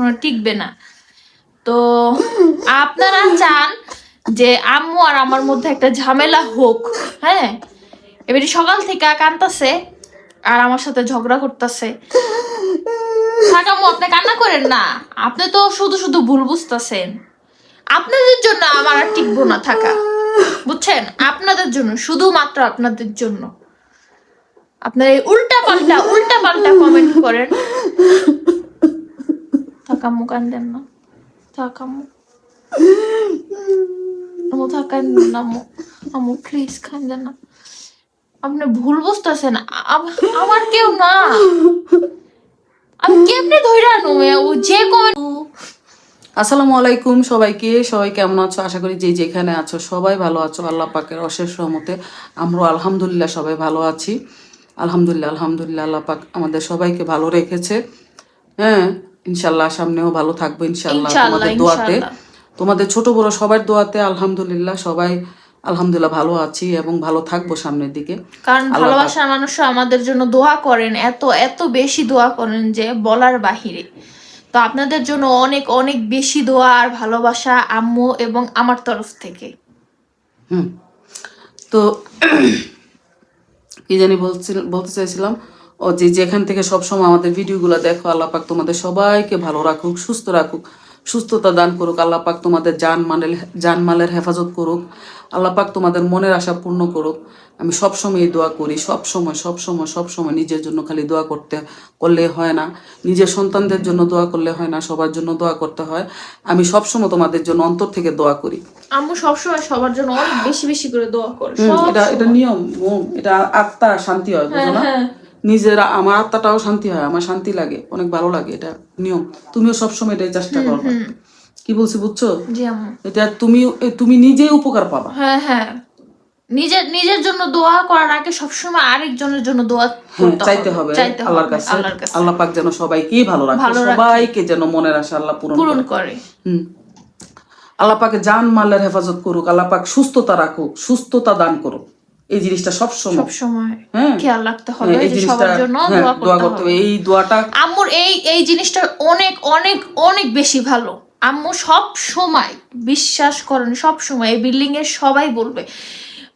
কখনো টিকবে না। তো আপনারা চান যে আম্মু আর আমার মধ্যে একটা ঝামেলা হোক, হ্যাঁ? এবারে সকাল থেকে কাঁদতাছে আর আমার সাথে ঝগড়া করতেছে। থাক আম্মু, আপনি কান্না করেন না, আপনি তো শুধু শুধু ভুল বুঝতেছেন। আপনাদের জন্য আমার আর টিকবো না থাকা, বুঝছেন? আপনাদের জন্য, শুধুমাত্র আপনাদের জন্য। আপনারা এই উল্টা পাল্টা কমেন্ট করেন। থাক আম্মু, কান্দেন না, থাক আম্মু, আম্মু থাক, কান্দেন না আম্মু, আম্মু প্লিজ কান্দেন না। আপনি ভুল বুঝতেছেন, আমার কেউ না, আমি কেমনে ধইরা নুমে ও যে কোন। আসসালামু আলাইকুম সবাইকে, সবাই কেমন আছো? আশা করি যে যেখানে আছো সবাই ভালো আছো। আল্লাহ পাকের অশেষ রহমতে আমরা আলহামদুলিল্লাহ সবাই ভালো আছি। আলহামদুলিল্লাহ আল্লাহ পাক আমাদের সবাইকে ভালো রেখেছে। হ্যাঁ, ইনশাল্লাহ সামনেও ভালো থাকবো ইনশাল্লাহ। তোমাদের দোয়াতে, তোমাদের ছোট বড় সবার দোয়াতে আলহামদুলিল্লাহ সবাই আলহামদুলিল্লাহ ভালো আছি এবং ভালো থাকবো সামনের দিকে। কারণ ভালোবাসার মানুষ আমাদের জন্য দোয়া করেন, এত এত বেশি দোয়া করেন যে বলার বাহিরে। তো আপনাদের জন্য অনেক অনেক বেশি দোয়া আর ভালোবাসা আম্মু এবং আমার তরফ থেকে। তো কি জানি বলতে চাইছিলাম, ও যে যেখান থেকে সবসময় আমাদের ভিডিওগুলো দেখো, আল্লাহ পাক তোমাদের সবাইকে ভালো রাখুক, সুস্থ রাখুক, সুস্থতা দান করুক। আল্লাহ পাক তোমাদের জানমালের হেফাজত করুক। আল্লাহ পাক তোমাদের মনের আশা পূর্ণ করুক। আমি সবসময় এই দোয়া করি, সবসময় নিজের জন্য খালি দোয়া করলে হয় না, নিজের সন্তানদের জন্য দোয়া করলে হয় না, সবার জন্য দোয়া করতে হয়। আমি সবসময় তোমাদের জন্য অন্তর থেকে দোয়া করি। আম্মু সবসময় সবার জন্য অনেক বেশি বেশি করে দোয়া করে। এটা নিয়ম, এটা আত্মা শান্তি হয়, বুঝো না? নিজের আমার আত্মাটাও শান্তি হয়, আমার শান্তি লাগে, অনেক ভালো লাগে, এটা নিয়ম। তুমিও সবসময় এটাই চেষ্টা করবে। কি বলছি বুঝছো? এটা তুমি নিজেই উপকার পাবা। হ্যাঁ হ্যাঁ, নিজের জন্য দোয়া করার আগে সবসময় আরেকজনের জন্য দোয়া চাইতে হবে আল্লাহর কাছে। আল্লাহ পাক যেন সবাইকেই ভালো রাখে, সবাইকে যেন মনের আশা আল্লাহ পূরণ করে। আল্লাহ পাকে জান মালের হেফাজত করুক, আল্লাহ পাক সুস্থতা রাখুক, সুস্থতা দান করুক। এই জিনিসটা সবসময় খেয়াল রাখতে হবে, সবার জন্য দোয়া করতে হবে। এই দোয়াটা আম্মুর এই জিনিসটা অনেক অনেক অনেক বেশি ভালো। আম্মু সব সময়, বিশ্বাস করেন, সব সময় এই বিল্ডিং এর সবাই বলবে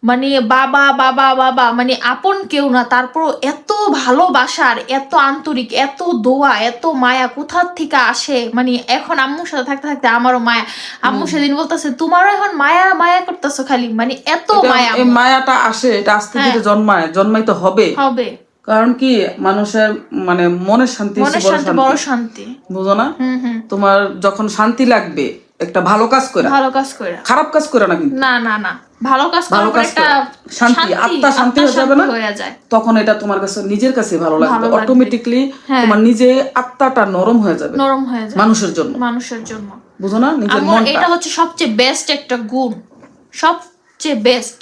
মানে বাবা বাবা বাবা, মানে আপন কেউ না, তারপর এত ভালোবাসার, এত আন্তরিক, এত দোয়া, এত মায়া কোথার থেকে আসে। মানে এখন আম্মুর সাথে থাকতে থাকতে আমারও মায়া। আম্মু সেদিন বলতেছে তোমারও এখন মায়া মায়া করতেছো খালি, মানে এত মায়া। এই মায়াটা আসে, এটা আস্তে ধীরে জন্মাইতে হবে। কারণ কি, মানুষের মানে মনের শান্তি বড় শান্তি, বুঝো না? তোমার যখন শান্তি লাগবে একটা ভালো কাজ করে, খারাপ কাজ করে না, কিন্তু না ভালো কাজ একটা শান্তি, আত্মা শান্তি হয়ে যাবে না, তখন এটা তোমার কাছে নিজের কাছে ভালো লাগবে। অটোমেটিকলি তোমার নিজে আত্মাটা নরম হয়ে যাবে মানুষের জন্য, বুঝো না? নিজের মনটা, এটা হচ্ছে সবচেয়ে বেস্ট একটা গুণ, সবচেয়ে বেস্ট।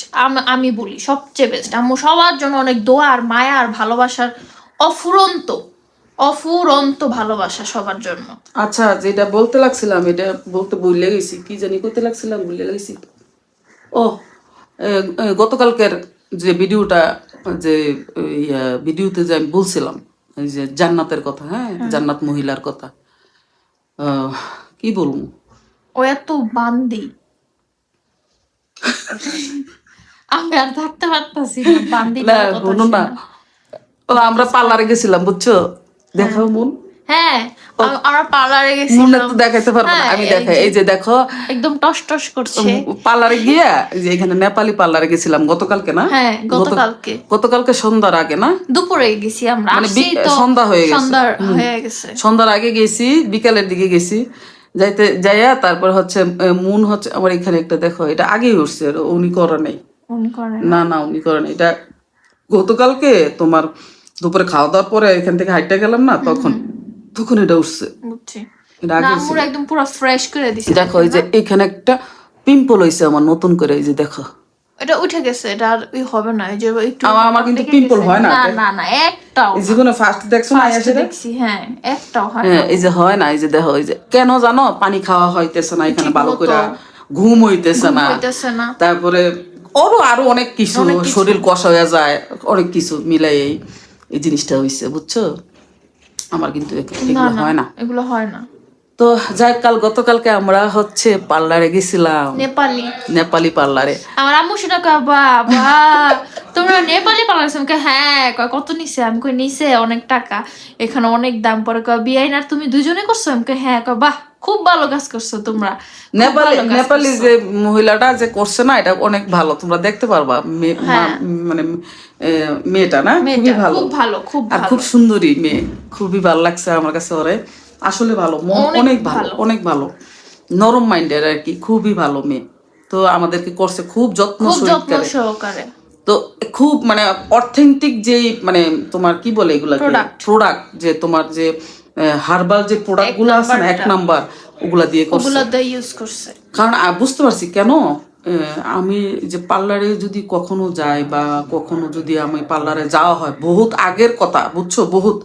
আমি বলি সবচেয়ে বেস্ট। আম্মু সবার জন্য অনেক দোয়া আর মায়া আর ভালোবাসার অফুরন্ত ভালোবাসা সবার জন্য। আচ্ছা, যেটা বলতে লাগছিলাম, এটা বলতে ভুলে গেছি, কি জানি করতে লাগছিলাম, ভুলে গেছি। ও, গতকালকের যে ভিডিওটা, যে ভিডিওতে যে আমি বলছিলাম এই যে জান্নাতের কথা, হ্যাঁ, জান্নাত মহিলার কথা, কি বলবো, ও এত বান্দি, আমি আর থাকতে পারতাছি না। বান্দি না, শুনো না, ও আমরা পার্লারে গেছিলাম, বুঝছো? দেখাও মন। হ্যাঁ, আমরা পার্লারে গেছিলাম। মনে তো দেখাইতে পারবো না, আমি দেখাই। এই যে দেখো, একদম টস টস করছে। পার্লারে গিয়া, যে এখানে নেপালি পার্লারে গেছিলাম গতকালকে, না? হ্যাঁ, গতকালকে সন্ধ্যার আগে, না? দুপুরে গেছি আমরা, মানে সন্ধ্যা হয়ে গেছে। সন্ধ্যার আগে গেছি, বিকালের দিকে গেছি। যাইয়া তারপর হচ্ছে মুন হচ্ছে আমার এখানে একটা, দেখো এটা আগেই উঠছে, উনি করে নাই, না উনি করে নাই, এটা গতকালকে তোমার দুপুরে খাওয়া দাওয়ার পরে এখান থেকে হাইটা গেলাম না, তখন এটা উঠছে। এটা আগে একদম পুরো ফ্রেশ করে দিছে। দেখো এই যে এখানে একটা পিম্পল হইছে আমার নতুন করে, এই যে দেখো, এটা উঠে গেছে, এটা আর হবে না। এই যে একটু আমার কিন্তু পিম্পল হয় না, না একটাও। এই জীবনে ফার্স্ট দেখছো না? দেখছি, হ্যাঁ, একটাও হয় না। এই যে হয় না, এই যে দেখো, এই যে কেন জানো, পানি খাওয়া হইতেছে না এখানে ভালো করে, ঘুম হইতেছে না, তারপরে আরো অনেক কিছু, শরীর কষা হয়ে যায়, অনেক কিছু মিলাই এই জিনিসটা হইছে, বুঝছো? আমার কিন্তু এগুলো হয় না। তো তো যাই কাল গতকালকে আমরা হচ্ছে পার্লারে গেছিলাম, নেপালি পার্লারে। আমার আম্মু সেটা কয় বাবা তোমরা নেপালি পার্লার গেছো? হ্যাঁ। কয় কত নিছে? আমি কই নিছে অনেক টাকা, এখানে অনেক দাম। পরে কয় বিআইন আর তুমি দুজনে করছো? আমি কই হ্যাঁ। কয় বাহ খুব ভালো কাজ করছো তোমরা। নেপালি যে মহিলাটা যে করছে না, এটা অনেক ভালো, তোমরা দেখতে পারবা। মানে মেয়েটা না খুবই ভালো, খুব ভালো, খুব আর খুব সুন্দরী মেয়ে, খুবই ভালো লাগছে আমার কাছে ওরে। আসলে ভালো, অনেক ভালো, অনেক ভালো, নরম মাইন্ডের আর কি, খুবই ভালো মেয়ে। তো আমাদেরকে করছে খুব যত্ন সহকারে। তো খুব মানে অথেন্টিক যে মানে তোমার কি বলে এগুলা প্রোডাক্ট, যে তোমার যে হার্বাল যে প্রোডাক্ট গুলো আছে না, 1 নাম্বার, ওগুলা দিয়ে করছে। কারণ বুঝতে পারছি কেন, আমি যে পার্লারে যদি কখনো যাই বা কখনো যদি আমি পার্লারে যাওয়া হয়, বহুত আগের কথা বুঝছো, বহুত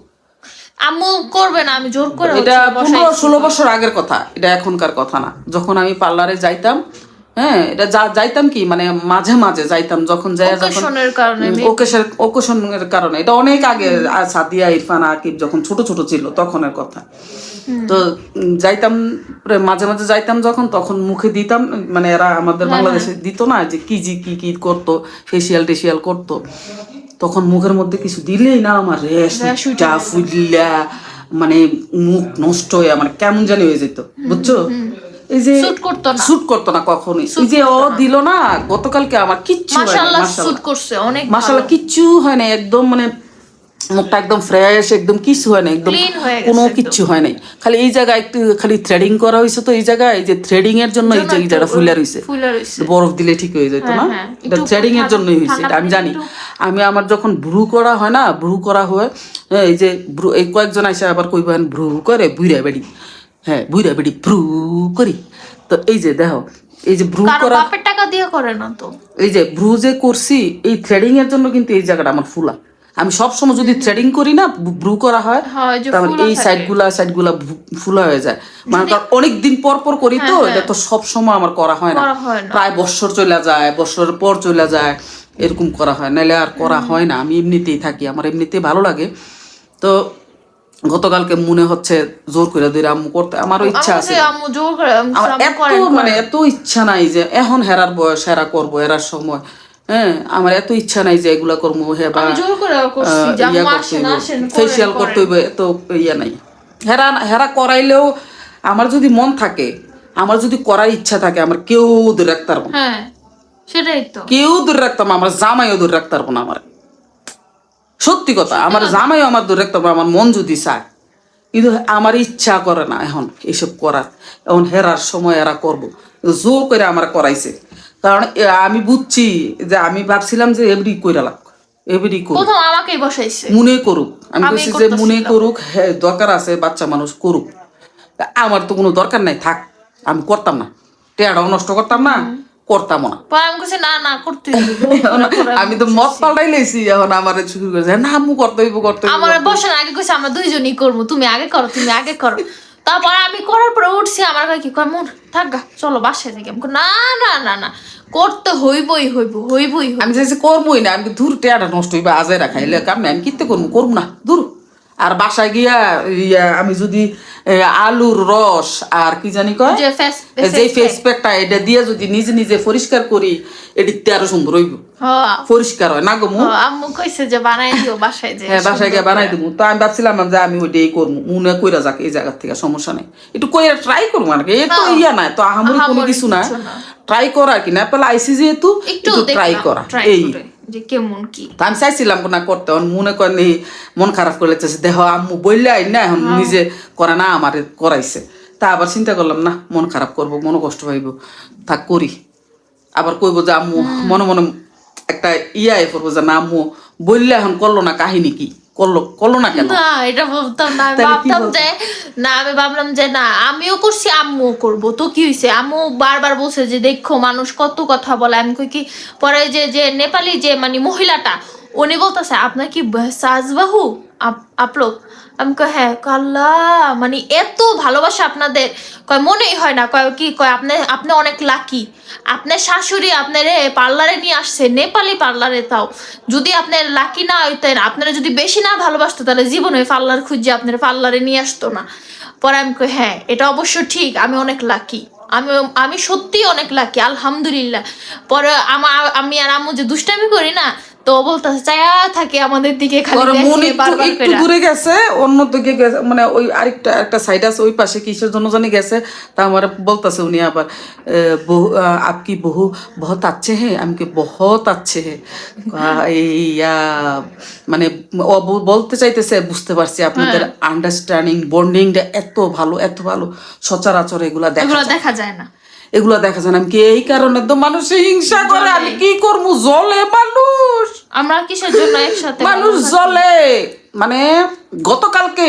আম্মু করবে না, আমি জোর করে, এটা 15-16 বছর আগের কথা, এটা এখনকার কথা না। যখন আমি পার্লারে যাইতাম, হ্যাঁ এটা যাইতাম কি মানে মাঝে মাঝে যাইতাম, যখন ওকেশনের কারণে, এটা অনেক আগে, সাদিয়া, ইরফান, আকিব যখন ছোট ছোট ছিল তখনের কথা। তো যাইতাম মাঝে মাঝে যাইতাম যখন, তখন মুখে দিতাম, মানে এরা আমাদের বাংলাদেশে দিত না যে কি করতো, ফেসিয়াল টেসিয়াল করতো, তখন মুখের মধ্যে কিছু দিলেই না আমার রেশটা ফুললা, মানে মুখ নষ্ট হয়ে মানে কেমন জানি হয়ে যেত, বুঝছো। এই যে শুট করতো না কখনোই। এই যে ও দিল না গতকালকে, আমার কিচ্ছু মাশাআল্লাহ কিচ্ছু হয় না, একদম মানে মুখটা একদম ফ্রেশ, একদম কিছু হয় না, একদম কোনো কিচ্ছু হয় নাই। খালি এই জায়গায় একটু খালি থ্রেডিং করা হয়েছে, তো এই জায়গায় এই যে থ্রেডিং এর জন্য এই জায়গাটা ফুলা রয়েছে, বরফ দিলে ঠিক হয়ে যেত না, এটা থ্রেডিং এর জন্যই হয়েছে, এটা আমি জানি। আমি আমার যখন ভ্রু করা হয় না, ভ্রু করা হয়, এই যে ভ্রু, এই কয়েকজন আসে আবার কইবেন ভ্রু করে বুইরা বেড়ি, হ্যাঁ বুইরা বেড়ি ভ্রু করি। তো এই যে দেখো, এই যে ভ্রু করা টাকা দিয়ে করে না, তো এই যে ভ্রু যে করছি এই থ্রেডিং এর জন্য, কিন্তু এই জায়গাটা আমার ফুলা। আমি সবসময় যদি থ্রেডিং করি না, ভ্রু করা হয়, তাহলে এই সাইডগুলা ফুলা হয়ে যায়, মানে অনেকদিন পর করি, তো এটা তো সবসময় আমার করা হয় না, প্রায় বছর চলে যায়, বছরের পর চলে যায়, এরকম করা হয়, নাহলে আর করা হয় না। আমি এমনিতেই থাকি, আমার এমনিতেই ভালো লাগে। তো গতকালকে মনে হচ্ছে জোর করে ধরে আম্মু করতে, আমারও ইচ্ছা আছে, মানে এত ইচ্ছা নাই যে এখন হেরার বয়স, হেরা করবো, হেরার সময়, হ্যাঁ আমার এত ইচ্ছা নাই যে এগুলা করবো, হ্যাঁ বা ফেসিয়াল করতে হইবে, এত ইয়া নাই। হেরা করাইলেও আমার যদি মন থাকে, আমার যদি করার ইচ্ছা থাকে, আমার কেউ দূরে রাখতে পারবো না, কেউ দূরে রাখতাম, আমার জামাইও দূরে রাখতে পারবো না। আমার সত্যি কথা, আমার জামাইও আমার দূরে রাখতে পারবো, আমার মন যদি চায়, কিন্তু আমার ইচ্ছা করে না এখন এসব করার। এখন হেরার সময় এরা করবো, জোর করে আমার করাইছে, কারণ আমি বুঝছি যে, আমি ভাবছিলাম যে এভরি কইরা লাগবে, এভরি করুক, মনে করুক, আমি বলছি যে মনে করুক, হ্যাঁ দরকার আছে, বাচ্চা মানুষ করুক, আমার তো কোনো দরকার নাই, থাক, আমি করতাম না, টেয়াটাও নষ্ট করতাম না, করতাম না। আমি তো মত পাল্টাই লেছি, এখন আমার শুরু করেছে না আম্মু করতে হইব, আমার বসে আগে কইছে আমরা দুইজনই করবো, তুমি আগে করো, তুমি আগে করো। তারপর আমি করার পরে উঠছি, আমার কি কয় মন থাক গা, চলো বাসায় থেকে। না না না না, করতে হইবই। আমি চাইছি করবোই না, আমি দূর টেয়াটা নষ্ট হইবা, আজে রাখাইলে কাম নাই, আমি কিনতে করবো না, দূর। আর বাসায় গিয়া আমি যদি আলুর রস আর কি জানি কয় যে ফেস প্যাকটা, এটা দিয়ে যদি নিজে নিজে পরিষ্কার করি, এদিকতে আরো সুন্দর হইব, পরিষ্কার হয় না গো। আম্মু কইছে যে বানাই দিও বাসায়, যে হ্যাঁ বাসায় গিয়ে বানাই দেবো। তো আমি ভাবছিলাম যে আমি ওইটাই করবো, মনে কইরা যাক এই জায়গার থেকে, সমস্যা নেই, একটু কইরা ট্রাই করবো আর কি, এ তো ইয়া নাই তো, আহামরি কোনো কিছু না, ট্রাই করা আর কি, নেপাল আইসি যেহেতু একটু ট্রাই করা, এই যে কেমন কি। আমি চাইছিলাম না করতে, মনে করেন মন খারাপ করে চাইছে, দেখো আম্মু বললে আই না, এখন নিজে করে না, আমার করাইছে। তা আবার চিন্তা করলাম না, মন খারাপ করবো, মনে কষ্ট পাইব, থাক করি। আবার কইবো যে আম্মু মনে মনে একটা ইয়ে পড়বো যে না আম্মু বললে এখন করলো না, কাহিনী কি করলো না কেন? না এটা বলতাম না, আমি ভাবতাম যে না, আমি ভাবলাম যে না আমিও করছি, আম্মুও করবো, তো কি হয়েছে। আম্মু বারবার বলছে যে দেখো মানুষ কত কথা বলে। আমি কই কি, পরে যে নেপালি যে মানে মহিলাটা, উনি বলতেছে আপনার কি সাজবাহু আপলোক, আমি কই হ্যাঁ কাল্লা মানে এত ভালোবাসা আপনাদের কয় মনেই হয় না কয় কি কয় আপনি অনেক লাকি আপনার শাশুড়ি আপনারে পার্লারে নিয়ে আসছে নেপালি পার্লারে তাও যদি আপনার লাকি না হইতেন আপনারা যদি বেশি না ভালোবাসতো তাহলে জীবনে পার্লার খুঁজে আপনার পার্লারে নিয়ে আসতো না পরে আমি কই হ্যাঁ এটা অবশ্য ঠিক আমি অনেক লাকি আমি সত্যি অনেক লাকি আলহামদুলিল্লাহ পরে আমি আর আম্মু যে দুষ্টামি করি না তো বলতেছে চায়া থাকে আমাদের দিকে খালি ওর মন দেখে বারবার একটু কইরা। দূরে গেছে অন্য দিকে গেছে মানে ওই আরেকটা একটা সাইড আছে ওই পাশে কিসের জন্য জানি গেছে তা আমার বলতেছে উনি আবার বহু আপকি বহু বহুত আচ্ছে হে আমি কি বহুত আচ্ছে হে ইয়া মানে ও বলতে চাইতেছে বুঝতে পারছি আপনাদের আন্ডারস্ট্যান্ডিং বন্ডিংটা এত ভালো সচরাচর এগুলা এগুলো দেখা দেখা যায় না এগুলো দেখা যায় না আমি কি এই কারণে তো মানুষ হিংসা করে আমি কি করবো জলে মানুষ আমরা কিসের জন্য একসাথে মানুষ জলে মানে গতকালকে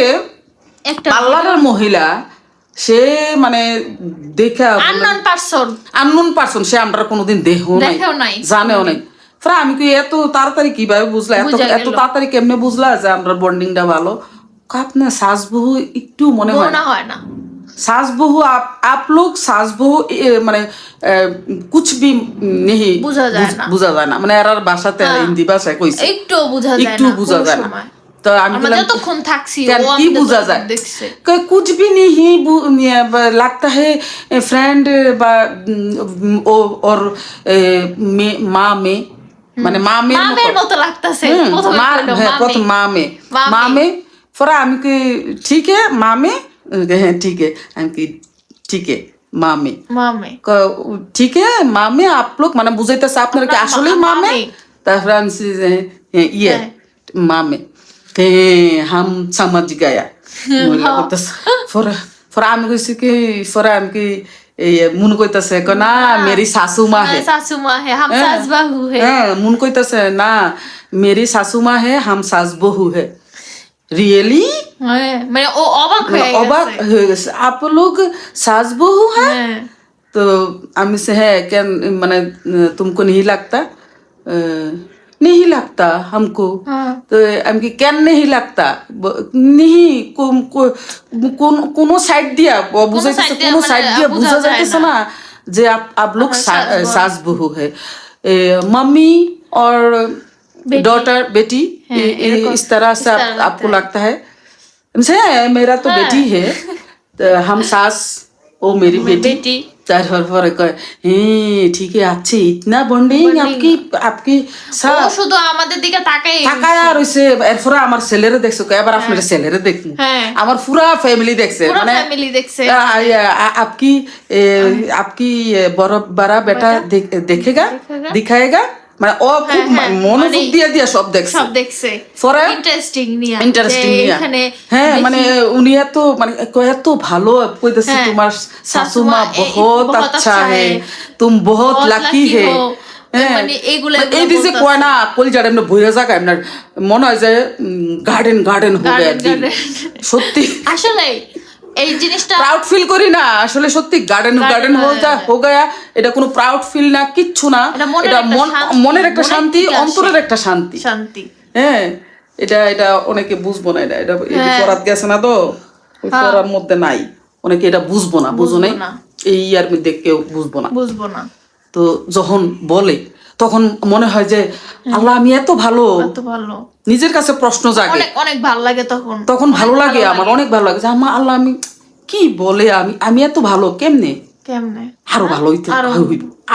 একটা পার্লারের মহিলা সে মানে দেখা আননোন পার্সন সে আমরা কোনোদিন দেখেও নাই জানেও নাই ফ্রা আমি কি এত তাড়াতাড়ি কিভাবে বুঝলা এত তাড়াতাড়ি কেমনে বুঝলা যে আমরা বন্ডিংটা ভালো আপনার সাস বহু একটু মনে হয় না सास बहू आप लोग सास बहू মানে कुछ भी नहीं বুঝা যায় না মানে এরার ভাষাতে হিন্দি ভাষায় কইছে একটু বুঝা যায় না তো আমি বললাম যতক্ষণ থাকছি ও কি বুঝা যায় দেখছে कुछ भी नहीं लगता है फ्रेंड और माँ में মানে মামের মতো লাগতাছে माँ में फरा আমি কি ঠিক है माँ में ठीक है আমি ঠিক है मामे ठीक है मामे आप लोग মানে বুঝাইতেছে আপনারা কি আসলে मामे তারপর আমি ये मामे हम समझ गया फरा আমি কইছি কি फरा আমি কি মুন কইতাছে না मेरी सासू माँ है हम सास बहू है मुन কইতাছে না मेरी सासू माँ है हम सास बहू है रियली मैं ओ অবাক হয়ে গেছে आप लोग सास बहू हैं तो আমি से है क्या माने तुमको नहीं लगता नहीं लगता हमको तो हमको क्या नहीं लगता नहीं कोनो साइड दिया बुझाइतेছে कोनो साइड दिया बुझा যাইতেছে না যে आप लोग सास बहू है मम्मी और डॉटर बेटी इस तरह से आपको लगता है मेरा तो बेटी है तो हम सास ओ मेरी बेटी ठीक है अच्छे इतना बॉन्डिंग आपकी শুধু আমাদের দিকে তাকায় আর হইছে এরপরে আমার ছেলেরে দেখছো এবার আপনার ছেলেরে দেখুন আমার পুরা ফ্যামিলি দেখছে মানে आपकी बड़ा बेटा देखेगा दिखाएगा মানে ও খুব মনোযোগ দিয়ে সব দেখছে ইন্টারেস্টিং হ্যাঁ মানে উনি এত ভালো কইতেছে তোমার শাশু মা বহুত আচ্ছা হে তুম বহুত লাকি হে মানে এইগুলা এই দিছে কয় না কলিজার এমনি বইয়া যাক আপনার মনে হয় যে গার্ডেন হবে সত্যি আসলে এই জিনিসটা প্রাউড ফিল করি না আসলে সত্যি গার্ডেন হো গয়া এটা কোনো প্রাউড ফিল না কিচ্ছু না এটা মনের একটা শান্তি অন্তরের একটা শান্তি হ্যাঁ এটা অনেকে বুঝবো না এটা করাত গেছে না তো ওই করার মধ্যে নাই অনেকে এটা বুঝবো না বুঝো নাই এই ইয়ার মধ্যে কেউ বুঝবো না তো যখন বলে তখন মনে হয় যে আল্লাহ আমি এত ভালো নিজের কাছে প্রশ্ন জাগে অনেক ভালো লাগে তখন ভালো লাগে আমার অনেক ভালো লাগে যে আমার আল্লাহ আমি কি বলে আমি এত ভালো কেমনে আরো ভালো হইতে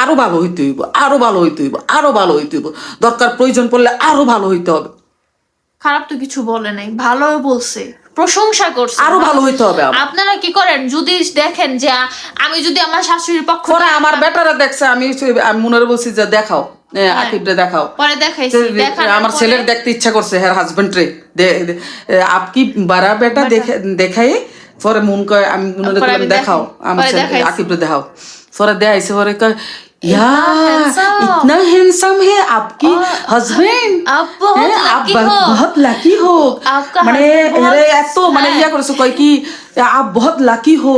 আরো ভালো হইতে হইব আরো ভালো হইতে হইব দরকার প্রয়োজন পড়লে আরো ভালো হইতে হবে খারাপ তো কিছু বলে নাই ভালো বলছে প্রশংসা করছে আরো ভালো হইতে হবে আপনারা কি করেন যদি দেখেন যে আমি যদি আমার শাশুড়ির পক্ষ আমার বেটারা দেখছে আমি মনের বলছি যে দেখাও আকিবরে দেখাও পরে দেখাইছি আমার ছেলের দেখতে ইচ্ছা করছে হ্যাঁ হাজবেন্ড রে আপকি বারা বেটা দেখাই পরে মন কয় আমি মনে করলাম দেখাও আমার ছেলে আকিবরে দেখাও পরে দেখাইছে পরে কয় इतना हैंडसम है आपकी हस्बैंड आप बहुत लकी हो মানে এত মানে ইয়া করছো কয় কি आप बहुत लकी हो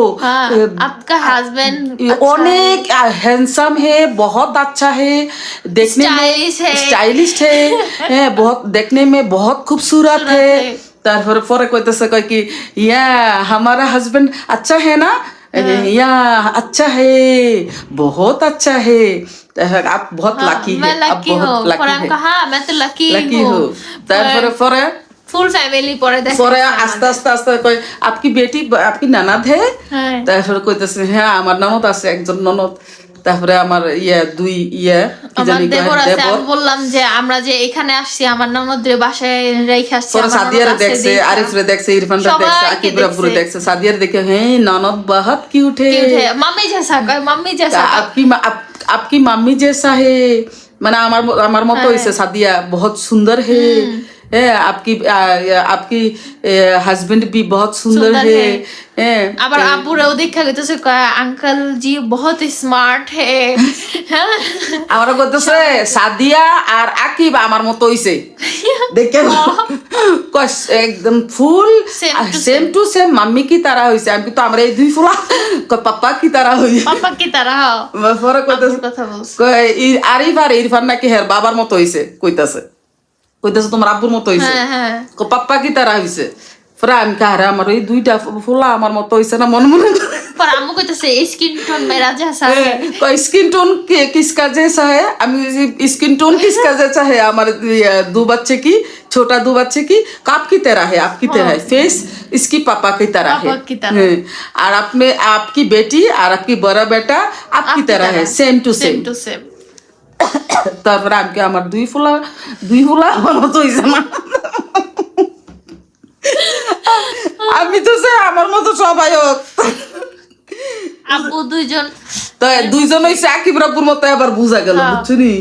आपका हस्बैंड अनेक हैंडसम है बहुत अच्छा है देखने में स्टाइलिश है बहुत देखने में बहुत खूबसूरत है তারপরে পরে কইতেছে কয় কি ইয়া हमारा हस्बैंड अच्छा है ना या अच्छा है बहुत अच्छा है आप बहुत लकी है मैं आप लकी बहुत हूँ लकी है हाँ मैं तो लकी लकी हूँ हो তারপরে পরে ফুল ফ্যামিলি পরে দেখে পরে আস্তে আস্তে আস্তে কই আপকি বেটি আপকি ননদ হে হ্যাঁ তারপরে কইতেছে হ্যাঁ আমার ননদ আছে একজন ননদ তারপরে আমার দুই কি আমার জানি দেবর আছে দেবর আমি বললাম যে আমরা যে এখানে আসছি আমার ননদের বাসায় রেখে আসছি পরে আমার সাদিয়ারে ননদ আছে দেখছে দেখা। আরিফরে দেখছে ইরফানরে দেখছে সবাইকে আকিবরা পুরো দেখছে। দেখছে সাদিয়ারে দেখে হ্যাঁ ননদ বহুত কিউট হে Cute है मम्मी जैसा कहे मम्मी जैसा आपकी मम्मी जैसा है মানে আমার মতো হইছে সাদিয়া बहुत सुंदर है आपकी हस्बैंड भी बहुत सुंदर है আবার আপুরাও দেখা গেছে আঙ্কেল জি বহুত স্মার্ট হে আমরা কইতেছে সাদিয়া আর আকিব আমার মতো হইছে দেখে একদম ফুল সেম টু সেম মাম্মি কি তারা হইছে আমি তো আমরা এই দুই ফুলা পাপা কি তারা হই পাপা কি তারা হও পরে কইতেছে কথা বলছ আরিফ আর ইরফান নাকি হের বাবার মতো হইছে কইতাছে তোমার আব্বুর মতো হইছে হ্যাঁ পাপ্পা কি তারা হইছে পরে আমি কাহারে আমার এই দুইটা ফুলা আমার মতো হইছে না মনে মনে पर आम्मू को तो से स्किन टोन मेरा जैसा है स्किन टोन किसका जैसा है स्किन टोन किसका जैसा है हमारे दो बच्चे की छोटा दो बच्चे की आपकी तरह है आपकी तरह है फेस इसकी पापा की तरह है और आपने आपकी बेटी और आपकी बड़ा बेटा आपकी तरह है सेम टू सेम তারপরে আমি আমার দুই ফুলা আমার মতো হইছে না আমি তো সে আমার মতো সবাই হোক আব্বু দুইজন তো দুইজন হইছে আকিবরাপুর মতো আবার বুঝা গেল বুঝছনি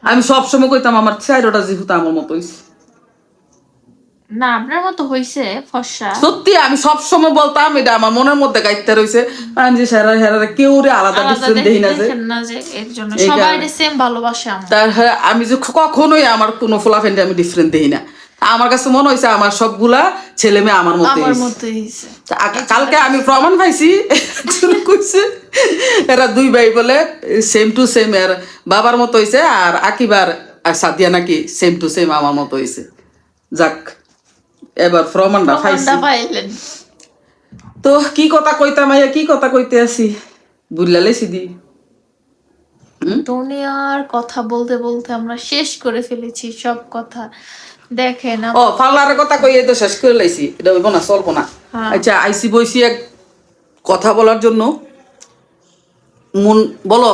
আমি সবসময় কইতাম আমার চাইরোটা যেহেতু আমার মতো হইছে না আপনার মতো হইছে ফর্সা সত্যি আমি সবসময় বলতাম এটা আমার মনের মধ্যে গাইতে রইছে আমি যে হেরা কেউ রে আলাদা ডিফারেন্ট দেই না যে এর জন্য সবাই সেম ভালোবাসে আমার তার আমি যে কখনোই আমার কোনো ফ্রেন্ডে আমি ডিফারেন্ট দেই না আমার কাছে মনে হইছে আমার সবগুলা ছেলে মেয়ে আমার মতোই হইছে কালকে আমি প্রমাণ পাইছি কইছে এরা দুই ভাই বলে সেম টু সেম এর বাবার মতো হইছে আর আকিবার আর সাদিয়া নাকি সেম টু সেম আমার মতো হইছে যাক এবার প্রমাণটা পাইছি তো কি কথা কইতাম আইয়া কি কথা কইতে আসি বুঝলালে সিদি দুনিয়ার কথা বলতে বলতে আমরা শেষ করে ফেলেছি সব কথা দেখেন ও পার্লারের কথা কইয়ে তো শেষ করে লাইছি এটা হইব না চলবো না আচ্ছা আইসি বইছি এক কথা বলার জন্য মন বলো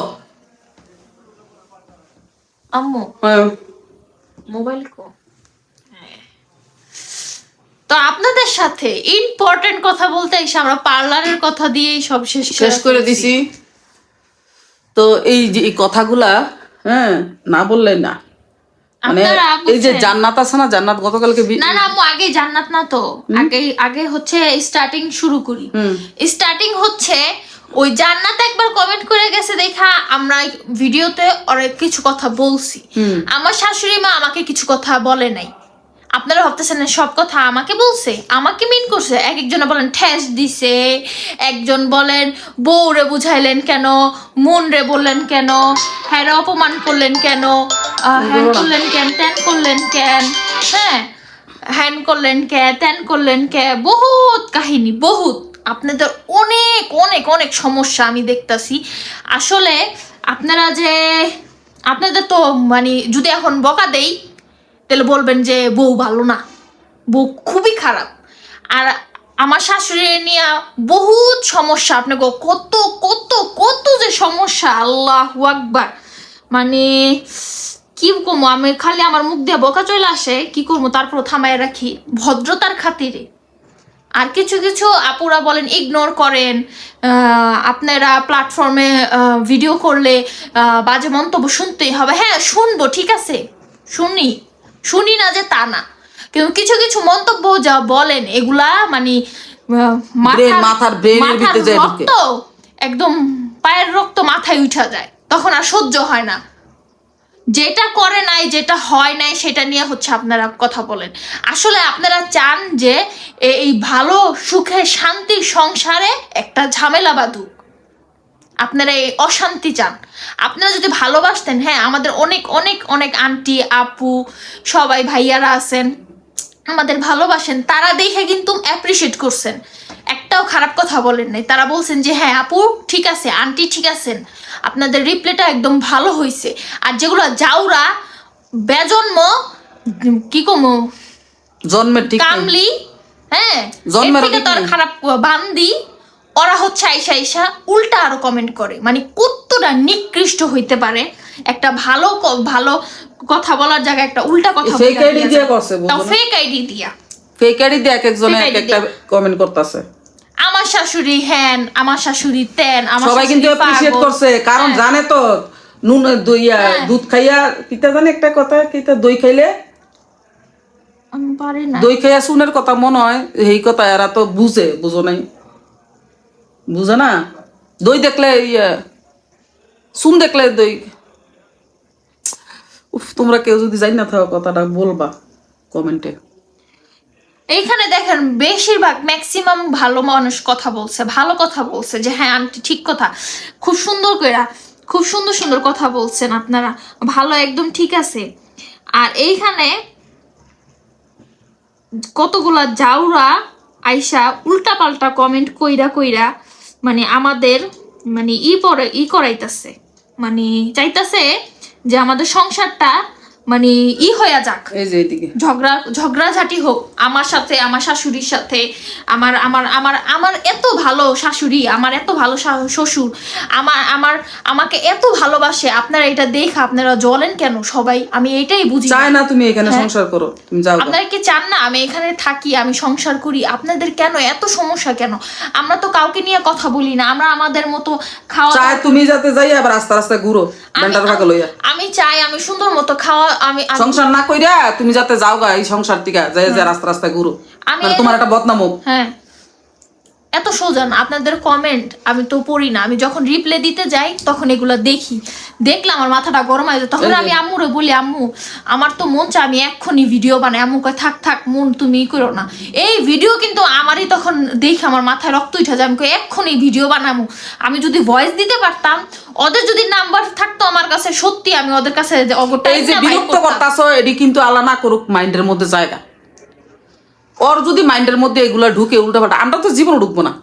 আম্মু মোবাইল কো তো আপনাদের সাথে ইম্পর্টেন্ট কথা বলতে এসে আমরা পার্লারের কথা দিয়েই সব শেষ করে দিছি তো এই যে এই কথাগুলা না বললে না মানে এই যে জান্নাত আছে না জান্নাত গতকালকে না আম্মু আগে জান্নাত না তো আগে হচ্ছে স্টার্টিং শুরু করি স্টার্টিং হচ্ছে ওই জান্নাত একবার কমেন্ট করে গেছে দেখা আমরা ভিডিওতে অনেক কিছু কথা বলছি আমার শাশুড়ি মা আমাকে কিছু কথা বলে নাই আপনারা ভাবতেছেন সব কথা আমাকে বলছে আমাকে মিন করছে এক একজনে বলেন ঠেস দিছে একজন বলেন বউরে বুঝাইলেন কেন মন রে বললেন কেন হ্যাঁ অপমান করলেন কেন হ্যান করলেন কেন ত্যান করলেন কেন হ্যান করলেন কে ত্যান করলেন কে বহুত কাহিনী বহুত আপনাদের অনেক অনেক অনেক সমস্যা আমি দেখতাছি আসলে আপনাদের তো মানে যদি এখন বকা দেই তাহলে বলবেন যে বউ ভালো না বউ খুবই খারাপ আর আমার শাশুড়ি নিয়ে বহুত সমস্যা আপনাকে কত কত কত যে সমস্যা আল্লাহু আকবার মানে কি করবো আমি খালি আমার মুখ দিয়ে বকা চলে আসে কি করবো তারপর থামায় রাখি ভদ্রতার খাতিরে আর কিছু কিছু আপুরা বলেন ইগনোর করেন আপনারা প্ল্যাটফর্মে ভিডিও করলে বাজে মন্তব্য শুনতেই হবে হ্যাঁ শুনবো ঠিক আছে শুনি না যে তা না কিন্তু কিছু কিছু মন্তব্য যা বলেন এগুলা মানে মাথার রক্ত একদম পায়ের রক্ত মাথায় উঠা যায় তখন আর সহ্য হয় না যেটা করে নাই যেটা হয় নাই সেটা নিয়ে হচ্ছে আপনারা কথা বলেন আসলে আপনারা চান যে এই ভালো সুখে শান্তির সংসারে একটা ঝামেলা বাঁধুক আপনারা এই অশান্তি চান আপনারা যদি ভালোবাসতেন হ্যাঁ আমাদের অনেক অনেক অনেক আন্টি আপু সবাই ভাইয়ারা আছেন আমাদের ভালোবাসেন, তারা দেখে কিন্তু অ্যাপ্রিসিয়েট করছেন, একটাও খারাপ কথা বলেন নাই। তারা বলছেন যে হ্যাঁ আপু ঠিক আছে, আন্টি ঠিক আছেন, আপনাদের রিপ্লাইটা একদম ভালো হয়েছে। আর যেগুলো যাওরা বেজন্ম, কি কমো জন্মের ঠিক নেই। কামলি, হ্যাঁ জন্মের এর থেকে ঠিক তো আর নেই। খারাপ বান্দি, ওরা হচ্ছে আইসা আইসা উল্টা আরো কমেন্ট করে। মানে কতটা নিকৃষ্ট হইতে পারে একটা ভালো ভালো কথা বলার জায়গায় একটা উল্টা কথা ফেক আইডি দিয়ে করছে, তাও বুঝো না? ফেক আইডি দিয়া, ফেক আইডি দিয়ে এক একজনে Fake এক ID একটা কমেন্ট করতেছে। আমার শাশুড়ি হ্যান, আমার শাশুড়ি তেন, আমার সবাই কিন্তু শাশুড়ি অ্যাপ্রিশিয়েট পাগল। করছে, কারণ হ্যাঁ। জানে তো নুন দইয়া হ্যাঁ। দুধ খাইয়া কিতা জানে একটা কথা, কিতা দই খাইলে আমি পারি না। দই খাইয়া শুনের কথা মনে হয়, এই কথা এরা তো বুঝো নাই, বুঝে না। দই দেখলে শুন দেখলে দই। উফ, তোমরা কেউ যদি জানি না থাকো কথাটা বলবা কমেন্টে। এইখানে দেখেন বেশিরভাগ ম্যাক্সিমাম ভালো মানুষ কথা বলছে, ভালো কথা বলছে যে হ্যাঁ আন্টি ঠিক কথা, খুব সুন্দর কইরা, খুব সুন্দর সুন্দর কথা বলছেন আপনারা, ভালো একদম ঠিক আছে। আর এইখানে কতগুলা জাউরা আইসা উল্টা পাল্টা কমেন্ট কইরা কইরা মানে আমাদের মানে ই করাইতাছে, মানে চাইতাছে যে আমাদের সংসারটা মানে হইয়া যাক, এই যে এইদিকে ঝগড়াঝাটি হোক আমার সাথে, আমার শাশুড়ির সাথে। আমার আমার আমার আমার এত ভালো শাশুড়ি, আমার এত ভালো শ্বশুর, আমাকে এত ভালোবাসে, আপনারা এটা দেখে আপনারা জ্বলেন কেন সবাই? আমি এটাই বুঝি না। চায় না তুমি এখানে হ্যাঁ। সংসার করো, তুমি যাও গা। আপনারা কি চান না আমি এখানে থাকি, আমি সংসার করি? আপনাদের কেন এত সমস্যা কেন? আমরা তো কাউকে নিয়ে কথা বলি না, আমরা আমাদের মতো খাওয়া চায় তুমি যাতে যাই আবার রাস্তা রাস্তায় ঘুরো ব্যান্ডার ভাগে লইয়া। আমি চাই আমি সুন্দর মতো খাওয়া, আমি সংসার না কইরা তুমি যাতে যাও গা এই সংসার থেকে, যাই যে রাস্তা রাস্তায় ঘুরো, আমি মানে তোমার একটা বদনাম হোক। হ্যাঁ এত সোজা না। আপনাদের কমেন্ট আমি তো পড়ি না, আমি যখন রিপ্লাই দিতে যাই তখন এগুলো দেখলে আমার মাথাটা গরম হয়ে যায়। তখন আমি আম্মুরে বলি আম্মু আমার তো মন চায় আমি এক্ষুনি ভিডিও বানাই। আম্মু কয় থাক থাক মন তুমি করো না। এই ভিডিও কিন্তু আমারই তখন দেখে আমার মাথায় রক্ত উঠে যায়, আমি কই এক্ষুনি ভিডিও বানাবো। আমি যদি ভয়েস দিতে পারতাম, ওদের যদি নাম্বার থাকতো আমার কাছে, সত্যি আমি ওদের কাছে এই যে বিরক্ত করতাছো এডি কিন্তু আল্লাহ না করুক মাইন্ডের মধ্যে জায়গা। ওর যদি মাইন্ডের মধ্যে এগুলা ঢুকে উল্টাপাল্টা, আমরা তো জীবনে ঢুকবো না।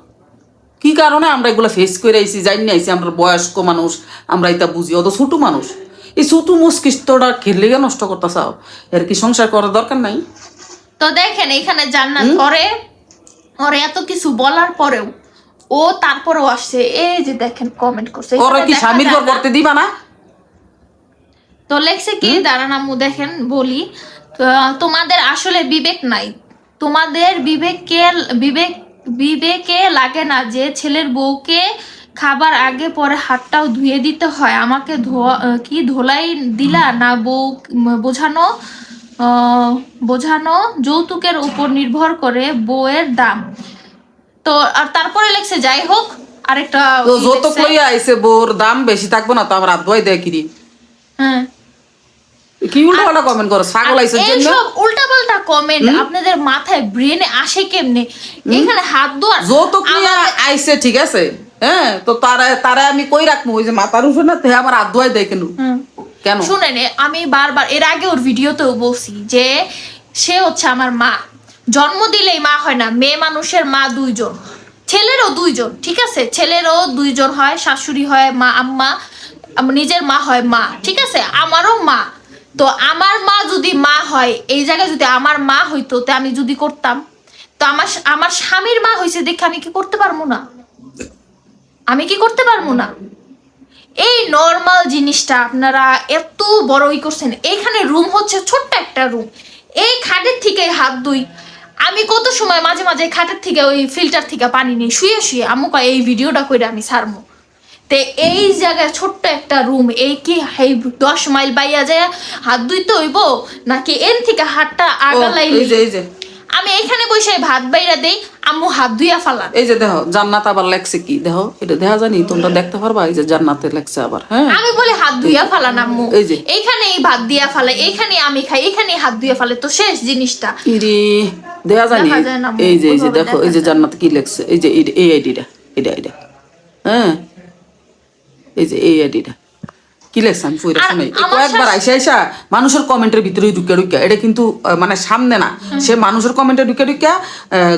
কি কারণে আমরা এগুলো ফেস করে আইছি জানি না, আইছি আমরা বয়স্ক মানুষ, আমরা এটা বুঝি। অত ছোট মানুষ এই ছোট মুস্কিস্তটা খেললে গিয়ে নষ্ট করতে চাও, এর কি সংসার করার দরকার নাই? তো দেখেন এখানে জান্নাত ওরে এত কিছু বলার পরেও ও তারপরেও আসছে, এই যে দেখেন কমেন্ট করছে। ওরা এখানে কি দেখা স্বামীর যায় ঘর না। করতে দিবা না? তো লেখছে কি দাঁড়ান আম্মু দেখেন বলি, তোমাদের আসলে বিবেক নাই, তোমাদের বিবেকে লাগে না যে ছেলের বউকে খাবার আগে পরে হাতটাও ধুয়ে দিতে হয়। আমাকে কি ধোলাই দিলা না বউ বোঝানো যৌতুকের উপর নির্ভর করে বউয়ের দাম। তো আর তারপরে লেখছে যাই হোক আরেকটা তো কি যৌতুক লেখছে? লইয়া আইছে, বউর দাম বেশি থাকবো না তো আমার হাত ধোয়াই দেয় কিরি? হ্যাঁ কি উল্টা পাল্টা কমেন্ট করো ছাগল আইছে জন্য? এইসব উল্টাপাল্টা কমেন্ট আপনাদের মাথায় ব্রেনে আসে কেমনে? এখানে হাত ধোয়া যৌতুক নিয়ে আইছে ঠিক আছে, হ্যাঁ, তো তারা আমি কই রাখবো? ওই যে মাথার উপরে না তে আমার হাত ধোয়াই দেয় কেন? কেন? শুনেন আমি বারবার এর আগে ওর ভিডিওতেও বলছি যে সে হচ্ছে আমার মা। জন্ম দিলেই মা হয় না, মেয়ে মানুষের মা দুইজন, ছেলেরও দুইজন, ঠিক আছে, ছেলেরও দুইজন হয়, শাশুড়ি হয় মা, আম্মা, নিজের মা হয় মা, ঠিক আছে, আমারও মা। তো আমার মা যদি মা হয়, এই জায়গায় যদি আমার মা হইতো তো আমি যদি করতাম, তো আমার স্বামীর মা হয়েছে দেখে আমি কি করতে পারবো না? আমি কি করতে পারবো না? এই নর্মাল জিনিসটা আপনারা এত বড়ই করছেন। এইখানে রুম হচ্ছে ছোট্ট একটা রুম, এই খাটের থেকে হাত ধুই আমি কত সময়, মাঝে মাঝে খাটের থেকে ওই ফিল্টার থেকে পানি নিয়ে শুয়ে শুয়ে আম্মু কয় এই ভিডিওটা করে আমি ছাড়বো। তে এই জায়গায় ছোট্ট একটা রুম, এই কি 10 মাইল বাইয়া যায় হাত ধুইতে হইব নাকি এর থেকে হাতটা আগালাই? এই যে আমি এখানে বসে ভাত বাইরা দেই, আম্মু হাত ধুইয়া ফালান। এই যে দেখো জান্নাত আবার লেখছে কি দেখো, এটা দেখা জানি তোমরা দেখতে পারবা। এই যে জান্নাতে লেখছে আবার, হ্যাঁ আমি বলে হাত ধুইয়া ফালান আম্মু, এই যে এইখানেই ভাত দিয়া ফালে, এইখানে আমি খাই, এইখানে হাত ধুইয়া ফালে, তো শেষ জিনিসটা ইরে দেখা জানি। দেখা যায় না, এই যে ওইভাবে দেখো এই যে জান্নাত কি লেখছে, এই যে এই আইডিটা, এটা হ্যাঁ, এই যে এই আইডিটা কি লেখছে আমি পড়ে আর শুনাই আমার কয়েকবার আইসা মানুষের কমেন্টের ভিতরে ঢুকে এটা কিন্তু মানে সামনে না, সে মানুষের কমেন্টে ঢুকে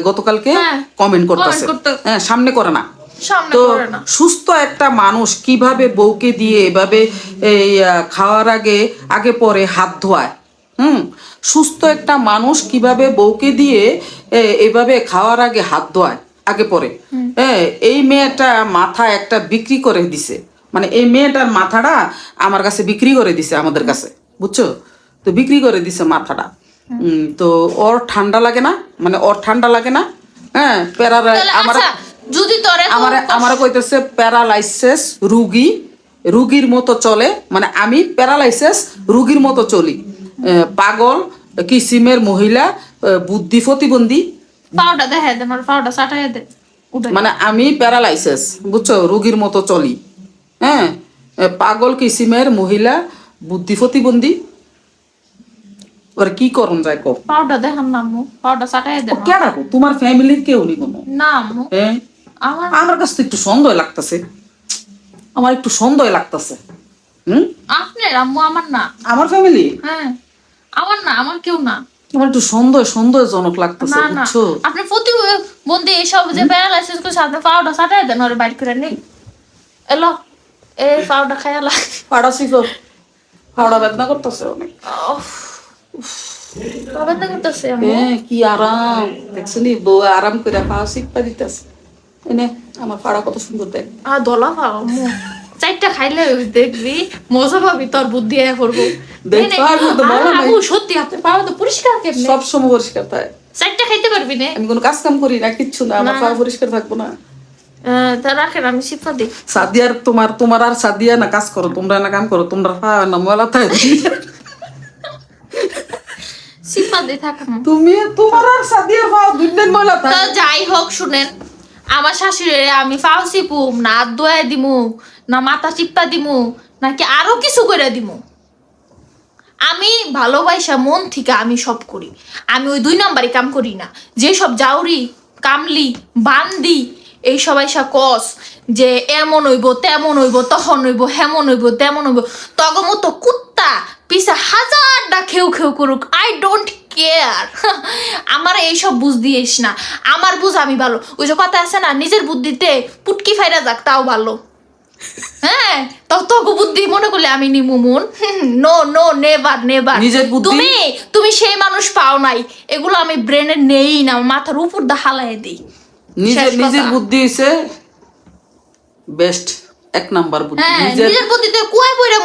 গতকালকে হ্যাঁ, কমেন্ট করতেছে, হ্যাঁ সামনে করে না। সামনে তো করে না। সুস্থ একটা মানুষ কিভাবে বউকে দিয়ে এভাবে এই খাওয়ার আগে পরে হাত ধোয়ায়? সুস্থ একটা মানুষ কিভাবে বউকে দিয়ে এভাবে খাওয়ার আগে হাত ধোয়ায় আগে পরে? এই মেয়েটা মাথা একটা বিক্রি করে দিছে, মানে এই মেয়েটার মাথাটা আমার কাছে বিক্রি করে দিছে, আমাদের কাছে, বুঝছো? তো বিক্রি করে দিছে মাথাটা। তো ওর ঠান্ডা লাগে না, মানে ওর ঠান্ডা লাগে না, হ্যাঁ আমার আচ্ছা যদি তোরে আমার কইতেছে প্যারালাইসিস রুগীর মতো চলে, মানে আমি প্যারালাইসিস রুগীর মতো চলি, পাগল কিসিমের মহিলা, বুদ্ধি প্রতিবন্ধী, পাউডার দেখা দে, আমার পাউডার সাটাই দে, মানে আমি প্যারালাইসিস, বুঝছো, রুগীর মতো চলি, হ্যাঁ, পাগল কিসিমের মহিলা, বুদ্ধি প্রতিবন্ধী। ওর কি করুন যায় কো? পাউডার দেখান না আম্মু, পাউডার সাটাই দে। কে রাখো তোমার ফ্যামিলির কেউ নি কোনো? না আম্মু, হ্যাঁ আমার কাছে তো একটু সন্দেহ লাগতেছে, আমার একটু সন্দেহ লাগতেছে। আপনার আম্মু, আমার না। আমার ফ্যামিলি? হ্যাঁ আমার না, আমার কেউ না। আমার একটু সন্দেহজনক লাগতেছে, না না, বুঝছো? আপনি প্রতিবন্ধী এসব যে প্যারালাইসিস করছে, আপনি পাউডার সাটাই দেন ওরে বাইর করে নেই। এলো এই পাউডার খাইয়ালা, পাড়া শিখো, পাড়া বেদনা করতেছে অনেক। বেদনা করতেছে আম্মু। হ্যাঁ কি আরাম দেখছনি, বউ আরাম করে পাওয়া শিখপা দিতেছে। এনে আমার পাড়া কত সুন্দর দেখ। দলা পাও আম্মু, চারটা খাইলে দেখবি মজা পাবি, তোর বুদ্ধি আয়া করবো। আম্মু সত্যি আপনার পাও তো পরিষ্কার কেমনে? সব সময় পরিষ্কার থাকে, চারটা খাইতে পারবি না? আমি কোনো কাজ কাম করি না, কিচ্ছু না, আমার পা পরিষ্কার থাকবো না? তা রাখেন, আমি সিফা দিই। সাদিয়ার তোমার আর সাদিয়া না কাজ করো, তোমরা না কাম করো, তোমরা পা না ময়লা থাকে। সিফা দিই থাকেন। তুমি তোমার আর সাদিয়ার পা দুদিন ময়লা তো থাকে। যাই হোক শুনেন, আমার শাশুড়ি আমি পাও চিপুম না, হাত ধোয়া দিমু না, মাথা চিপ্পা দিমু নাকি আরো কিছু করে দিমু, আমি ভালোবাসা মন থেকে আমি সব করি। আমি ওই 2 নম্বরই কাম করি না, যে সব জাউরি কামলি বান্দি এই সবাই কস যে এমন হইব তেমন হইব, তখন হইব, হেমন হইব তেমন হইব, তগমতো কুত্তা পিছা হাজারটা খেউ খেউ করুক, আই ডোন্ট কেয়ার। আমার এইসব বুঝ দিয়েস না, আমার বুঝ আমি ভালো। ওই যে কথা আছে না, নিজের বুদ্ধিতে পুটকি ফাইরা যাক তাও ভালো। হ্যাঁ তত বুদ্ধি মনে করলে আমি নিমুমুন, নো নো, নেভার নেভার। নিজের বুদ্ধি তুমি সেই মানুষ পাও নাই, এগুলো আমি ব্রেনে নেই না, মাথার উপর দা হালাই দিই। নিজের বুদ্ধি হইছে বেস্ট, এক নাম্বার বুদ্ধি। নিজের বুদ্ধিতে কুয়ায় পড়ে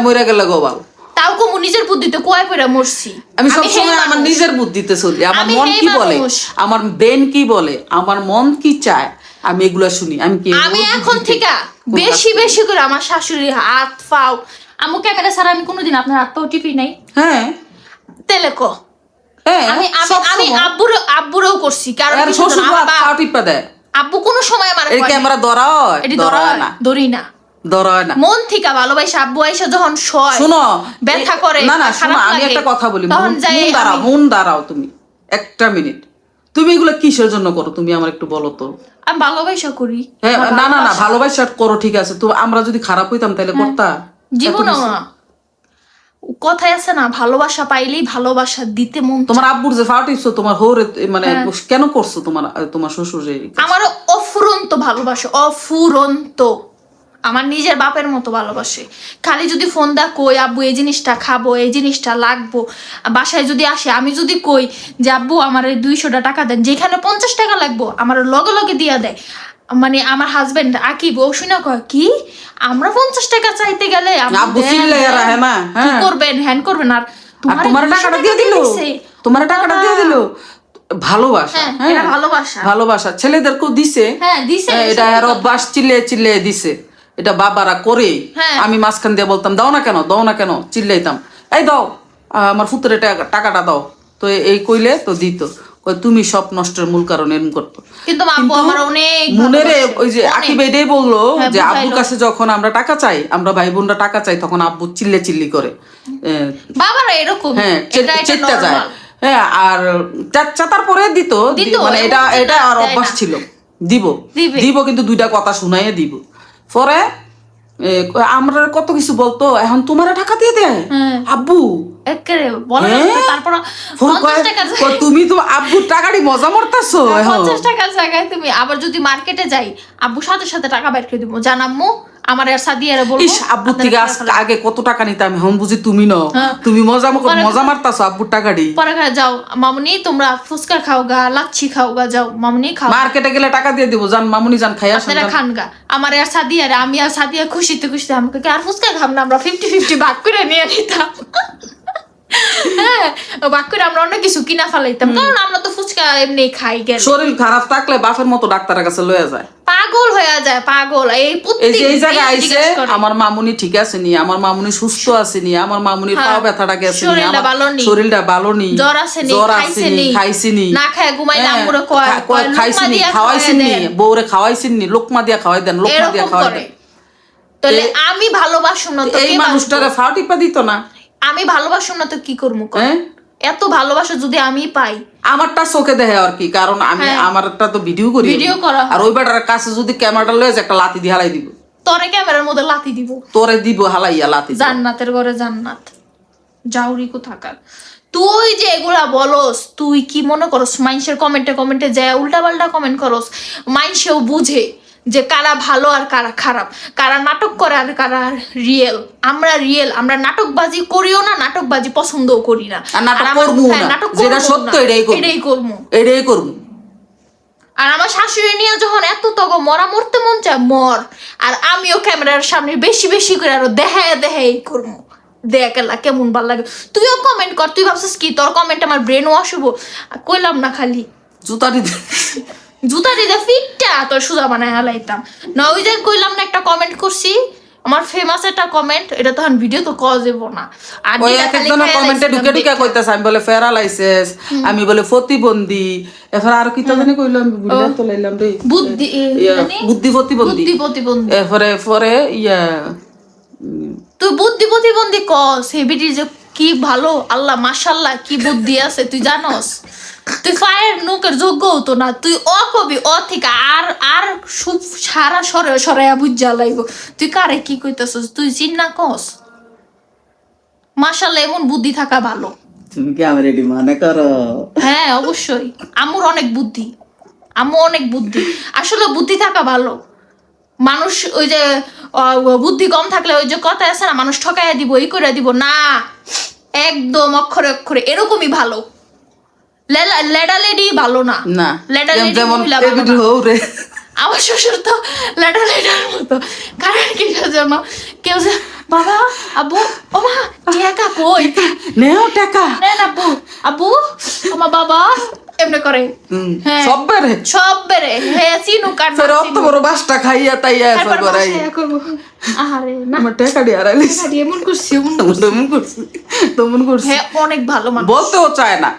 মইরা গেলে গোবাল, তাও কমু নিজের বুদ্ধিতে কুয়ায় পড়ে মরছি। আমি সবসময় আমার নিজের বুদ্ধিতে চলি, আমার মন কি বলে, আমার ব্রেন কি বলে, আমার মন কি চায়, আমি এগুলা শুনি। আমি এখন থেকে বেশি বেশি করে আমার শাশুড়ি হাত পাও, আমু ক্যামেরা ছাড়া আমি কোনোদিন আপনার হাত পাও টিপি নাই। হ্যাঁ তেলে ক আমি আব্বুরেও করছি, কারণ আব্বু কোনো সময় আমার ক্যামেরা ধরি না, ধরায় না, মন থেকে ভালোবাসা। আব্বু আইসা যখন শোনো ব্যথা করে, না না শোনো, আমি একটা কথা বলি, মন দাঁড়াও তুমি একটা মিনিট, তুমি এগুলো কিসের জন্য করো তুমি আমার একটু বলো তো। আমি ভালোবাসা করি। হ্যাঁ না না না, ভালোবাসা করো ঠিক আছে, তো আমরা যদি খারাপ হইতাম তাহলে করতা? জীবনে কথায় আছে না, ভালোবাসা পাইলেই ভালোবাসা দিতে মন। তোমার আব্বুর যে ফাটিছো তোমার হোরে, মানে কেন করছো তোমার শ্বশুর? আমার অফুরন্ত ভালোবাসা, অফুরন্ত, আমার নিজের বাপের মতো ভালোবাসে। খালি যদি ফোন দা কই আব্বু এই জিনিসটা খাবো, এই জিনিসটা লাগবো, বাসায় যদি আসে আমি যদি কই যে আব্বু আমার 200 টাকা দেন, যেখানে 50 টাকা লাগবো আমার লগে লগে দিয়া দেয়। মানে আমার হাজবেন্ড আকিব ও শুনে কয় কি আমরা 50 টাকা চাইতে গেলে কি করবেন, হ্যান করবেন, আর তোমার টাকাটা দিয়ে দিল, তোমার টাকাটা দিয়ে দিল। ভালোবাসা, হ্যাঁ ভালোবাসা, ভালোবাসা ছেলেদেরকেও দিছে, এটা আর অভ্যাস, চিল্লে দিছে, এটা বাবারা করে। আমি মাঝখান দিয়ে বলতাম দাও না কেন, চিল্লাইতাম, এই দাও আমার ফুতের টাকাটা দাও, তো এই কইলে তো দিত। তুমি সব নষ্টের মূল কারণ এরকম করতো। কিন্তু মনেরে ওই যে আকিব এটাই বললো যে আব্বুর কাছে যখন আমরা টাকা চাই, আমরা ভাই বোনরা টাকা চাই, তখন আব্বু চিল্লি করে, বাবারা এরকম, হ্যাঁ চেষ্টা যায়, হ্যাঁ, আর চাতার পরে দিত, মানে এটা আর অভ্যাস ছিল, দিব কিন্তু 2টা কথা শুনাইয়ে দিব। পরে আমরা কত কিছু বলতো, এখন তোমারা টাকা দিয়ে দেয় হ্যাঁ। আব্বু। একেবারে বলে না, হ্যাঁ? তারপর ফোন 50 করে, টাকার কয়, তুমি তো আব্বুর টাকাটি মজা মরতাছো এখন। 50 টাকার জায়গায় তুমি আবার যদি মার্কেটে যাই, আব্বু সাথে সাথে টাকা বের করে দিব, জানাম্মু আমার আর সাদিয়ারে বলবো ইস, আব্বুর থেকে আগে কত টাকা নিতাম, এখন বুঝি তুমি নাও। হ্যাঁ। তুমি মজা মারতাছো আব্বুর টাকাটি। পরে যাও মামুনি, তোমরা ফুচকা খাও গা, লাচ্ছি খাও গা, যাও মামুনি খাও, মার্কেটে গেলে টাকা দিয়ে দিব, জান মামুনি যান খাই আসেন। আপনারা খান গা। আমার আর সাদিয়ারে, আমি আর সাদিয়া খুশিতে খুশিতে আমাকে কি আর ফুচকা খাম না, আমরা 50-50 ভাগ করে নিয়ে নিতাম। হ্যাঁ, ভাগ করে আমরা অনেক কিছু কিনা ফেলাইতাম, কারণ আমরা তো ফুচকা এমনি খাই গেলে। শরীর খারাপ থাকলে বাপের মতো ডাক্তারের কাছে লয়ে যায়, পাগল হয়ে যায়, পাগল। এই এই যে এই জায়গায় আইছে, আমার মামুনি ঠিক আছে নি, আমার মামুনি সুস্থ আছে নি, আমার মামুনির পা ব্যথাটা গেছে নি, শরীরটা ভালো নি, শরীরটা ভালো নি, জ্বর আছে নি, খাইছে নি, না খায় ঘুমাইলে আমগুলো কয় খাইছে নি, খাওয়াইছেন নি, বউরে খাওয়াইছেন নি, লোকমা দিয়া খাওয়াই দেন, লোকমা দিয়া খাওয়াই দেন। তাহলে আমি ভালোবাসুম না তো এই মানুষটারে ফাও টিপা দিত না, আমি ভালোবাসুম না তো কি করবো? হ্যাঁ, এত ভালোবাসা যদি আমি পাই, আমারটা চোখে দেখে আর কি, কারণ আমি আমারটা তো ভিডিও করি, ভিডিও করা, আর ওই বেটার কাছে যদি ক্যামেরাটা লয়ে একটা লাথি দিয়ে হালাই দিব, তোরে ক্যামেরার মধ্যে লাথি দিব, তোরে দিব হালাইয়া লাথি। জান্নাতের ঘরে জান্নাত, জাউরি কোথাকার। তুই যে এগুলা বলস, তুই কি মনে করস মাইনসের কমেন্টে যায় উল্টা পাল্টা কমেন্ট করস? মাইনসেও বুঝে যে কারা ভালো আর কারা খারাপ, কারা নাটক করে আর কারা রিয়েল। আমরা রিয়েল, আমরা নাটকবাজি করিও না, নাটকবাজি পছন্দও করি না, আর নাটক করবো না, যেটা সত্য এটাই করবো। আর আমার শাশুড়ি নিয়ে যখন এত তগ মরা মরতে মন চায় মর, আর আমিও ক্যামেরার সামনে বেশি বেশি করে আরো দেখাই করবো, দেখ এলা কেমন ভাল লাগে। তুইও কমেন্ট কর, তুই ভাবছিস কি তোর কমেন্ট আমার ব্রেন ওয়াশ হবো? কইলাম না খালি জুতা দিতে ফিটটা তোর সুজা বানায় হালাইতাম না। ওই যে কইলাম না একটা কমেন্ট করছি, আমার ফেমাস একটা কমেন্ট, এটা তখন ভিডিও তো কজ দেব না। আর ওই এক একজনের কমেন্টে ঢুকে ঢুকে কইতাছে, আমি বলে প্যারালাইসিস, আমি বলে প্রতিবন্ধী, এরপর আর কি তো জানি কইলাম, বুঝলা তো লাইলাম রে, বুদ্ধি প্রতিবন্ধী, এরপরে তুই বুদ্ধি প্রতিবন্ধী কস, হেবিটি যে কি ভালো, আল্লাহ মাশাআল্লাহ কি বুদ্ধি আছে তুই জানস? তুই ফায়ের নুকের যোগ্য হতো না, তুই কবি থেকে আর সারা সরাইয়া বুঝা লাইব। তুই কারে কি কইতাছস? তুই চিন্না কস? মাশাআল্লাহ এমন বুদ্ধি থাকা ভালো। তুমি কি আমার এডি মনে করো? হ্যাঁ অবশ্যই, আম্মুর অনেক বুদ্ধি, আম্মু অনেক বুদ্ধি, আসলে বুদ্ধি থাকা ভালো। মানুষ ওই যে বুদ্ধি কম থাকলে ওই যে কথা আছে না, মানুষ ঠকাইয়া দিব, এই করে দিব না, একদম অক্ষরে অক্ষরে এরকমই ভালো। লেডা লেডি ভালো না, লেডা লেডি আমার শ্বশুর তো লেডা লেডার মতো। কারণ কি জন্য কেউ যে বাবা আব্বু ও মা টাকা কই নেও টাকা নেন আব্বু আব্বু আমার বাবা এমনি করে, হ্যাঁ সব বেড়ে হ্যাঁ চিনু কাট ফের অত বড় বাসটা খাইয়া তাইয়া এসব করাই আহারে না আমার টাকা দিয়ে হারাইলিস, এমন করছি তেমন করছি। হ্যাঁ অনেক ভালো মানুষ, বলতেও চায় না,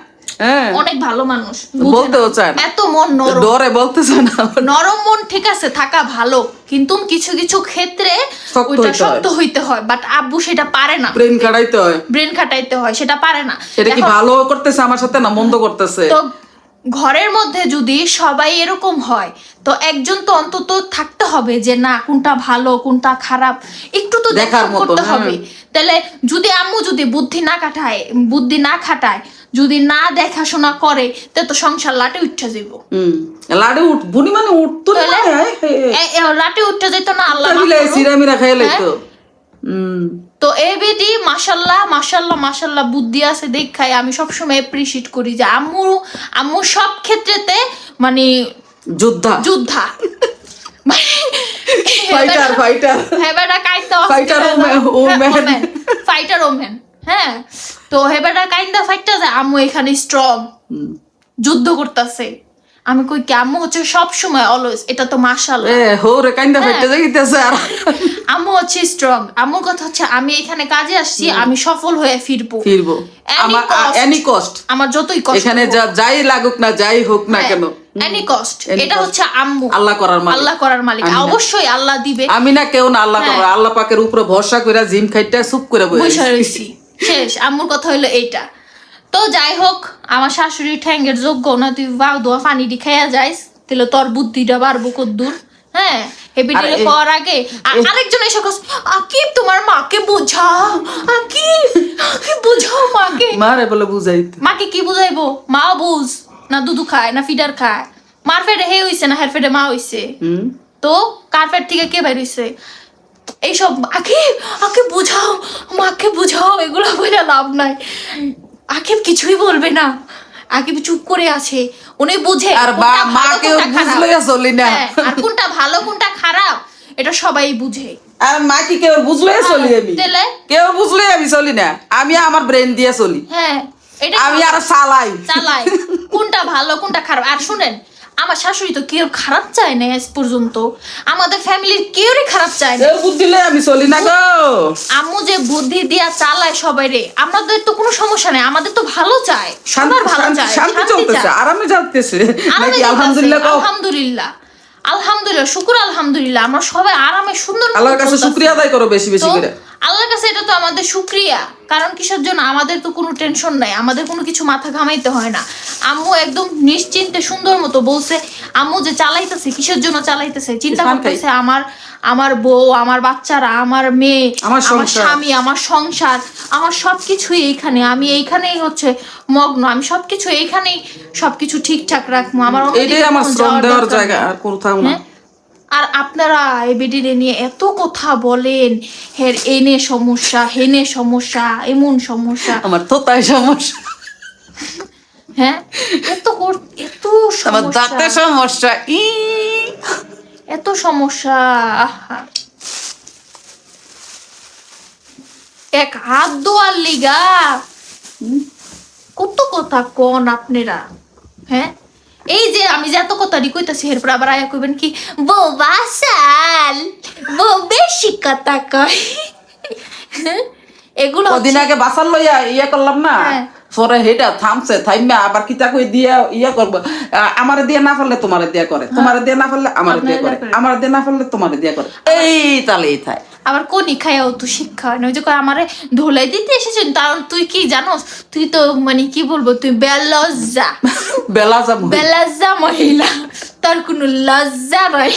অনেক ভালো মানুষ, বলতেও চায় না, এত মন নরম, ডরে বলতে চায় না। নরম মন ঠিক আছে থাকা ভালো, কিন্তু কিছু কিছু ক্ষেত্রে ওইটা শক্ত হইতে হয়, বাট আব্বু সেটা পারে না, ব্রেন খাটাইতে হয়, সেটা পারে না। সেটা কি ভালো করতেছে আমার সাথে না মন্দ করতেছে? তো ঘরের মধ্যে যদি সবাই এরকম হয়, তো একজন তো অন্তত থাকতে হবে যে না কোনটা ভালো কোনটা খারাপ একটু তো দেখার করতে হবে। তাহলে যদি আম্মু যদি বুদ্ধি না খাটায়, যদি না দেখাশোনা করে, তাহলে তো সংসার লাটে উঠে যাইব। লাটে বুনি মানে উঠতো না, লাটে উঠে যেত না, আল্লাহ সিরামিরা খাইয়া লাইতো। তো এই বেটি মাশাল্লাহ মাশাল্লাহ মাশাল্লাহ বুদ্ধি আছে দেখাই আমি সবসময় অ্যাপ্রিশিয়েট করি যে আম্মু সব ক্ষেত্রেতে মানে যোদ্ধা ফাইটার ওমেন। হ্যাঁ, তো হেবাটা কাইন্দা ফাইটটা যায়, আম্মু এখানে স্ট্রং, যুদ্ধ করতেছে। আমি কই কি আম্মু হচ্ছে সব সময় অলওয়েজ, এটা তো মাশাআল্লাহ আম্মু হচ্ছে স্ট্রং। আম্মুর কথা হচ্ছে আমি এখানে কাজে আসছি, আমি সফল হয়ে ফিরবো এনি কস্ট, আমার যতই কষ্ট এখানে যাই লাগুক না যাই হোক না কেন, এনি কস্ট। এটা হচ্ছে আম্মু আল্লাহ করার মালিক, অবশ্যই আল্লাহ দিবে, আমি না কেউ না, আল্লাহ করার, আল্লাহ পাকের উপরে ভরসা কইরা জিম খাইটা চুপ করে বসে রইছি। শেষ, আম্মুর কথা হইলো এইটা। তো যাই হোক, আমার শাশুড়ি ঠ্যাঙ্গের যোগ্য না, তুই বাউ দোয়া পানি দি খাইয়া যাইস, তাহলে তোর বুদ্ধিটা বাড়বো কদ্দূর। হ্যাঁ এই ভিডিও করার আগে আরেকজন এসে কস আকিব তোমার মাকে বোঝাও, আকিব বোঝাও মাকে। মারে বলে বুঝাইতে, মাকে কি বুঝাইবো? মা বুঝ না দুধু খায় না ফিডার খায়? মার ফেডে হে হইছে না হের ফেডে মা হইছে? তো কার্পেট থেকে কে বাইর হইছে? এইসব আকিব বুঝাও, মাকে বুঝাও, এগুলো বলে লাভ নাই। আকিব কিছুই বলবে না, আকিব চুপ করে আছে, উনি বুঝে আর মাকে বুঝলে চলি না, আর কোনটা ভালো কোনটা খারাপ এটা সবাই বুঝে। আর মা কি কেউ বুঝলে চলি? আমি কেউ বুঝলে আমি চলি না, আমি আমার ব্রেন দিয়ে চলি। হ্যাঁ এটা আমি আর চালাই কোনটা ভালো কোনটা খারাপ। আর শুনেন, আমার শাশুড়ি তো কেউ খারাপ চায় না আজ পর্যন্ত, আমাদের ফ্যামিলির কেউই খারাপ চায় না। বুদ্ধি দিলে আমি চলি না গো। আম্মু যে বুদ্ধি দিয়া চালায় সবাই রে, আমাদের তো কোনো সমস্যা নেই, আমাদের তো ভালো চায়, সবার ভালো চায়, শান্তি চলতেছে, আরামে যাচ্ছে নাকি? আলহামদুলিল্লাহ আলহামদুলিল্লাহ শুকর আলহামদুলিল্লাহ, আমরা সবাই আরামে সুন্দর আল্লাহর কাছে শুকরিয়া আদায় করো বেশি বেশি করে। আল্লাহর কাছে এটা তো আমাদের শুকরিয়া, কারণ কিসের জন্য? আমাদের তো কোনো টেনশন নাই, আমাদের কোনো কিছু মাথা ঘামাইতে হয় না। আম্মু একদম নিশ্চিন্তে সুন্দর মতো বলছে, আম্মু যে চালাইতেছে কিসের জন্য চালাইতেছে চিন্তা করতেছে, আমার বউ, আমার বাচ্চারা, আমার মেয়ে, আমার স্বামী, আমার সংসার, আমার সবকিছুই এইখানে, আমি এইখানেই হচ্ছে মগ্ন, আমি সবকিছু এইখানেই সবকিছু ঠিকঠাক রাখবো। আমার এটাই আমার শ্রম দেওয়ার জায়গা, আর কোথাও না। আর আপনারা এই বেডিরে নিয়ে এত কথা বলেন, হের এনে সমস্যা, হেনে সমস্যা, এমন সমস্যা, আমার তো তাই সমস্যা। হ্যাঁ এত আমার দাঁতে সমস্যা, এত সমস্যা। এক হাত দোয়ার লিগা কত কথা কন আপনারা। হ্যাঁ এই যে আমি যে এত কথা কইতাছি, এরপর আবার আয়া কইবেন কি বউ বাসাল, বউ বেশি কথা কয়। এগুলো কদিন আগে বাসার লইয়া ইয়া করলাম না, পরে হেটা থামছে, থাইমা আবার কিতা কই দিয়া ইয়া করব, আমারে দিয়া না পারলে তোমারে দিয়া করে, তোমারে দিয়া না পারলে আমারে দিয়া করে, আমারে দিয়া না পারলে তোমারে দিয়া করে, এই তালেই থাই। আবার কোনি খায়াও তো শিক্ষা হয় না, ওই যে কয় আমারে ধোলাই দিতে এসেছেন, কারণ তুই কি জানোস, তুই তো মানে কি বলবো, তুই বেলজ্জা মহিলা, তোর কোনো লজ্জা নাই,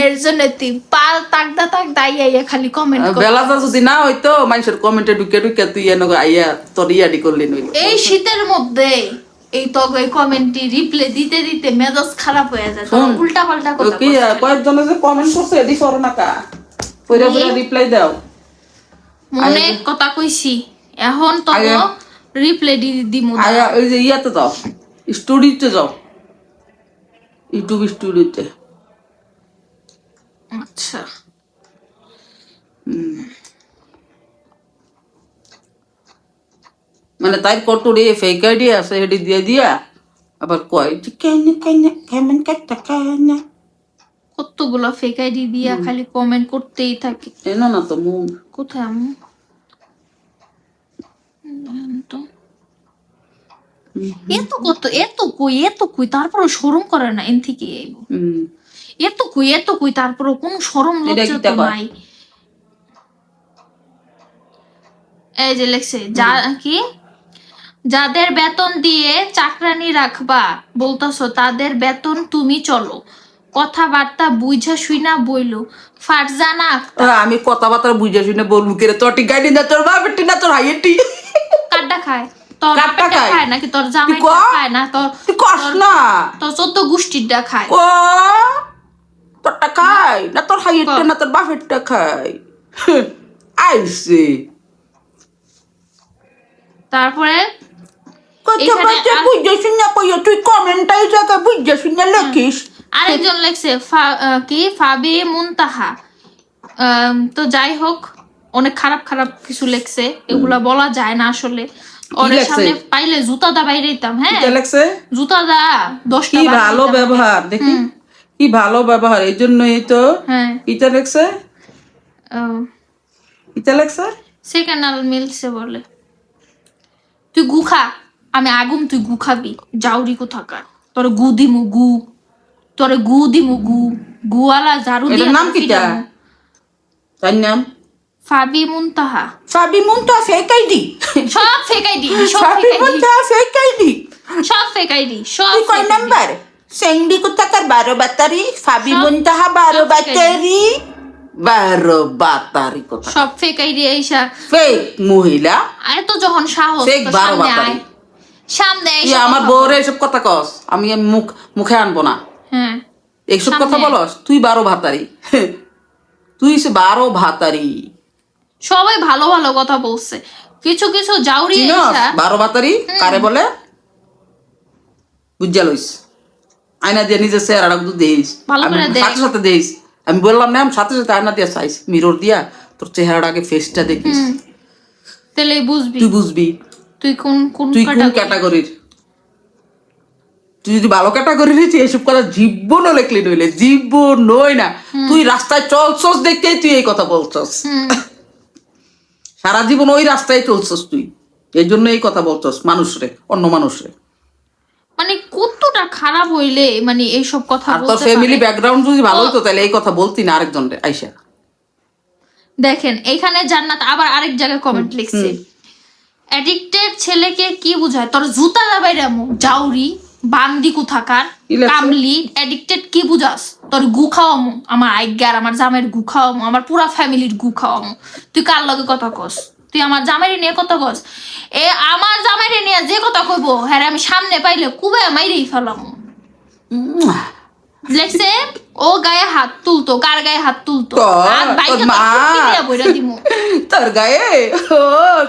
এর জন্য তুই পাল তাকদা আইয়া খালি কমেন্ট কর। বেলাজা যদি না হইতো মানুষের কমেন্টে ঢুকে তুই এনে আইয়া তোর ইয়াডি করলি নইল। এই শীতের মধ্যে এই তো এই কমেন্টে রিপ্লাই দিতে দিতে মেজাজ খারাপ হয়ে যায়, উল্টা পাল্টা কথা কি কয়েকজনে যে কমেন্ট করছে এডি করো না কা, কইরা রিপ্লাই দাও। অনেক কথা কইছি, এখন তো রিপ্লাই দিমু। আয়া ওই যে ইয়াতে যাও, স্টুডিওতে যাও, ইউটিউব স্টুডিওতে। আচ্ছা মানে তাই কত রে ফেক আইডি আছে, হেডি দিয়ে দিয়া আবার কয় যে কেমন কাটটা কেন, কতগুলো ফেক আইডি দিয়া খালি কমেন্ট করতেই থাকে। এনো না তো মুখ কোথায় আমি তো এত কই তারপরও শরম করে না, এন থেকে এত কই তারপরও কোনো শরম লজ্জা তো নাই। এই যে লেখছে কি, যাদের বেতন দিয়ে চাকরানি রাখবা বলতাছো তাদের বেতন তুমি চলো, কথাবার্তা বুঝা শুইনা বইলো। ফারজানা আমি কথাবার্তা বুঝা শুইনা বলবো কে রে? তোর টি গাইডি না, তোর বাপেরটি না, তোর হাইয়েরটি কাড্ডা খায়, তোর কাড্ডা খায় নাকি তোর জামাই খায় না, তোর কস না, তোর 14 গোষ্ঠীরটা খায়। ও তোরটা খায় না, তোর হাইয়েরটা না, তোর বাপেরটা খায়। আইছে তারপরে তুই কমেন্টাই জায়গা বুঝা শুনে লেখিস। আরেকজন লেখছে কি ফাবি মুনতাহা, তো যাই হোক অনেক খারাপ খারাপ কিছু লেখছে, এগুলা বলা যায় না আসলে, ওর সামনে পাইলে জুতা দা বাইরে দিতাম। হ্যাঁ জুতা দা 10টা। কি ভালো ব্যবহার দেখি, কি ভালো ব্যবহার, এই জন্যই তো ইটা লেখছে, ইটা লেখছে সেকেন্ডাল মিলছে বলে তুই গু খা, আমি আগুম তুই গু খাবি, জাউরি কোথাকার, তোর গু দিমু গু, তোর গু দিমু গু, গুয়ালা ঝাড়ু দিয়ে। নাম কিটা? তার নাম ফাবি মুনতাহা। ফাবি মুনতাহা ফেক আইডি, সব ফেক আইডি, ফাবি মুনতাহা ফেক আইডি, সব ফেক আইডি, সব। তুই কয় নাম্বার? সেংডি কোথাকার 12 বাতারি ফাবি মুনতাহা 12 বাতারি 12 বাতারি কথা সব ফেক আইডিয়া এইসা ফেক মহিলা আরে তো যখন সাহস Fake তো 12 সামনে বাতারি। আয় সামনে আয় ইয়া এসব আমার কথা বল। বউরে এসব কথা কস আমি মুখে আনবো না হ্যাঁ এইসব সামনে কথা আয়। বলস তুই 12 ভাতারি তুই 12 ভাতারি সবাই ভালো ভালো কথা বলছে কিছু কিছু জাউরি চিনস এইসা 12 ভাতারি কারে বলে বুঝা লইস আয়না দিয়ে নিজের চেহারাটা কিন্তু দেইস ভালো আমি করে দেখ। সাথে সাথে দেইস আমি বললাম না আমি সাথে সাথে আয়না দিয়ে চাইস মিরর দিয়া তোর চেহারাটা আগে ফেসটা দেখিস তাহলে বুঝবি তুই বুঝবি তুই কোন কোন তুই কোন category? ক্যাটাগরির তুই যদি ভালো ক্যাটাগরির হয়েছিস এসব কথা জীবনও লেখলি নইলে জীবন নই না তুই রাস্তায় চলছস দেখতেই তুই এই কথা বলছস সারা জীবন ওই রাস্তায় চলছস তুই এই জন্য এই কথা বলছস মানুষরে অন্য মানুষরে মানে কতটা খারাপ হইলে মানে এইসব কথা আর তোর বলতে ফ্যামিলি পারে ব্যাকগ্রাউন্ড যদি ভালো হতো তাহলে এই কথা বলতি না আরেকজন রে আইসা দেখেন এখানে জান্নাত আবার আরেক জায়গায় কমেন্ট লিখছে অ্যাডিক্টেড ছেলেকে কি বোঝায় তোর জুতা দাবাই রামু জাউরি বান্দি কোথাকার কি লেখছে? কামলি অ্যাডিক্টেড কি বুঝাস তোর গু খাওয়ামু আমার আজ্ঞার আমার জামাইয়ের গু খাওয়ামু আমার পুরা ফ্যামিলির গু খাওয়ামু তুই কার লগে কথা কস তুই আমার জামাইরে নিয়ে কথা কস এ আমার জামাইরে নিয়ে যে কথা কইবো হ্যাঁ আমি সামনে পাইলে কুবে মাইরেই ফেলামু লেখছে ও গায়ে হাত তুলতো কার গায়ে হাত তুলতো তোর- হাত বাইকে তোর তো মা। ফুটকি দিয়া বইরা দিমু তোর গায়ে ও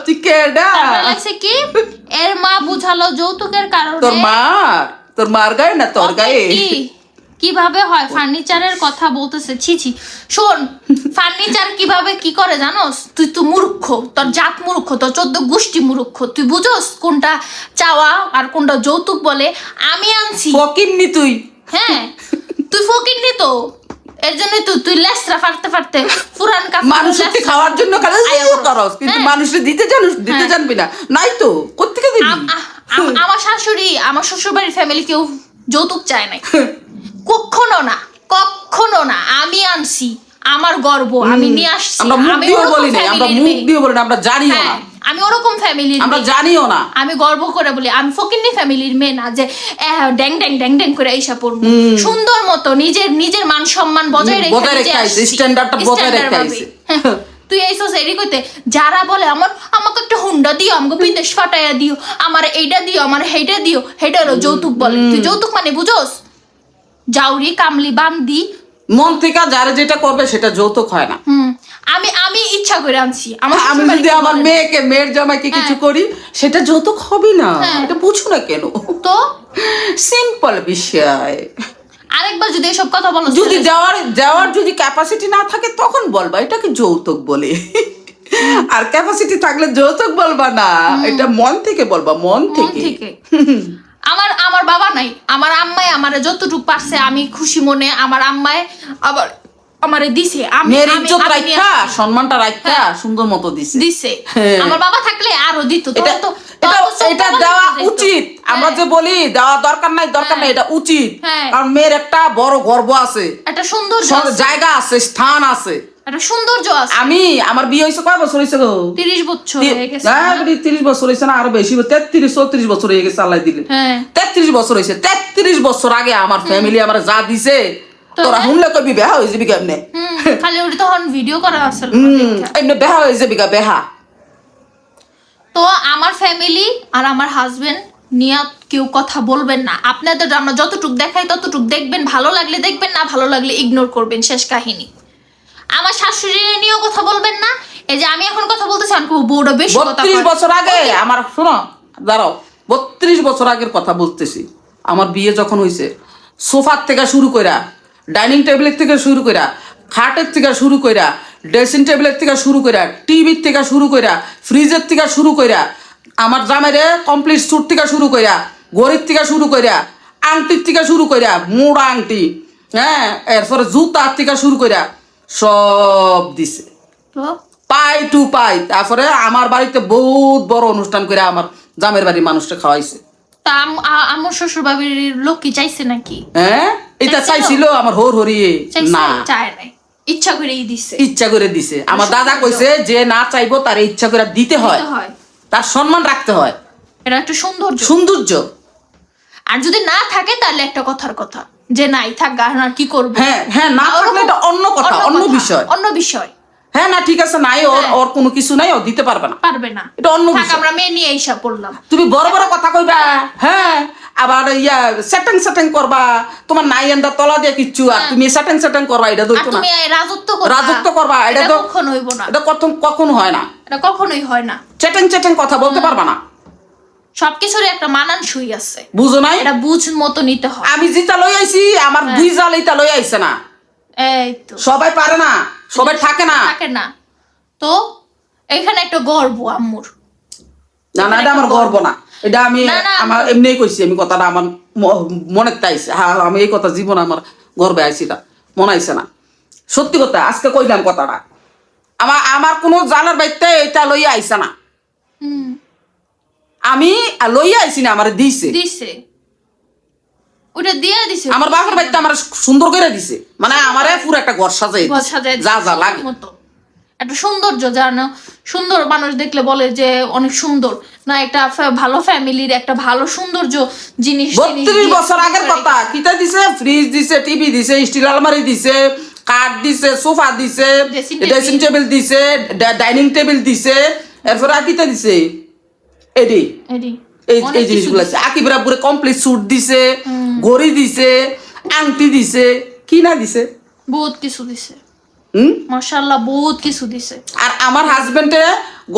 তুই কেডা তারপরে লাগছে কি এর মা বুঝালো যৌতুকের কারণে তোর মার গায়ে না তোর ওকে গায়ে কি কিভাবে হয় ফার্নিচারের কথা বলতেছে ছি শোন ফার্নিচার কিভাবে কি করে জানোস তুই তো মূর্খ তোর জাত মূর্খ তোর 14 গোষ্ঠী মূর্খ তুই বুঝোস কোনটা চাওয়া আর কোনটা যৌতুক বলে আমি আনছি ফকিন্নি তুই হ্যাঁ তুই ফকিরনি তো এর জন্যই তো তুই লেসরা ফাড়তে ফাড়তে পুরান কাপড় মানুষকে খাওয়ার জন্য খালি করস কিন্তু হ্যাঁ। মানুষকে দিতে দিতে জানবি না নাই তো কোত্থেকে দিবি আমার শাশুড়ি আমার শ্বশুর বাড়ির ফ্যামিলি কেউ যৌতুক চায় নাই কখনো না আমি আনছি আমার গর্ব আমি নিয়ে আসছি আমরা মুখ আমি দিয়ে ওরকম বলি না আমরা family-র মুখ মেয়ে। দিয়ে বলি না আমরা জানিও না হ্যাঁ, আমি ওরকম ফ্যামিলির আমরা জানিও না আমি গর্ব করে বলি আমি ফকিন্নি ফ্যামিলির মেয়ে না যে ড্যাং ড্যাং ড্যাং ড্যাং করে এইসা পড়বো সুন্দর মতো নিজের মান সম্মান বজায় রেখে বজায় নিজে রেখে আইছে, আসছি। স্ট্যান্ডার্ডটা বজায় স্ট্যান্ডার্ড রেখে ভাবে। আইছে। হ্যাঁ, তুই এইসব এরি কইতে যারা বলে আমাকে একটা হুন্ডা দিও আমাকে বিদেশ ফাটাইয়া দিও আমার এইটা দিও আমার সেইটা দিও সেইটা হলো যৌতুক বলে তুই যৌতুক মানে বুঝোস জাউরি কামলি বান্দি মন থেকে যারা যেটা করবে সেটা যৌতুক হয় না আমি ইচ্ছা করে আনছি আমার আমি শ্বশুরবাড়ি যদি কেউ আমার বলে না। মেয়ের জামাইকে কিছু হ্যাঁ। করি সেটা যৌতুক হবে না হ্যাঁ। এটা বুঝো না কেন তো সিম্পল বিষয় আরেকবার যদি এসব কথা বলো যদি যাওয়ার যদি ক্যাপাসিটি না থাকে তখন বলবা এটাকে যৌতুক বলে আর ক্যাপাসিটি থাকলে যৌতুক বলবা না এটা মন থেকে বলবা মন মন থেকে থেকে আমার বাবা নাই আমার আম্মাই আমারে যতটুকু পারছে আমি খুশি মনে আমার আম্মাই আবার আমারে দিছে আমি মেয়ের আমি- ইজ্জত আমি নিয়ে রাখা আসছি। সম্মানটা রাখা সুন্দর মতো দিছে দিছে হ্যাঁ। আমার বাবা থাকলে আরো দিত তোর এটা- তো- এটা তোর তো এটা চোখ দেওয়া দেখতে যেত। উচিত আমরা হ্যাঁ, যে বলি দেওয়া দরকার নাই এটা উচিত হ্যাঁ। কারণ মেয়ের একটা বড় গর্ব আছে একটা সৌন্দর্য আছে, জায়গা আছে স্থান আছে একটা সৌন্দর্য আছে আমি আমার বিয়ে হয়েছে কয় বছর হয়েছে গো 30 বছর হয়ে গেছে হ্যাঁ, 30 বছর হয়েছে না আরো বেশি 33-34 বছর হয়ে গেছে আল্লাহ দিলে হ্যাঁ 33 বছর হয়েছে 33 বছর আগে আমার ফ্যামিলি আমার যা দিছে তোরা হুমলে কবি বেহা হয়ে যাবি কেমনে খালি ওটা তখন ভিডিও করা আছে এমনি বেহা হয়ে যাবি গা বেহা তো আমার ফ্যামিলি আর আমার হাজবেন্ড নিয়ে কেউ কথা বলবেন না আপনাদের আমরা যতটুক দেখাই ততটুক দেখবেন ভালো লাগলে দেখবেন না ভালো লাগলে ইগনোর করবেন শেষ কাহিনী আমার শাশুড়ি নিয়েও কথা বলবেন না এই যে আমি এখন কথা বলতেছি আমি বউটা বেশি কথা 32 কয়। বছর আগে আমার শোনো দাঁড়াও 32 বছর আগের কথা বলতেছি আমার বিয়ে যখন হয়েছে সোফার থেকে শুরু কইরা ডাইনিং টেবিলের থেকে শুরু কইরা খাটের থেকে শুরু কইরা ড্রেসিং টেবিলের থেকে শুরু কইরা টিভির থেকে শুরু কইরা ফ্রিজের থেকে শুরু কইরা আমার জামাইরে কমপ্লিট স্যুট থেকে শুরু কইরা ঘড়ির থেকে শুরু কইরা আংটির থেকে শুরু কইরা মোড়া আংটি হ্যাঁ এরপরে জুতার থেকে শুরু কইরা সব দিছে তো পাই টু পাই তারপরে আমার বাড়িতে বহুত বড় অনুষ্ঠান করে আমার জামের বাড়ির মানুষটা খাওয়াইছে তা আমার শ্বশুর বাড়ির লোক কি চাইছে নাকি হ্যাঁ এটা চাইছিল? চাইছিল আমার হোর হরিয়ে চাইছে না চায় নাই ইচ্ছা করেই দিছে ইচ্ছা করে দিছে আমার দাদা কইছে যে না চাইবো তার ইচ্ছা করে দিতে হয় দিতে হয় তার সম্মান রাখতে হয় এটা একটা সৌন্দর্য সৌন্দর্য আর যদি না থাকে তাহলে একটা কথার কথা যে নাই থাক আর কি করবে। হ্যাঁ হ্যাঁ, না থাকলে এটা অন্য কথা, অন্য বিষয়। অন্য বিষয়। হ্যাঁ না ঠিক আছে, নাই ওর কোনো কিছু নাই, ও দিতে পারবে না, পারবে না, এটা অন্য থাক, বিষয়। আমরা মেয়ে নিয়ে এইসা পড়লাম। তুমি বড় বড় কথা কইবা, হ্যাঁ, আবার সেটিং করবা, তোমার নাই এন্ডা তলা দিয়ে কিচ্ছু, আর তুমি সেটিং করবা, এটা আর দইতো না। তুমি রাজত্ব করবা, এটা তো কখনো হইব না, এটা কখনো হয় না, এটা কখনোই হয় না। সেটিং কথা বলতে পারবা না। সবকিছুরই একটা মানানসই আছে, বুঝো নাই? এটা বুঝ মতো নিতে হয়। আমি যেটা লই আইছি, আমার দুই জাল এইটা লই আইছে না। এই তো সবাই পারে না, সবাই থাকে না। থাকে না তো এখানে একটা গর্ব আম্মুর। না না, এটা আমার গর্ব না, এটা আমি না, না, আমার এমনিই কইছি, আমি কথাটা আমার মনে তাইছে। হ্যাঁ, আমি এই কথা জীবন আমার গর্বে আইছি, না মনে আইছে না, সত্যি কথা আজকে কইলাম কথাটা। আমার কোনো জানার বাইতে এটা লইয়া আইছে না, হুম, আমি লইয়া আইছি না, আমার দিছে। ওটা দিয়ে দিছে আমার বাপের বাড়িতে আমার সুন্দর করে দিছে, মানে আমারে পুরো একটা ঘর সাজাই ঘর দিছে, সাজায় যা দিছে যা লাগে। মতো একটা সৌন্দর্য, জানো, সুন্দর মানুষ দেখলে বলে যে অনেক সুন্দর না, একটা ভালো ফ্যামিলির একটা ভালো সৌন্দর্য জিনিস। 32 বছর আগের কথা, কিটা দিছে? ফ্রিজ দিছে, টিভি দিছে, স্টিল আলমারি দিছে, কাঠ দিছে, সোফা দিছে, ড্রেসিং টেবিল দিছে, ডাইনিং টেবিল দিছে, এরপর আর কিটা দিছে? এডি এই জিনিসগুলো আছে। আকিবরা পুরো কমপ্লিট স্যুট দিছে, ঘড়ি দিছে, আংটি দিছে, কি না দিছে? বহুত কিছু দিছে, হুম, মাশাআল্লাহ, বহুত কিছু দিছে। আর আমার হাজবেন্ডে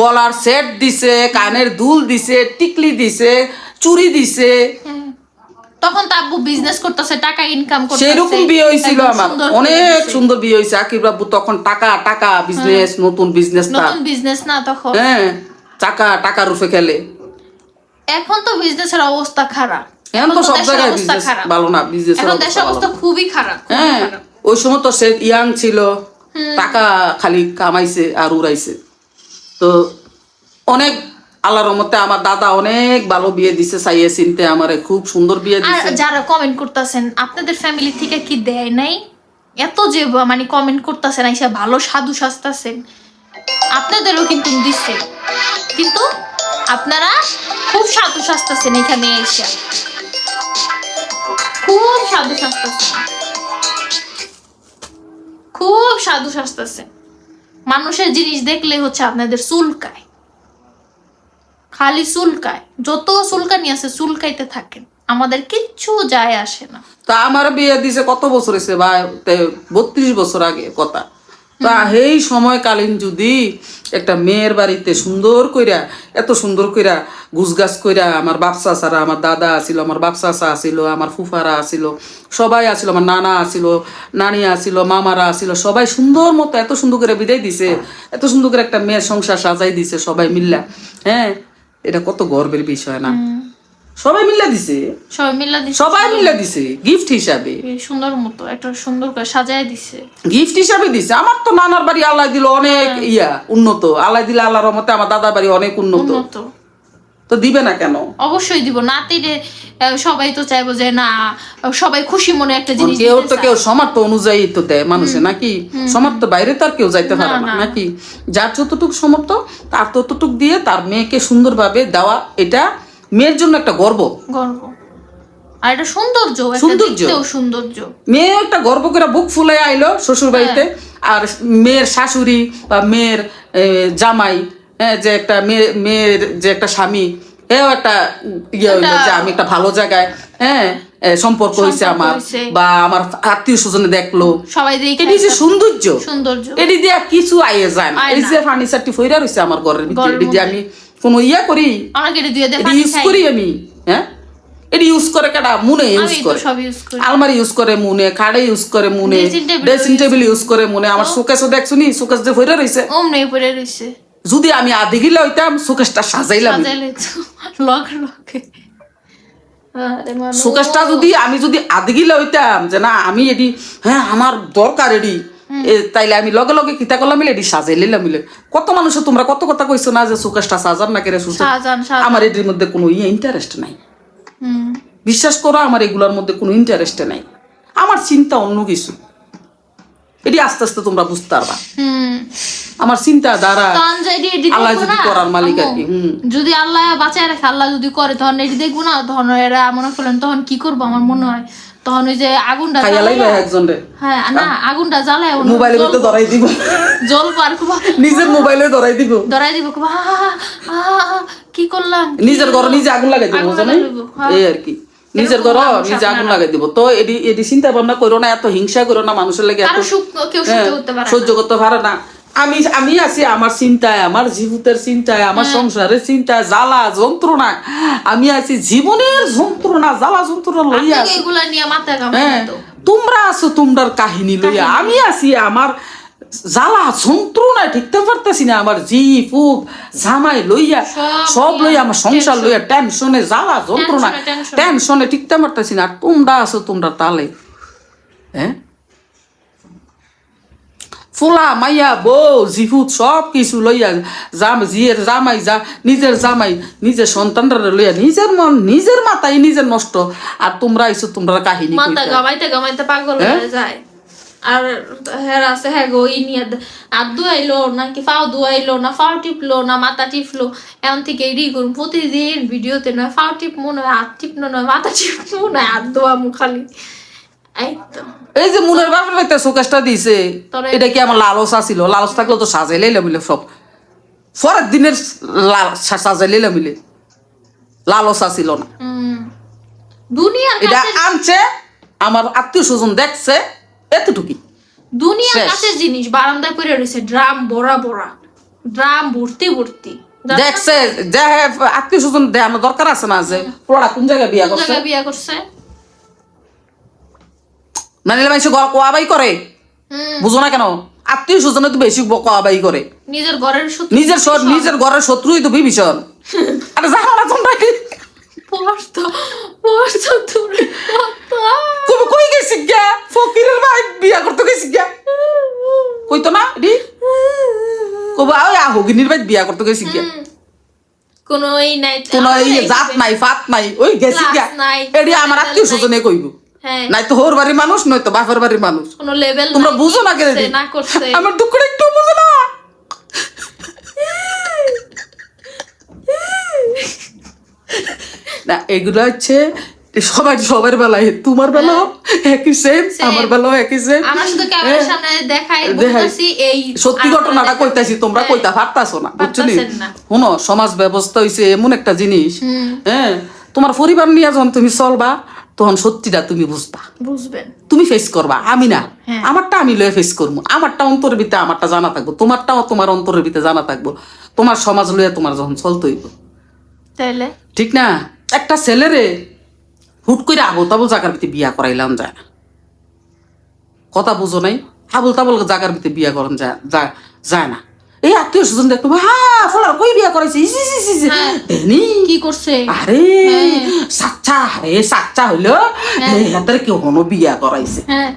গলার সেট দিছে, কানের দুল দিছে, টিকলি দিছে, চুড়ি দিছে। তখন তো আব্বু বিজনেস করতেছে, টাকা ইনকাম করতেছে, সেরকম বিয়ে হয়েছিল আমার, অনেক সুন্দর বিয়ে হয়েছে। আকিব বাবু তখন টাকা বিজনেস, নতুন বিজনেস, নতুন বিজনেস না তখন। হ্যাঁ, টাকা রূপে খেলে। এখন তো বিজনেসের অবস্থা খারাপ, এখন তো সব দেশের জায়গায় অবস্থা বিজনেস খারাপ। ভালো না, বিজনেস এখন দেশের অবস্থা খুবই খারাপ, খুবই হ্যাঁ, খারাপ। ওই সময় তো সে ইয়াং ছিল, টাকা খালি কামাইছে আর উড়াইছে। তো অনেক আল্লাহর রহমতে আমার দাদা অনেক ভালো বিয়ে দিছে, চাইয়ে চিনতে আমারে খুব সুন্দর বিয়ে আর দিছে। যারা কমেন্ট করতেছেন আপনাদের ফ্যামিলি থেকে কি দেয় নাই? এত যে মানে কমেন্ট করতেছেন, আইসা ভালো সাধু সাজতেছেন, আপনাদেরও কিন্তু দিচ্ছে, কিন্তু আপনারা খুব সাধু সাজতেছেন এখানে এসে, খুব সাধু সাজতেছেন, খুব সাধু সাজতেছেন। মানুষের জিনিস দেখলে হচ্ছে আপনাদের চুলকায়, খালি চুলকায়, যত চুলকানি আছে চুলকাইতে থাকেন, আমাদের কিচ্ছু যায় আসে না। তা আমার বিয়ে দিছে কত বছর হয়েছে ভাই? 32 বছর আগে কথা। তা এই সময়কালীন যদি একটা মেয়ের বাড়িতে সুন্দর কইরা, এত সুন্দর কইরা গুছগাছ কইরা, আমার বাপ চাচারা, আমার দাদা আসিল, আমার বাপ চাচা আসিল, আমার ফুফারা আসিল, সবাই আসিল, আমার নানা আসিল, নানি আসিল, মামারা আসিল, সবাই সুন্দর মতো এত সুন্দর করে বিদায় দিছে, এত সুন্দর করে একটা মেয়ের সংসার সাজাই দিছে সবাই মিল্লা। হ্যাঁ, এটা কত গর্বের বিষয় না? সবাই মিল্লা দিছে, সবাই মিল্লা দিছে গিফট হিসাবে, সুন্দর মতো একটা সুন্দর করে সাজায় দিছে, গিফট হিসাবে দিছে। আমার তো নানার বাড়ি আল্লাহ দিল অনেক উন্নত, আল্লাহ দিলে আল্লাহর রহমতে আমার দাদার বাড়ি অনেক উন্নত, তো দিবে না কেন? অবশ্যই দিব। নাতিরে সবাই তো চাইবো যে না, সবাই খুশি মনে একটা জিনিস। কেউ সামর্থ্য অনুযায়ী তো দেয় মানুষে, নাকি সামর্থ্য বাইরে তো আর কেউ যাইতে পারে না, নাকি? যার যতটুকু সামর্থ্য তার ততটুক দিয়ে তার মেয়েকে সুন্দরভাবে দেওয়া, এটা মেয়ের জন্য একটা গর্ব। আর এটা সৌন্দর্য, সৌন্দর্য। মেয়ে একটা গর্ব করে বুক ফুলে আইলো শ্বশুর বাড়িতে, আর মেয়ের শাশুড়ি বা মেয়ের জামাই, যে একটা মেয়ের যে একটা স্বামী, এও একটা ইয়ে হইলো যে আমি একটা ভালো জায়গায় সম্পর্ক হয়েছে আমার, বা আমার আত্মীয় স্বজনে দেখলো সবাই, এটি যে সৌন্দর্য, এটি দিয়ে কিছু আইয়ে যায় না। এই যে ফার্নিচারটি ফইরা রয়েছে আমার ঘরের ভিতরে, এটি দিয়ে আমি কোনো ইয়া করি, ইউজ করি আমি, হ্যাঁ, এটি ইউজ করে কেডা? মুনে ইউজ করে, আলমারি ইউজ করে মুনে, খাড়ে ইউজ করে মুনে, ড্রেসিং টেবিল ইউজ করে মুনে। আমার শোকেসও দেখছো নি, শোকেস যে ফইরা রয়েছে, যদি আমি আধি গিলা হইতাম শোকেসটা সাজাইলাম, শোকেসটা আমি যদি আধি গিলা হইতাম যে না আমি এটি, হ্যাঁ আমার দরকার এটি, তাইলে আমি লগে লগে কিতা করলাম, এটি সাজাই লিলাম। কত মানুষ তোমরা কত কথা কইছো না যে শোকেসটা সাজান না কেরে, আমার এটির মধ্যে কোনো ইন্টারেস্ট নাই, বিশ্বাস করো, আমার এগুলোর মধ্যে কোনো ইন্টারেস্ট নাই, আমার চিন্তা অন্য কিছু। এটি আস্তে আস্তে তোমরা বুঝতে পারবা। আমার চিন্তা দ্বারা তখন যে এটি আল্লাহ দেখবো যদি না, করার মালিক আর কি আম্মু, যদি আল্লাহ বাঁচায় রাখে, আল্লাহ যদি করে, তখন এটি দেখবো না, তখন এরা মনে করলেন তখন কি করবো আমার মনে হয়, তখন ওই যে আগুনটা খাইয়া লাইবে জ্বালাইয়া- একজন রে হ্যাঁ না, আগুনটা জ্বালায় মোবাইলের ভিতরে ধরাই দিব, জল পার খুব নিজের মোবাইলে ধরাই দিব, ধরাই দিব খুব কি করলাম, নিজের ঘরে নিজে আগুন লাগাই দিব, আগুন বুঝো লাগাই দিব, হ্যাঁ। এই আর কি, নিজের ঘর নিজে আগুন লাগাই দিব। তো এটি এটি চিন্তা ভাবনা করো না, এত হিংসা করো না মানুষের লাগে, এত কারো সুখ কেউ সহ্য করতে পারে না। সহ্য করতে পারে না। আমি আছি আমার চিন্তায়, আমার জীবনের চিন্তায়, আমার সংসারের চিন্তায়, জ্বালা যন্ত্রণা, আমি আছি জীবনের যন্ত্রণা, জ্বালা যন্ত্রণা লইয়া আপনাকে আছি। এগুলা নিয়ে মাথা ঘামাই হ্যাঁ, না তো। তোমরা আছো তোমরার কাহিনী লইয়া, আমি আছি আমার জ্বালা যন্ত্রণায় ঠিকতে পারতেছি না, আমার জি ফুক জামাই লইয়া সব লইয়া, আমার সংসার লইয়া টেনশনে জ্বালা যন্ত্রণা, টেনশনে। টেনশনে ঠিকতে পারতেছি না। আর তোমরা আছো তোমরা তালে, হ্যাঁ, ফুলা মাইয়া বউ জিফুত সব কিছু লইয়া জিয়ের জামাই নিজের জামাই নিজের সন্তানরা লইয়া নিজের মন নিজের মাথায় নিজের নষ্ট। আর তোমরা আইছো তোমরা কাহিনী মাথা কইতা। ঘামাইতে ঘামাইতে পাগল হ্যাঁ? হয়ে যায়। আর হ্যাঁ আছে, হ্যাঁ গো, ই নিয়ে হাত ধুয়াইলো নাকি পাও ধুয়াইলো না, পাও টিপলো না মাথা টিপলো, এমন থেকে এডি করুন প্রতিদিন ভিডিওতে, নয় পাও টিপমো নয় হাত টিপনো নয় মাথা টিপমো নয় হাত ধোয়ামো খালি। এই তো এই যে মনের বাপের বাড়িতে শোকেসটা দিছে, তরে- এটা কি আমার লালস আছিল? লালস থাকলে তো সাজাই লাইলাম মিলে সব, পরের দিনের সাজাই লাইলাম মিলে, লালস আছিল না। দুনিয়ার এটা কাছে, আনছে আমার আত্মীয় স্বজন দেখছে, এতটুকুই। দুনিয়ার শেষ। কাছে জিনিস বারান্দায় পড়ে রয়েছে, ড্রাম ভরা ভরা, ড্রাম ভর্তি ভর্তি। দেখছে যে আত্মীয় স্বজন দেখানো দরকার আছে না, যে পোড়া কোন জায়গায় বিয়া কোন করছে, জায়গায় বিয়া করছে? মানে মানুষ কোয়াবাই করে, বুঝো না কেন? আত্মীয় স্বজনে তো বেশি কোয়াবাই করে, নিজের ঘরের শত্রু নিজের ঘরের শত্রুই তো বিভীষণ। আরে জানো না তোমরা কি পড়তো পড়তো দূরে কথা। তুমি কই গেছি গা? ফকিরের ভাই বিয়া করতে গেছি গা, কইতো না এডি কবা ওই আহগিনীর ভাই বিয়া করতে গেছি গা, কোনো এই নাই, কোনো এই জাত নাই ফাত নাই, ওই গেছি গা, Class নাই, এডি আমার আত্মীয় স্বজনে কইব, হ্যাঁ নাই তো হোর বাড়ির মানুষ নয় তো বাপের বাড়ির মানুষ। কোনো লেভেল তোমরা বুঝো না কেন? না করছে। আমার দুঃখটা একটু বুঝো না। না এগুলো হচ্ছে সবার বেলায়, তোমার বেলাও একই সেম, আমার বেলাও একই সেম। আমরা শুধু ক্যামেরার সামনে দেখাই বলতাছি এই সত্যি ঘটনাটা কইতাছি, তোমরা কইতা পারতাছো না, বুঝছো নি? পারতাছেন না। শুনো, সমাজ ব্যবস্থা হইছে এমন একটা জিনিস, হ্যাঁ, তোমার পরিবার নিয়ে যখন তুমি চলবা তখন সত্যিটা তুমি বুঝবা, বুঝবেন। তুমি ফেস করবা, আমি না। হ্যাঁ। আমারটা আমি লয়ে ফেস করবো, আমারটা অন্তরের ভিতরে আমারটা জানা থাকবো, তোমারটাও তোমার অন্তরের ভিতরে জানা থাকবো, তোমার সমাজ লয়ে তোমার যখন চলতে হইব, তাইলে ঠিক না? একটা ছেলেরে হুট করে আবল তাবল জায়গার ভিতরে বিয়া করাইলাম যায় না, কথা বুঝো নাই? আবল তাবল জায়গার ভিতরে বিয়া করান যায় না। এই আত্মীয় স্বজন দেখতো, হ্যাঁ ফলার কই বিয়া করাইছে, দেনি কি করছে? আরে সাচ্চা হইলো হাতের কেউ কোনো বিয়া করাইছে। হ্যাঁ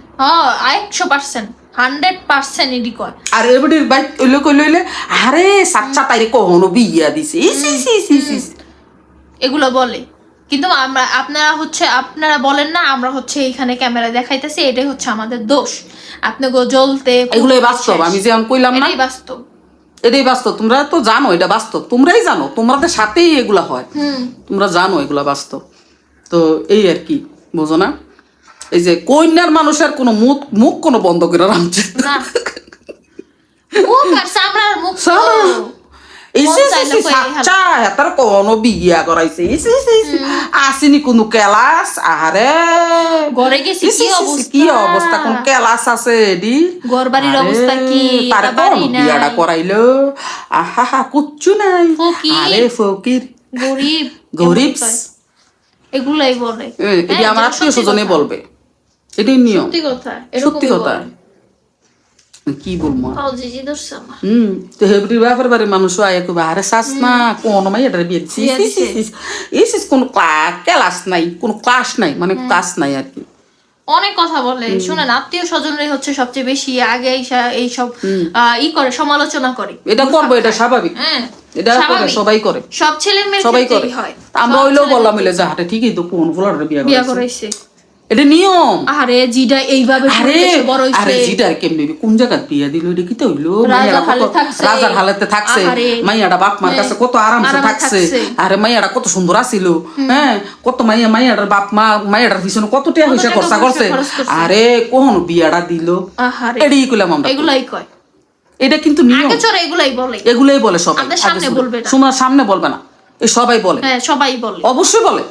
100%, 100% এডি কয়। আর এবারের বাইক কইলে আরে সাচ্চা তাইরে কখনো বিয়া দিছে, এগুলো বলে, কিন্তু আমরা আপনারা বলেন না, আমরা এখানে ক্যামেরা দেখাইতেছি, এটাই হচ্ছে আমাদের দোষ। আপনি জ্বলতে এগুলোই বাস্তব, আমি যেমন কইলাম না, এটাই বাস্তব। এটাই বাস্তব। তোমরা তো জানো এটা বাস্তব, তোমরাই জানো, তোমাদের সাথেই এগুলা হয়, তোমরা জানো এগুলা বাস্তব। তো এই আর কি, বুঝো না? এই যে কন্যার মানুষের কোনো মুখ কোনো বন্ধ করে রাখছে না, মুখ আর চামড়ার মুখ তো কোনো বিয়া করাইছে, আসেনি কোনো কেলাস, আরে ঘরে গেছি কি অবস্থা, কোন কেলাস আছে এডি, ঘর বাড়ির অবস্থা কি, তার বাড়ি নাই, বিয়াটা করাইলো, আহা কুচ্ছু নাই, ফকির। আরে ফকির গরিব, গরিব, এগুলাই বলে। এটি আমার আত্মীয় স্বজনে বলবে, এটাই নিয়ম, সত্যি কথা, সত্যি কথা। কি বলবো জিজি ধরছে আমার। তো হেবরির ব্যাপার বারে মানুষ আয়া কইবা আরে শাস না কোন মাই এটা বিয়ে দিছি, কোন ক্লাস নাই, কোন ক্লাস নাই, মানে ক্লাস নাই আর কি। অনেক কথা বলে, শুনেন, আত্মীয় স্বজনরাই হচ্ছে সবচেয়ে বেশি আগে এইসব করে, সমালোচনা করে। এটা করবো, এটা স্বাভাবিক, হ্যাঁ এটা করে, স্বাভাবিক। সবাই করে, সব ছেলে মেয়ে সবাই করে। হয়। আমরা হইলেও বললাম মিলে যে হাটে ঠিকই তো কোন ফুলার বিয়া বিয়া করাইছে, করাইছে, এটা নিয়ম। আরে জিডা এইভাবে আরে পরিবেশে বড় হইছে। আরে জিডার কেমনে কোন জায়গায় বিয়া দিল, এটা কি তো হইলো? রাজার হালে থাকছে। রাজার হালেতে থাকছে, আহারে। মাইয়াটা বাপ মার কাছে কত আরামসে থাকছে। আরে মাইয়াটা কত সুন্দর আছিল, হ্যাঁ, কত মাইয়াটার বাপ মা মাইয়াটার পিছনে কত টাকা পয়সা খরচা করছে। আরে কোন বিয়াটা দিল, আহারে এটাই কইলাম আমরা। এগুলাই কয়, এটা কিন্তু নিয়ম, আগে চোর এগুলাই বলে, এগুলাই বলে সবাই। আমাদের সামনে বলবে না, তোমার সামনে বলবে না, এই সবাই বলে। হ্যাঁ সবাই বলে, অবশ্যই বলে,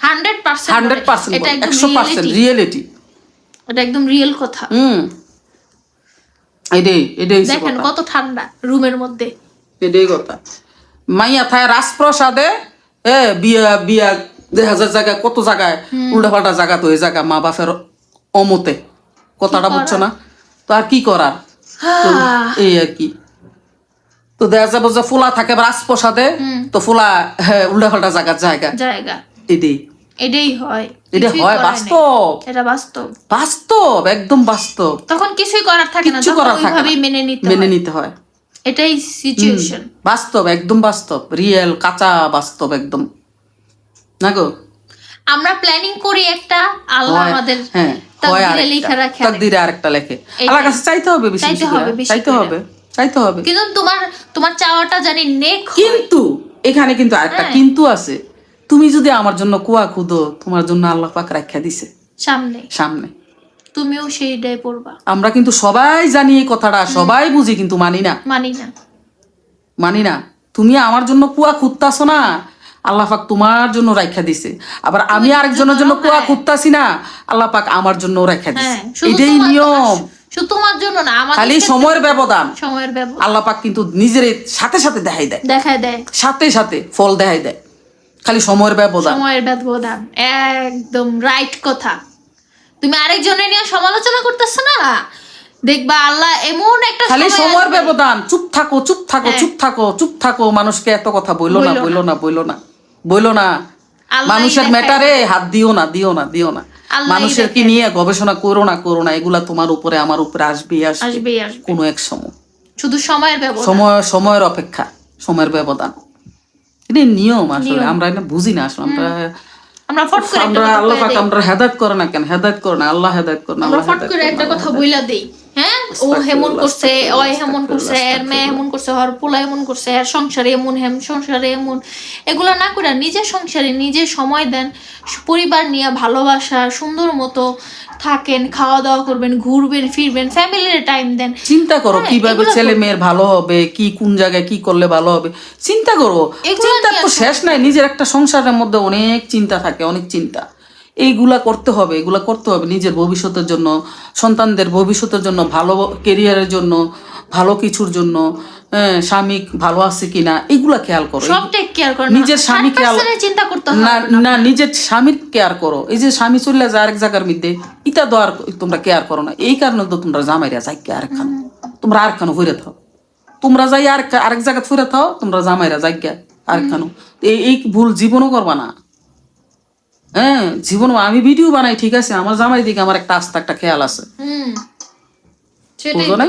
100% 100% এটা একদম 100% রিয়েলিটি। এটা একদম রিয়েল কথা। এটাই দেখেন কত ঠান্ডা রুমের মধ্যে, এটাই কথা। মাইয়া থায় রাজপ্রসাদে বিয়া বিয়া 2000 জায়গায়, কত জায়গায় উল্টা পাল্টা জায়গা, তো এই জায়গা মা বাপের অমতে, কথাটা বুঝছো না? তো আর কি করার, তো এই আর কি। তো দেখা যাবো যে ফুলা থাকে রাজপ্রসাদে, তো ফুলা উল্টা পাল্টা জায়গা জায়গা এটাই হয়, এটা কিছুই হয় করার নেই। বাস্তব, এটা বাস্তব, বাস্তব, একদম বাস্তব। তখন কিছুই করার থাকে না, কিচ্ছু তখন করার থাকে না, ওইভাবেই মেনে মেনে নিতে নিতে হয়। এটাই সিচুয়েশন, বাস্তব, একদম বাস্তব, রিয়েল, কাঁচা বাস্তব একদম। না গো, আমরা প্ল্যানিং করি একটা, আল্লাহ আমাদের হ্যাঁ তাকদীরে লিখে রাখে তাকদীরে আরেকটা লেখে। আল্লাহর কাছে চাইতে হবে, বেশি চাইতে বেশি হবে, করে, বেশি চাইতে করে। হবে, চাইতে হবে। কিন্তু তোমার চাওয়াটা জানি নেক হয়। কিন্তু এখানে কিন্তু আরেকটা কিন্তু আছে, তুমি যদি আমার জন্য কুয়া খুদো, তোমার জন্য আল্লাহ পাক রাখা দিছে সামনে, তুমিও সেইটাই পড়বা। আমরা কিন্তু সবাই জানি এই কথাটা, সবাই বুঝি, কিন্তু মানি না। তুমি আমার জন্য কুয়া খুঁজতাছো না, আল্লাহ পাক তোমার জন্য রাখা দিছে। আবার আমি আরেকজনের জন্য কুয়া খুঁজতাছি না, আল্লাহ পাক আমার জন্য রাখা দিছে। এটাই নিয়ম, শুধু তোমার জন্য না, আমাদের খালি সময়ের ব্যবধান। আল্লাহ পাক কিন্তু নিজের সাথে সাথে দেখাই দেয়, সাথে ফল দেখাই দেয়, খালি সময়ের ব্যবধান। একদম রাইট কথা। তুমি আরেকজনের নিয়ে সমালোচনা করতেছো না, দেখবা আল্লাহ এমন একটা খালি সময়ের ব্যবধান। চুপ থাকো, মানুষকে এত কথা বইলো না। মানুষের ম্যাটারে হাত দিও না। মানুষের কি নিয়ে গবেষণা করো না, এগুলা তোমার উপরে আমার উপরে আসবেই কোনো এক সময়। শুধু সময়ের ব্যবধান, সময়ের অপেক্ষা, সময়ের ব্যবধান, এটা নিয়ম। আসলে আমরা এটা বুঝি না, আসলে আমরা ফট করে আল্লাহ পাক আমরা হেদায়েত করে না কেন, হেদায়েত করে না আল্লাহ, হেদায়েত করে না আমরা ফট করে একটা কথা বইলা দেই, হ্যাঁ ও হেমন করছে, ও হেমন করছে, এর মেয়ে হেমন করছে, ওর পোলা হেমন করছে, এর সংসারে এমন, সংসারে এমন। এগুলা না করে নিজের সংসারে নিজে সময় দেন, পরিবার নিয়ে ভালোবাসা সুন্দর মতো থাকেন, খাওয়া দাওয়া করবেন, ঘুরবেন ফিরবেন, ফ্যামিলির টাইম দেন। চিন্তা করো কিভাবে ছেলে মেয়ের ভালো হবে, কি কোন জায়গায় কি করলে ভালো হবে, চিন্তা করো। চিন্তা তো শেষ নাই। নিজের একটা সংসারের মধ্যে অনেক চিন্তা থাকে, অনেক চিন্তা। এগুলা করতে হবে নিজের ভবিষ্যতের জন্য, সন্তানদের ভবিষ্যতের জন্য, ভালো কেরিয়ারের জন্য, ভালো কিছুর জন্য। স্বামী ভালো আছে কিনা এগুলা খেয়াল করো, সব টেক কেয়ার করো, নিজের স্বামী খেয়াল চিন্তা করতে না, নিজের স্বামীর কেয়ার করো। এই যে স্বামী চলে যায় আরেক জায়গার মধ্যে, ইটা তো আর তোমরা কেয়ার করো না। এই কারণে তো তোমরা জামাইরা যাই আরেকখান, তোমরা আরেকখানো ফিরে থাও, তোমরা যাই আরেক জায়গা ফিরে থাও, তোমরা জামাইরা যাই আরেকখানো। এই ভুল জীবনও করবা না। হ্যাঁ, জীবন আমি ভিডিও বানাই ঠিক আছে, আমার জামাই দিকে আমার একটা আস্থা, একটা খেয়াল আছে, বুঝো না?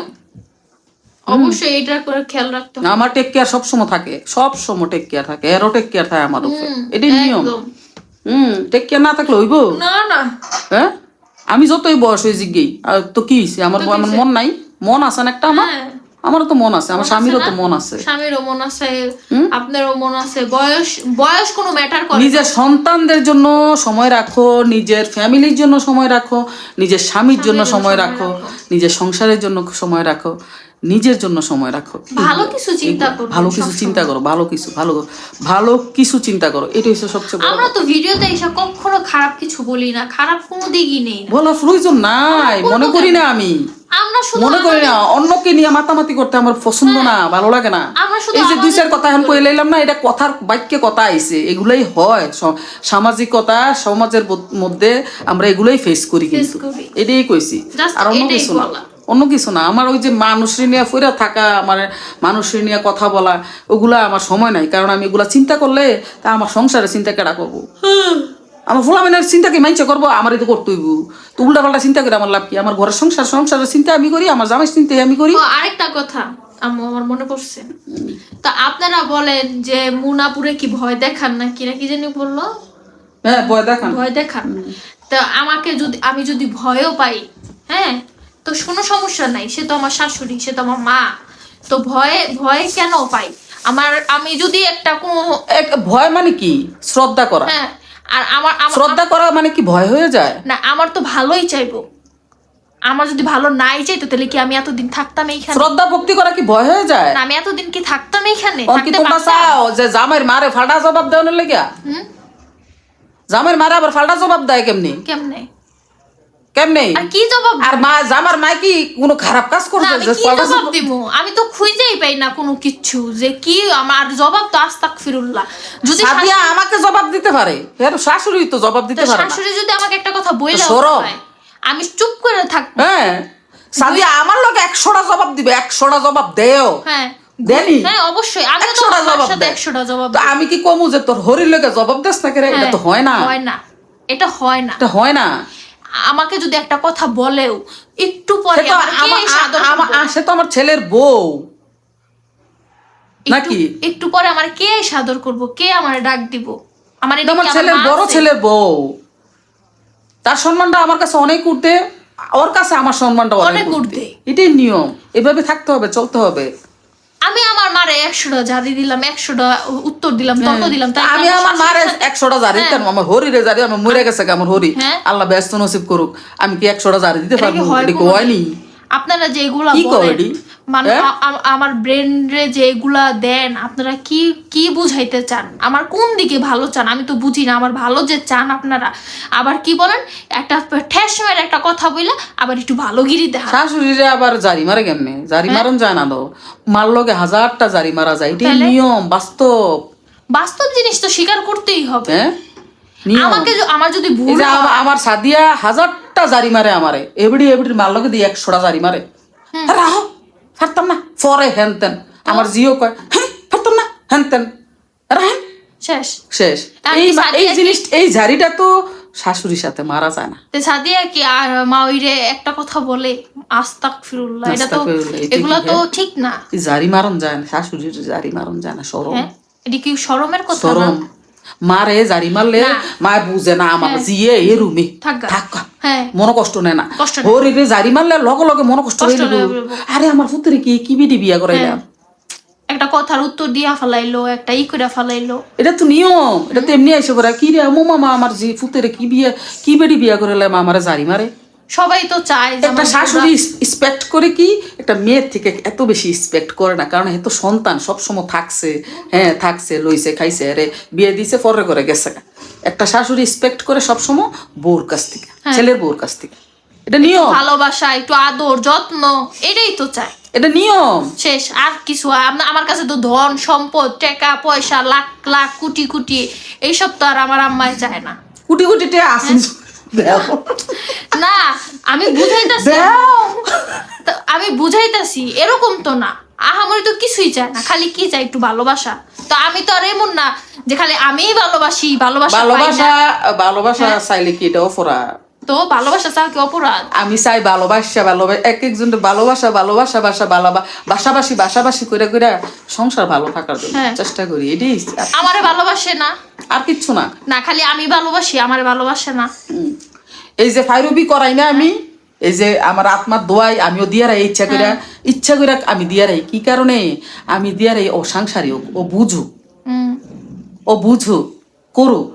অবশ্যই এটা করে খেয়াল রাখতে হবে। আমার টেক কেয়ার সবসময় থাকে, টেক কেয়ার থাকে, এরও টেক কেয়ার থাকে আমার উপরে, এটাই নিয়ম। টেক কেয়ার না থাকলে হইব না। হ্যাঁ, আমি যতই বয়স হয়ে জিজ্ঞেই তো কি হয়েছে, আমার মন নাই? মন আছে না একটা, আমারও তো মন আছে, আমার স্বামীরও তো মন আছে, স্বামীরও মন আছে, আপনারও মন আছে। বয়স কোনো ম্যাটার করে না। নিজের সন্তানদের জন্য সময় রাখো, নিজের ফ্যামিলির জন্য সময় রাখো, নিজের স্বামীর জন্য সময় রাখো, নিজের সংসারের জন্য সময় রাখো, নিজের জন্য সময় রাখো, ভালো কিছু চিন্তা করো, ভালো কিছু চিন্তা করো। এটাই হচ্ছে সবচেয়ে বড়। আমরা তো ভিডিওতে এসে কখনো খারাপ কিছু বলি না, খারাপ কোনো দিকই নেই না, বলার প্রয়োজন নাই, মনে করি না আমি, আমরা শুধু মনে করি না। অন্যকে নিয়ে মাতামাতি করতে আমার পছন্দ না, ভালো লাগে না। এই যে দুই চার কথা এখন কই লাইলাম না, এটা কথার বাক্যে কথা আইছে, এগুলাই হয় সামাজিকতা, সমাজের মধ্যে আমরা এগুলাই ফেস করি, কিন্তু এটাই কইছি, আর অন্য কিছু না। আমার ওই যে মানুষের নিয়ে ফিরে থাকা, আমার মানুষের নিয়ে কথা বলা, ওগুলা আমার সময় নাই। কারণ আমি এগুলা চিন্তা করলে তা আমার সংসারে চিন্তা কেডা করবো? আমার ফুলামেনের চিন্তা কি মাইনছে করবো? আমারই তো করতে হইব। তো উল্টা পাল্টা চিন্তা করে আমার লাভ কি? আমার ঘরের সংসারের চিন্তা আমি করি, আমার জামাই চিন্তা আমি করি। আরেকটা কথা আমার মনে পড়ছে, তা আপনারা বলেন যে মুনাপুরে কি ভয় দেখান না কি জানি বললো? হ্যাঁ, ভয় দেখান। তো আমি যদি ভয়ও পাই, হ্যাঁ, তো কোনো সমস্যা নাই, সে তো আমার শাশুড়ি, সে তো আমার মা, তো ভয়ে কেন পাই? আমি যদি একটা কোনো ভয় মানে কি? শ্রদ্ধা করা। হ্যাঁ, আর আমার শ্রদ্ধা করা মানে কি ভয় হয়ে যায়? না, আমার তো ভালোই চাইবো। আমার যদি ভালো নাই চাইতো তাহলে কি আমি এতদিন থাকতাম এইখানে? শ্রদ্ধা ভক্তি করা কি ভয় হয়ে যায়? না, আমি এতদিন কি থাকতাম এইখানে? কি থাকতে তোমরা পারতাম? চাও যে জামাইয়ের মারে ফাটা জবাব দেওয়ার লেগে? জামাইয়ের মারে আবার ফাটা জবাব দেয় কেমনি? কেমনে? কেমনে? আর কি জবাব? আর জামার মা কি কোনো খারাপ কাজ না, করছে আমি যে কি ফাটা জবাব দিব? আমি তো খুঁজেই পাই না কোনো কিছু, যে কি আমার জবাব। তো আস্তাগফিরুল্লাহ। যদি সাদিয়া আমাকে জবাব দিতে পারে, এর শাশুড়ি তো জবাব দিতে পারে না। শাশুড়ি যদি আমাকে একটা কথা বইলা শরম। আমি চুপ করে থাকবো। হ্যাঁ, সাদিয়া আমার লোকে 100টা জবাব দিবে, 100টা জবাব দেও। হ্যাঁ দেনি? হ্যাঁ, অবশ্যই। আমি তো 100টা আমার জবাব সাথে দেয়। 100টা জবাব তো আমি কি কমু যে তোর হরির লোকে জবাব দেস না কেরে? এটা তো হয় না। হয় না, এটা হয় না। এটা হয় না। আমাকে যদি একটা কথা বলেও একটু পরে সে তো আবার কে সাদর করবো? সে তো আমার ছেলের বউ নাকি? একটু পরে আমার কে সাদর করব? কে আমার ডাক দিব? আমার এটা আমার এদিকে ছেলের মা বড় আছে। ছেলের বউ, তার সম্মানটা আমার কাছে অনেক উঠে, ওর কাছে আমার সম্মানটা অনেক অনেক উঠে। উঠে। এটাই নিয়ম, এভাবে থাকতে হবে, চলতে হবে। আমি আমার মারে 100টা জারি দিলাম, 100টা উত্তর দিলাম, তর্ক দিলাম, তাই আমি আমার মারে 100টা জারি দিতাম, আমার হরিরে জারি, আমার মরে গেছে আমার হরি, হ্যাঁ। আল্লাহ ব্যস্ত নসিব করুক, আমি কি 100টা জারি দিতে এটা কি পারবো? হয় এটা কি কোনোদিন? হয়নি? আপনারা যেগুলা কি বলেন, করি? মানে হ্যাঁ? আমার ব্রেনরে যেগুলা দেন, আপনারা কি কি বুঝাইতে চান? আমার কোন দিকে ভালো চান আমি তো বুঝি না। আমার ভালো যে চান আপনারা, আবার কি বলেন, একটা ঠেস মেরে একটা কথা বইলা আবার একটু ভালোগিরি দেখা। শাশুড়িরে আবার জারি মারে কেমনে? জারি মারন যায় না তো, মার লগে 1000টা জারি মারা যায়, এটাই তাহলে? নিয়ম, বাস্তব। বাস্তব জিনিস তো স্বীকার করতেই হবে। হ্যাঁ, নিয়ম। আমার যদি এই ভুল যে হয়, আমার সাদিয়া 1000টা জারি মারে আমারে, এবিডি মার লগে দিয়ে 100টা জারি মারে। রাহো, পারতাম না, পরে হেনতেন আমার জিও কয়, হ্যাঁ পারতাম না, হেনতেন রাহেন, শেষ। শেষ। আর এই কি সাদিয়া জিনিস, এই ঝাড়িটা তো শাশুড়ির সাথে মারা যায় না। তো সাদিয়া কি আর মা ওইরে একটা কথা বলে? আস্তাগফিরুল্লাহ। এটা তো, আস্তাগফিরুল্লাহ, এটা কি? এগুলা তো হ্যাঁ? ঠিক না। এই জারি মারন যায় না, শাশুড়ির জারি মারন যায় না, শরম। হ্যাঁ, এটা কি শরমের কথা না? শরম। মারে জারি মারলে না। মা বুঝে না, আমার হ্যাঁ। জিয়ে এ রুমে থাকা। থাকা, হ্যাঁ, মনে কষ্ট নেয় না। কষ্ট নেয়। হরিরে জারি মারলে লগে লগে মনে কষ্ট হয়ে কষ্ট যাবে। নেয়। আরে আমার পুত্রে কি বিডি বিয়া করাইলাম। হ্যাঁ। একটা কথার উত্তর দিয়া ফেলাইলো, একটা করে ফেলাইলো। এটা তো নিয়ম, এটা তো এমনি আইসে পড়া কি রে মো মামা আমার জি পুত্রে কি বেডি বিয়া করাইলাম, আমারে জারি মারে। সবাই তো চায় যে একটা আমার শাশুড়ি রিসপেক্ট করে কি একটা মেয়ের থেকে এত বেশি রিসপেক্ট করে না, কারণ এত সন্তান সবসময় থাকছে, হ্যাঁ থাকছে, লইছে খাইছে, আরে বিয়ে দিছে পরে করে গেছে। একটা শাশুড়ি রিসপেক্ট করে সবসময় বউর কাছ থেকে, ছেলের বউর কাছ থেকে, এটা নিয়ম। ভালোবাসা, একটু আদর যত্ন, এটাই তো চায়। এটা নিয়ম। শেষ। আর কিছু আমার কাছে তো ধন সম্পদ, টাকা পয়সা, লাখ লাখ কোটি কোটি, এইসব তো আর আমার আম্মাই চায় না। কুটি কুটিতে আসেন না, আমি বুঝাইতাছি, আমি বুঝাইতাছি এরকম তো না। আহামরি তো কিছুই চায় না, খালি কি চাই? একটু ভালোবাসা। তো আমি তো আর এমন না যে খালি আমিই ভালোবাসি, ভালোবাসা ভালোবাসা চাইলে কি এটা অপরাধ? তো ভালোবাসা চাও কি অপরাধ? আমি চাই ভালোবাসা এক একজন বাসাবাসি করে সংসার ভালো থাকার জন্য চেষ্টা করি, এটাই। আমারে ভালোবাসে না, আর কিচ্ছু না। না খালি আমি ভালোবাসি, আমারে ভালোবাসে না। এই যে ফাইরবি করাই না আমি, এই যে আমার আত্মার দোয়াই আমিও দিয়া রাই, ইচ্ছা করে আমি দিয়া রাই। কি কারণে আমি দিয়া রাই? ও সাংসারিক, ও বুঝুক, ও বুঝুক, করুক,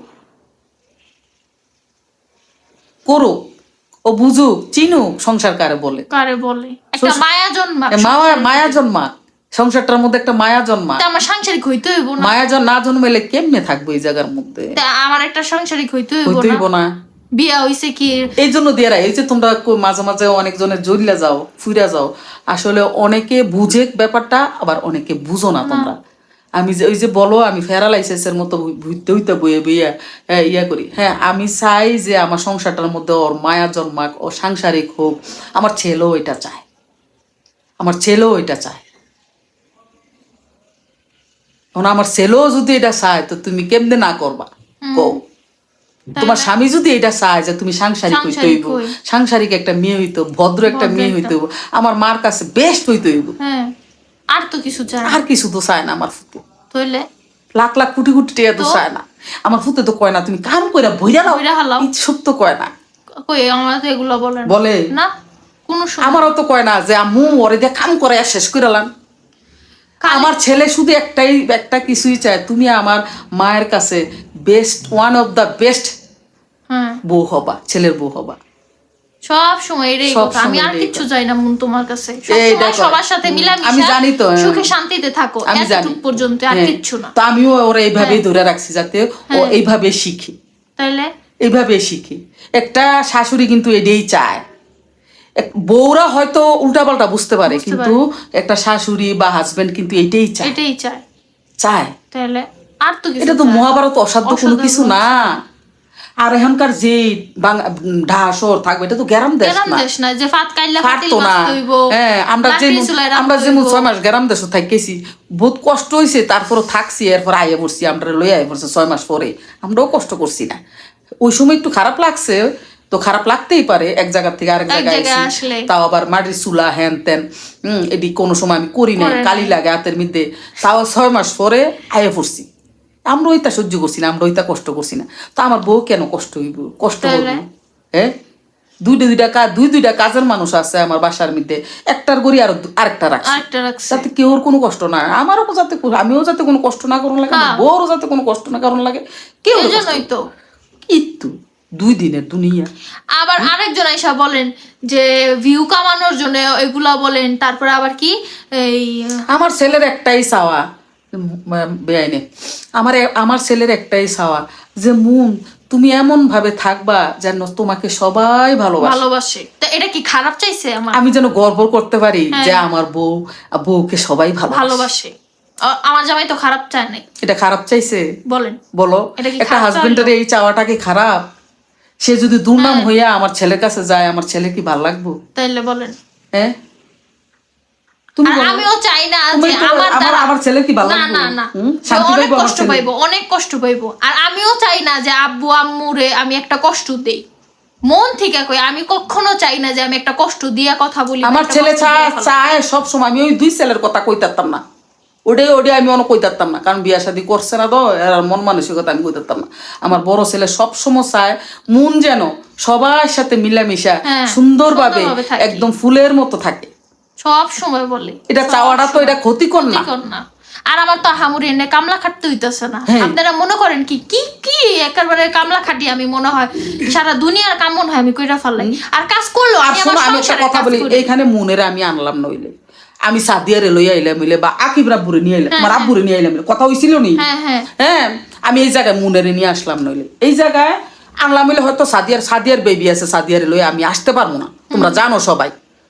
ও বুঝুক, চিনুক সংসার কারে বলে। একটা মায়া জন্মা, মায়া জন্মা, সংসারটার মধ্যে একটা মায়া জন্মা। আমার সাংসারিক হইতে হইব না। মায়া না জন্মাইলে কেমনে থাকবো এই জায়গার মধ্যে? আমার একটা সাংসারিক হইতে হইব না। বিয়া হইছে কি এই জন্য দিয়ে এই যে তোমরা মাঝে মাঝে অনেকজনের জড়িলা যাও, ফুইরা যাও, আসলে অনেকে বুঝে ব্যাপারটা, আবার অনেকে বুঝো না তোমরা। আমি যে ওই যে বলো আমি প্যারালাইসিসের মতো হইতে বইয়ে বইয়া ইয়া করি। হ্যাঁ, আমি চাই যে আমার সংসারটার মধ্যে ওর মায়া জন্মাক, ও সাংসারিক হোক। আমার ছেলেও এটা চায়, আমার ছেলেও যদি এটা চায়, তো তুমি কেমনে না করবা কও? তোমার স্বামী যদি এটা চায় যে তুমি সাংসারিক হইতে হইব, সাংসারিক একটা মেয়ে হইতে, ভদ্র একটা মেয়ে হইতে হইব, আমার মার কাছে বেস্ট হইতে হইব, আর তো কিছু চায়, আর কিছু তো চায় না আমার ফুতে। তাইলে লাখ লাখ কোটি কোটি টাকা তো চায় না আমার ফুতে। তো কয় না তুমি কাম কইরা বইরা নাও, সব তো কয় না। কই আমার তো এগুলো বলেন বলে না কোনো সময়। আমারও তো কয় না যে আম্মু ওরে দিয়ে কাম করে শেষ করালাম। আমার ছেলে শুধু একটা কিছুই চায়, তুমি আমার মায়ের কাছে best, one of the best হ্যাঁ বউ হবা, ছেলের বউ হবা। সব সময় এটাই সব কথা, আমি সময় আর এটাই কিচ্ছু চাই না মন তোমার কাছে, এইটা সবসময় কর। সবার সাথে মিলামিশা আমি জানি তো, হ্যাঁ। সুখে শান্তিতে থাকো, আমি জানি এতটুকু পর্যন্ত আর হ্যাঁ। কিচ্ছু না। তো আমিও ওরা এইভাবেই ধরে রাখছি যাতে ও হ্যাঁ। এইভাবে শিখি, তাইলে এইভাবে শিখি। একটা শাশুড়ি কিন্তু এটাই চায়। বউরা হয়তো উল্টাপাল্টা বুঝতে পারে, কিন্তু একটা শাশুড়ি বা হাজবেন্ড কিন্তু এটাই চায়, এটাই চাই। চায়। তাইলে আর তো কিছু এটা তো চায় না। মহাভারত অসাধ্য কোনো কিছু না। আর এখনকার যে ঢাসর থাকবে, এটা তো গ্যারাম দেশ গেরাম না, দেশ না যে ফাত কাইলা ফাতিল পারতো না। বাজতে হইব। হ্যাঁ, আমরা লাকড়ি চুলায় রাখতে আমরা হইব। 6 মাস গ্রাম দেশে থাকেছি, বহুত কষ্ট হয়েছে, তারপরে থাকছি, এরপর আইয়া পড়ছি, আমরা লই আইয়া পড়ছে 6 মাস পরে। আমরাও কষ্ট করছি না, ওই সময় একটু খারাপ লাগছে, তো খারাপ লাগতেই পারে এক জায়গা থেকে আরেক জায়গায় জায়গায় আইছি। আসলে। তাও আবার মাটির চুলা হ্যান তেন, এটি কোনো সময় আমি করি নাই, করে নাই। কালি লাগে হাতের মধ্যে, তাও 6 মাস পরে আইয়া পড়ছি। আমরা ওইটা সহ্য করছি না, আমরা ওইটা কষ্ট করছি না, তো আমার বউ কেন কষ্ট হইব, কষ্ট তাহলে? করবো? হ্যাঁ, দুইটা কাজের মানুষ আছে আমার বাসার মধ্যে, একটার করি আর আরেকটা রাখছি, আরেকটা রাখছে। যাতে কেউর কোনো কষ্ট না হয়, আমারও যাতে আমিও যাতে কোনো কষ্ট না করুন লাগে, আমার হ্যাঁ। বউরও যাতে কোনো কষ্ট না করুন লাগে, কেউ এই জন্যই তো। কিন্তু 2 দিনের দুনিয়া। আবার আরেকজন আইসা বলেন যে ভিউ কামানোর জন্য এগুলা বলেন, তারপরে আবার কি এই আমার ছেলের একটাই চাওয়া, বেআইনে আমার ছেলের একটাই চাওয়া যে মুন তুমি এমন ভাবে থাকবা যেন তোমাকে সবাই ভালোবাসে। ভালোবাসে। তো এটা কি খারাপ চাইছে আমার? আমি যেন গর্ব করতে পারি যে আমার বউকে সবাই ভালোবাসে। আমার জামাই তো খারাপ চায় নাই। এটা খারাপ চাইছে? বলেন বলো, এটা কি একটা খারাপ হাজবেন্ডের এই চাওয়াটা কি খারাপ? সে যদি দুর্নাম হইয়া আমার ছেলের কাছে যায়, আমার ছেলে কি ভালো লাগবো? তাইলে বলেন। হ্যাঁ, তুমি আর বলো। আমিও চাই না তুমি যে তো আমার ছেলে কি ভালো না লাগবে? না না শান্তি অনেক পাইবো আমার কষ্ট ছেলে? পাইবো, অনেক কষ্ট পাইবো। আর আমিও চাই না যে আব্বু আম্মুরে আমি একটা কষ্ট দেই, মন থেকে কই। আমি কখনো চাই না যে আমি একটা কষ্ট দিয়া কথা বলি। আমার একটা ছেলে কষ্ট দিয়া ফেলাই। চায় সব সময়। আমি ওই 2 ছেলের কথা কইতাম না, ওটাই আমি অনেক কইতাম না, কারণ বিয়া শাদী করছে না তো, এর মন মানসিকতা আমি কইতাম না। আমার বড় ছেলে সব সময় চায় মন যেন সবার সাথে মিলামিশা হ্যাঁ, সুন্দরভাবে সুন্দরভাবে থাকি। একদম ফুলের মতো থাকে। সব সময় বলে এটা চাওয়াটা তো এটা ক্ষতিকর না। ক্ষতিকর না। আর আমার তো হামুরি এনে কামলা খাটতে হইতেছে না। হ্যাঁ। আপনারা মনে করেন কি কি কি একেবারে কামলা খাটি আমি মনে হয় সারা দুনিয়ার কাম মনে হয় আমি কইরা ফেললাই। আর কাজ করলো আর আমি শোনো, আমার আমি একটা সংসারে কথা কাজ বলি, করি। এইখানে মনের আমি আনলাম নইলে, আমি সাদিয়ারে লইয়া আইলাম হইলে বা আকিব রাব্বুরে নিয়ে আইলাম, আমার আব্বুরে নিয়ে আইলাম হইলে, কথা হইছিল নি? হ্যাঁ হ্যাঁ হ্যাঁ, আমি এই জায়গায় মুনেরে নিয়ে আসলাম নইলে, এই জায়গায় আনলাম হইলে হয়তো সাদিয়ার বেবি আছে, সাদিয়ারে লইয়া আমি আসতে পারবো না। তোমরা জানো সবাই,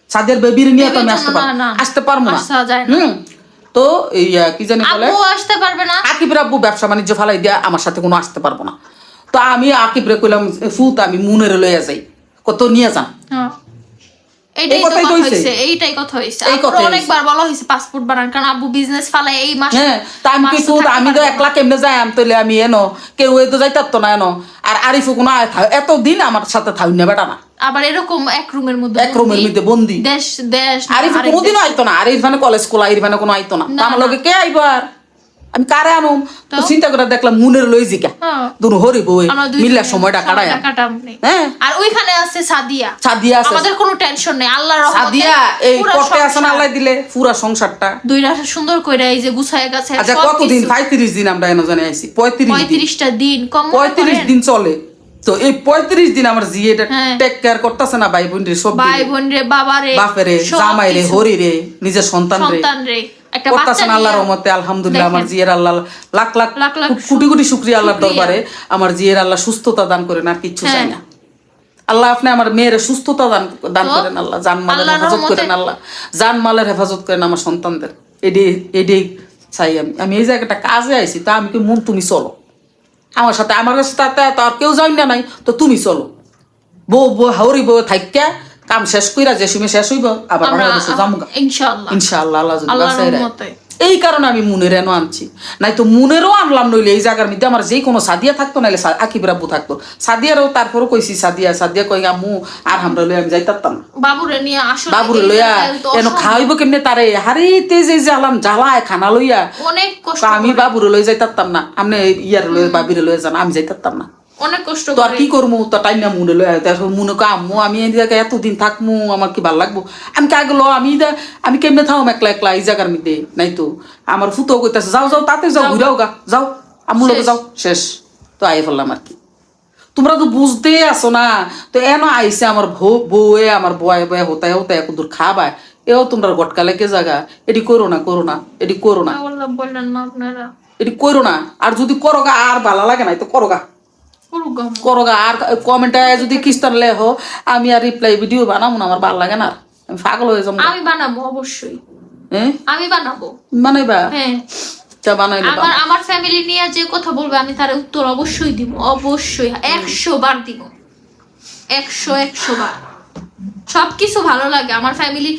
সাদিয়ার বেবির নিয়ে তো আমি বেবির আসতে জন্য পারবো না, আসতে পারবো না। আসা যায় না। তো এই কি জানি বলে, আব্বু আসতে পারবে না। আকিব রাব্বু ব্যবসা বাণিজ্য ফালাই দিয়া আমার সাথে কোনো আসতে পারবো না। তো আমি আকিব রে কইলাম ফুত আমি মুনেরে লইয়া যাই, কত নিয়ে যান। হ্যাঁ। এইটাই তো কথাই কথা তো হইছে। হইছে, এইটাই কথা হইছে। এই আব্বুর কথাই হইছে। অনেকবার বলা হইছে পাসপোর্ট বানান, কারণ আব্বু বিজনেস ফালাই এই মাসে। হ্যাঁ, তা আমি কি ফুত, আমি তো একলা কেমনে যাই, আমি তাইলে আমি এনো কেউ তো যাইতার তো না এনো। আর আরিফও কোনো এতদিন আমার সাথে থাই না বেটা না, আবার এরকম এক রুমের মধ্যে এক রুমের মধ্যে বন্দি। দেশ দেশ আরিফ আরেক কোনোদিনও দেশ। আইতো না, আর ইরফানে কলেজ খোলা, ইরফানে কোনো আইতো না। না, আমার লগে না। কে আইব আর আমি কারে আনুম? তো তো? চিন্তা করে দেখলাম মুনের লই জিকা হ্যাঁ। দুনো হরি বই আমরা দুই মিল্লা জনে সময়টা কাটাই। কাটামনি। হ্যাঁ, আর ওইখানে আছে সাদিয়া। সাদিয়া আছে। আমাদের কোনো টেনশন নেই, আল্লাহর রহমতে সাদিয়া এই পুরা করতে আসেন সংসার। আল্লাহ দিলে পুরা সংসারটা। দুইটা সুন্দর কইরা এই যে গুছায় গেছে। আচ্ছা কতদিন? 35 দিন আমরা এনে জানি আইছি। 35 দিন, 35টা দিন কম 35 দিন চলে। তো এই 35 দিন আমার জিয়ে হ্যাঁ। টেক কেয়ার করতেছে না, ভাই বোন রে, সব ভাই বোন রে, বাবা রে, বাপেরে, জামাই রে, হরি রে, নিজের সন্তান রে সন্তান রে, একটা বাচ্চা করতেছেন আল্লাহর রহমতে। আলহামদুলিল্লাহ, আমার দেখেন। জিয়ের আল্লাহ লাখ লাখ লাখ লাখ কোটি কোটি শুকরিয়া আল্লাহর শুকরিয়া। দরবারে। আমার জিয়ের আল্লাহ সুস্থতা দান করেন, আর কিচ্ছু চাই হ্যাঁ। না। আল্লাহ আপনি আমার মেয়ের সুস্থতা দান তো? করেন, আল্লাহ জানমালের আল্লাহর হেফাজত রহমতে। করেন, আল্লাহ জানমালের হেফাজত করেন আমার সন্তানদের। এডি চাই আমি এই জায়গাটা কাজে আইছি, তা আমি কি মন তুমি চলো আমার সাথে, আমার সাথে তো আর কেউ যাই না নাই, তো তুমি চলো বউ হাওরি বউ থাইকা কাম শেষ কইরা যে সময় শেষ হইব আবার আমরা বাংলাদেশে যামুগা ইনশাআল্লাহ ইনশাআল্লাহ, আল্লাহ যদি আল্লাহর বাঁচায় রাখে। রহমতে। এই কারণে আমি মুনের এনো আনছি, নাই তো মুনেরও আনলাম নইলে এই জায়গার মধ্যে আমার যে কোনো সাদিয়া থাকতো, নাইলে আকিব রাব্বু থাকতো। সাদিয়ারও তারপরও কইছি, সাদিয়া কই আম্মু আর আমরা লই আমি যাইতাম না, বাবুরে নিয়ে আসলে বাবুরে এই লইয়া জায়গায় তো এনো খাওয়াইব কেমনে তারে, হারিতে যে জ্বালাম জ্বালায় খানা লইয়া। অনেক কষ্ট তো আমি বাবুরে লই যাইতাম না, আপনি ইয়ার লই বাবিরে লই যান, আমি যাইতাম না। অনেক কষ্ট তো আর করে। কি করবো, তো টাইম না মনে লয় মনে কো আম্মু আমি এই জায়গায় এতদিন থাকবো, আমার কি ভাল লাগবো, আমি কাকে লো আমি কেমনে থাকবো একলা একলা এই জায়গার মধ্যে, নাই তো আমার ফুতো কইতাছে যাও যাও তাতে যাও ঘুরাও গা যাও আম্মু লোকে শেষ। যাও, শেষ। তো আই ফেললাম আর কি। তোমরা তো বুঝতে আসো না, তো এন আইসে আমার বউয়ে আমার বয়ে বয়ে হতায় হতায় কুদুর খাবায়, এও তোমরা গটকালে কে জায়গা, এটি করো না করো না, এটি করো না, বললাম বললেন না আপনারা, এটি করো না। আর যদি করো গা আর ভালো লাগে না তো করো গা, করুক গো আম্মু। করো গা। আর কমেন্টে যদি কিস্তান লেখো আমি আর রিপ্লাই ভিডিও বানাবো না, আমার ভালো লাগে না, আমি পাগল হয়ে যাবো। আমি বানাবো অবশ্যই, হ্যাঁ আমি বানাবো। বানাইবা, হ্যাঁ চা বানাইলে আমার ফ্যামিলি নিয়ে যে কথা বলবে আমি তার উত্তর অবশ্যই দিব, অবশ্যই 100 বার দিব, 100 বার। সবকিছু ভালো লাগে আমার ফ্যামিলি।